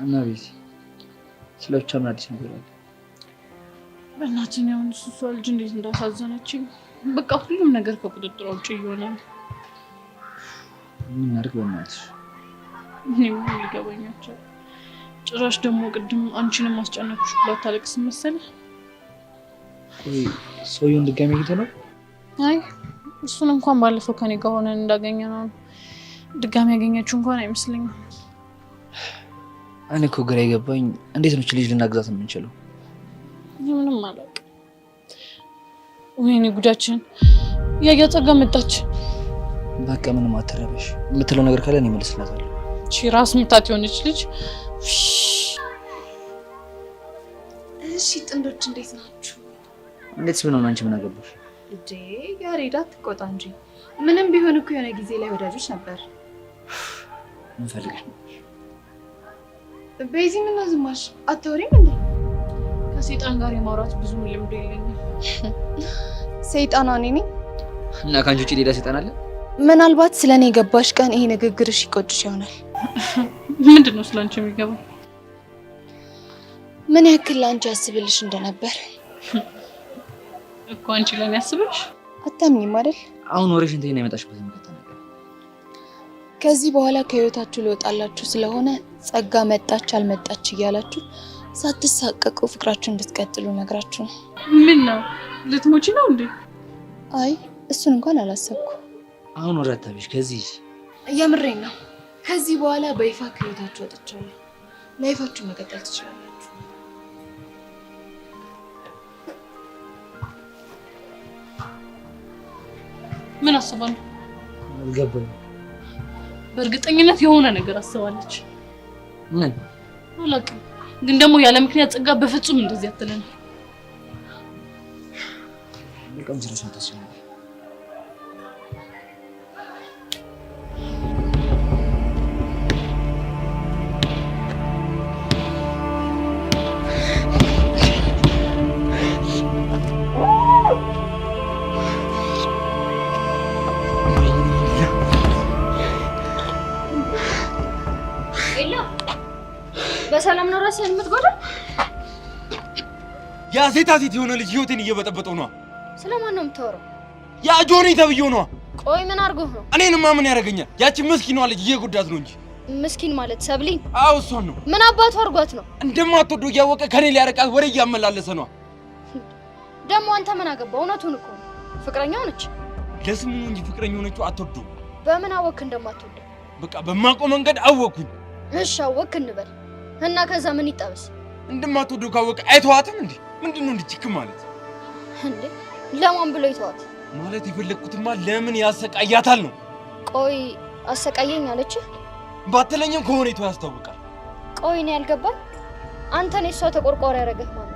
[SPEAKER 14] እና ቤቲ ስለ ብቻ ምን አዲስ ነገር አለ?
[SPEAKER 5] በእናትህ አሁን እሷ ልጅ እንዴት እንዳሳዘነችኝ። በቃ ሁሉም ነገር ከቁጥጥር ውጭ እየሆነ ነው።
[SPEAKER 14] ምን እናድርግ በእናትሽ?
[SPEAKER 5] እኔም ሊገባኝ አልቻለም። ጭራሽ ደግሞ ቅድም አንቺንም አስጨነቅኩሽ ብላ ታለቅስ መሰለህ።
[SPEAKER 14] ቆይ ሰውየውን ድጋሚ አግኝተህ ነው?
[SPEAKER 5] አይ እሱን እንኳን ባለፈው ከኔ ጋር ሆነን እንዳገኘ ነው። ድጋሚ ያገኘችው እንኳን አይመስለኝም።
[SPEAKER 14] እኔ እኮ ግራ የገባኝ እንዴት ነው ልጅ ልናግዛት የምንችለው?
[SPEAKER 5] ምንም አላውቅም። ወይኔ ጉዳችን ያያ ጸጋ መጣች።
[SPEAKER 15] በቃ ምንም አትረበሽ። የምትለው ነገር ካለ እኔ እመልስላታለሁ።
[SPEAKER 5] እሺ ራስ ምታት የሆነች ልጅ።
[SPEAKER 6] እሺ ጥንዶች እንዴት ናችሁ?
[SPEAKER 15] እንዴት ምን ሆነ? አንቺ ምን አገባሽ?
[SPEAKER 6] እንዴ ያሬዳ አትቆጣ እንጂ ምንም ቢሆን እኮ የሆነ ጊዜ ላይ ወዳጆች ነበር።
[SPEAKER 15] ምን ፈልገሽ ነው?
[SPEAKER 6] በዚህ ምን ዝማሽ አታወሪም እንዴ?
[SPEAKER 5] ከሰይጣን ጋር የማውራት ብዙ ልምድ የለኝም።
[SPEAKER 6] ሰይጣን እኔ ነኝ
[SPEAKER 15] እና ካንቺ ውጪ ሌላ ሰይጣን አለ?
[SPEAKER 6] ምናልባት ስለኔ የገባሽ ቀን ይሄ ንግግርሽ ይቆጭሽ ይሆናል።
[SPEAKER 5] ምንድነው ስላንቺ የሚገባው?
[SPEAKER 6] ምን ያክል ላንቺ ያስብልሽ እንደነበር
[SPEAKER 5] እኮ። አንቺ ለኔ ያስብልሽ
[SPEAKER 6] አታምኚም አይደል?
[SPEAKER 15] አሁን ወሬሽን ተይና የመጣሽበት ምክንያት ነገር
[SPEAKER 6] ከዚህ በኋላ ከህይወታችሁ ልወጣላችሁ ስለሆነ ጸጋ መጣች አልመጣች እያላችሁ ሳትሳቀቁ ፍቅራችሁ እንድትቀጥሉ ነግራችሁ ነው።
[SPEAKER 5] ምን ነው ልትሞቺ ነው እንዴ?
[SPEAKER 6] አይ እሱን እንኳን አላሰብኩ።
[SPEAKER 15] አሁን ወራታብሽ ከዚህ
[SPEAKER 6] የምሬን ነው። ከዚህ በኋላ በይፋ ከህይወታችሁ ወጥቻለሁ። ላይፋችሁ መቀጠል ትችላላችሁ።
[SPEAKER 5] ምን አስባ ነው?
[SPEAKER 15] አልገባኝም።
[SPEAKER 5] በእርግጠኝነት የሆነ ነገር አስባለች።
[SPEAKER 15] ምን
[SPEAKER 5] አላውቅም፣ ግን ደግሞ ያለ ምክንያት ጸጋ በፍጹም እንደዚህ አትለንም።
[SPEAKER 15] በቃም ስለሰው ተስፋ
[SPEAKER 16] በሰላም ነው ራስህን የምትጎዳው?
[SPEAKER 21] ያ ሴታ ሴት የሆነ ልጅ ህይወቴን እየበጠበጠው ነው።
[SPEAKER 16] ስለማን ነው የምታወራው?
[SPEAKER 21] ያ ጆኒ ተብዬው ነው።
[SPEAKER 16] ቆይ ምን አድርጎህ ነው?
[SPEAKER 21] እኔንማ ምን ያደርገኛል? ያቺ ምስኪኗ ልጅ እየጎዳት ነው እንጂ።
[SPEAKER 16] ምስኪን ማለት ሰብሊ?
[SPEAKER 21] አዎ እሷን ነው።
[SPEAKER 16] ምን አባቱ አድርጓት ነው?
[SPEAKER 21] እንደማትወደው እያወቀ ከኔ ሊያረቃት ወሬ እያመላለሰ ነው።
[SPEAKER 16] ደግሞ አንተ ምን አገባው? እውነቱን እኮ ነው። ፍቅረኛው ነች።
[SPEAKER 21] ለስሙ እንጂ ፍቅረኛው ነች። አትወደው።
[SPEAKER 16] በምን አወክ እንደማትወደው?
[SPEAKER 21] በቃ በማውቀው መንገድ አወኩኝ።
[SPEAKER 16] እሺ አወክ እንበል እና ከዛ ምን ይጠበስ?
[SPEAKER 21] እንደማትወደው ካወቀ አይተዋትም እንዴ? ምንድነው እንድትችክ ማለት
[SPEAKER 16] እንዴ? ለማን ብሎ ይተዋት
[SPEAKER 21] ማለት? የፈለግኩትማ ለምን ያሰቃያታል ነው።
[SPEAKER 16] ቆይ አሰቃየኝ አለች
[SPEAKER 21] ባትለኝም ከሆነ ይተው ያስታውቃል።
[SPEAKER 16] ቆይ እኔ ያልገባኝ አንተ ነው እሷ ተቆርቋሪ ያደረገህ ማለት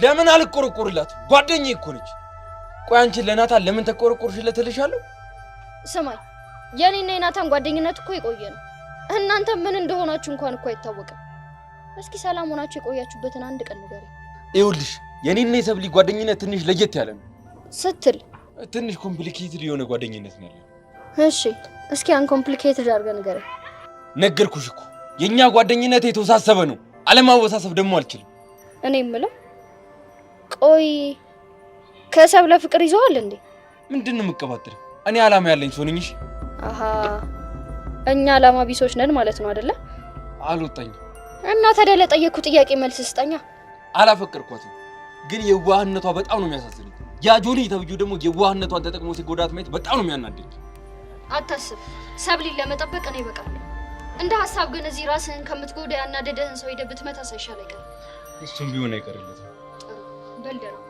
[SPEAKER 21] ለምን አልቆረቆርላት? ጓደኛዬ እኮ ነች። ቆይ አንቺ ለናታን ለምን ተቆረቆርሽለት እልሻለሁ።
[SPEAKER 16] ስማኝ፣ የኔና የናታን ጓደኝነት እኮ የቆየ ነው። እናንተ ምን እንደሆናችሁ እንኳን እኮ አይታወቅም። እስኪ ሰላም ሆናችሁ የቆያችሁበትን አንድ ቀን ንገረኝ።
[SPEAKER 21] ይኸውልሽ የኔና የሰብሊ ጓደኝነት ትንሽ ለየት ያለ ነው
[SPEAKER 16] ስትል
[SPEAKER 21] ትንሽ ኮምፕሊኬትድ የሆነ ጓደኝነት ነው ያለው።
[SPEAKER 16] እሺ እስኪ አንኮምፕሊኬትድ አድርገህ ንገረኝ።
[SPEAKER 21] ነገርኩሽ እኮ የኛ ጓደኝነት የተወሳሰበ ነው። አለማወሳሰብ ደግሞ አልችልም።
[SPEAKER 16] እኔ የምለው ቆይ ከሰብለ ፍቅር ይዘዋል እንዴ?
[SPEAKER 21] ምንድን ነው የምትቀባጥሪው? እኔ አላማ ያለኝ ሰው ነኝ። እሺ
[SPEAKER 16] አሃ እኛ አላማ ቢሶች ነን ማለት ነው አይደለ?
[SPEAKER 21] አልወጣኝም።
[SPEAKER 16] እና ታዲያ ለጠየቅኩ ጥያቄ መልስ ስጠኛ።
[SPEAKER 21] አላፈቀርኳትም፣ ግን የዋህነቷ በጣም ነው የሚያሳዝነኝ። ያ ጆኒ ተብዬው ደግሞ የዋህነቷን ተጠቅሞ ሲጎዳት ማየት በጣም ነው የሚያናደኝ።
[SPEAKER 16] አታስብ፣ ሰብሊን ለመጠበቅ እኔ እበቃለሁ። እንደ ሀሳብ ግን እዚህ ራስህን ከምትጎዳ ያናደደህን ሰው ሄደህ ብትመታ ሳይሻል አይቀርም።
[SPEAKER 21] እሱም ቢሆን አይቀርለትም።
[SPEAKER 16] በልደረው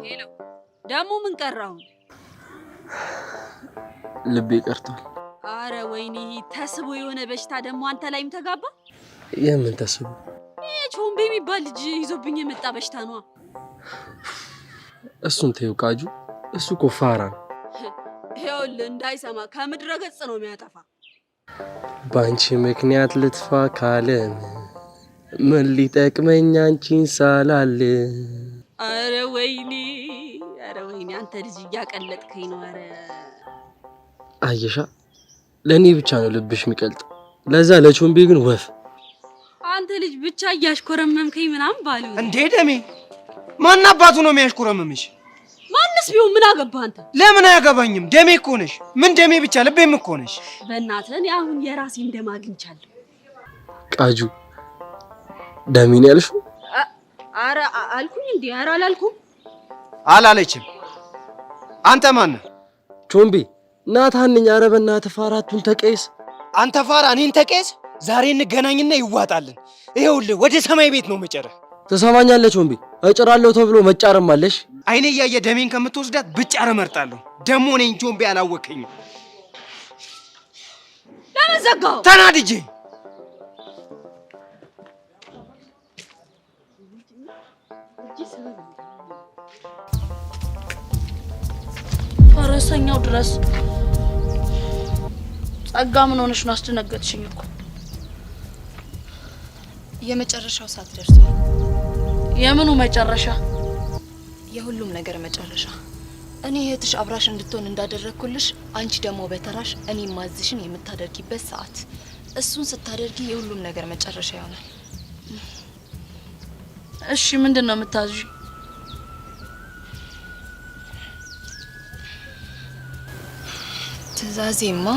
[SPEAKER 7] ሄሎ፣ ደግሞ ምን ቀራው?
[SPEAKER 12] ልቤ ቀርቷል።
[SPEAKER 7] አረ ወይኔ፣ ተስቦ የሆነ በሽታ ደግሞ አንተ ላይም ተጋባ።
[SPEAKER 4] የምን ተስቦ?
[SPEAKER 7] ይሄ ቾምቤ የሚባል ልጅ ይዞብኝ የመጣ በሽታ ነው።
[SPEAKER 4] እሱን ተይው ቃጁ፣ እሱ እኮ ፋራ ነው።
[SPEAKER 7] ይኸውልህ እንዳይሰማ ከምድረ ገጽ ነው የሚያጠፋ።
[SPEAKER 4] በአንቺ ምክንያት ልጥፋ ካለም ምን ሊጠቅመኝ አንቺን ሳላል።
[SPEAKER 7] አረ ወይኔ፣ አረ ወይኔ፣ አንተ ልጅ እያቀለጥከኝ ነው። አረ
[SPEAKER 4] አየሻ፣ ለእኔ ብቻ ነው ልብሽ የሚቀልጥ፣ ለዛ ለቾምቤ ግን ወፍ።
[SPEAKER 7] አንተ ልጅ ብቻ እያሽኮረመምከኝ ምናምን ባሉ
[SPEAKER 4] እንዴ ደሜ ማን አባቱ ነው የሚያሽኮረመምሽ?
[SPEAKER 7] ማንስ ቢሆን ምን አገባህ አንተ?
[SPEAKER 4] ለምን አያገባኝም? ደሜ እኮ ነሽ። ምን ደሜ ብቻ ልቤም እኮ ነሽ።
[SPEAKER 7] በእናትህ እኔ አሁን የራሴን ደም አግኝቻለሁ።
[SPEAKER 20] ቃጁ ደሜ ነው ያልሽው?
[SPEAKER 7] ኧረ አልኩኝ እንዴ? ኧረ አላልኩም።
[SPEAKER 4] አላለችም። አንተ ማን ነህ?
[SPEAKER 20] ቾምቤ ናታን ነኝ። ኧረ በእናትህ ፋራቱን ተቀይስ።
[SPEAKER 4] አንተ ፋራ እኔን ተቀይስ። ዛሬ እንገናኝና ይዋጣልን። ይኸውልህ ወደ ሰማይ ቤት ነው መጨረህ።
[SPEAKER 20] ትሰማኛለህ ቾምቤ? እጭራለሁ ተብሎ መጫረም አለሽ።
[SPEAKER 4] አይኔ እያየ ደሜን ከምትወስዳት ብጫር እመርጣለሁ። ደሞ ነኝ ቾምቤ አላወቀኝም።
[SPEAKER 7] ለምን ዘጋው?
[SPEAKER 4] ተናድጄ
[SPEAKER 11] ፈረሰኛው ድረስ ጸጋ ምን ሆነሽ ነው? አስደነገጥሽኝ እኮ።
[SPEAKER 6] የመጨረሻው ሰዓት ደርሷል።
[SPEAKER 11] የምኑ መጨረሻ?
[SPEAKER 6] የሁሉም ነገር መጨረሻ። እኔ እህትሽ አብራሽ እንድትሆን እንዳደረግኩልሽ፣ አንቺ ደግሞ በተራሽ እኔ ማዝሽን የምታደርጊበት ሰዓት። እሱን ስታደርጊ የሁሉም ነገር መጨረሻ ይሆናል።
[SPEAKER 11] እሺ ምንድን ነው የምታዝዥ?
[SPEAKER 6] ትዕዛዜማ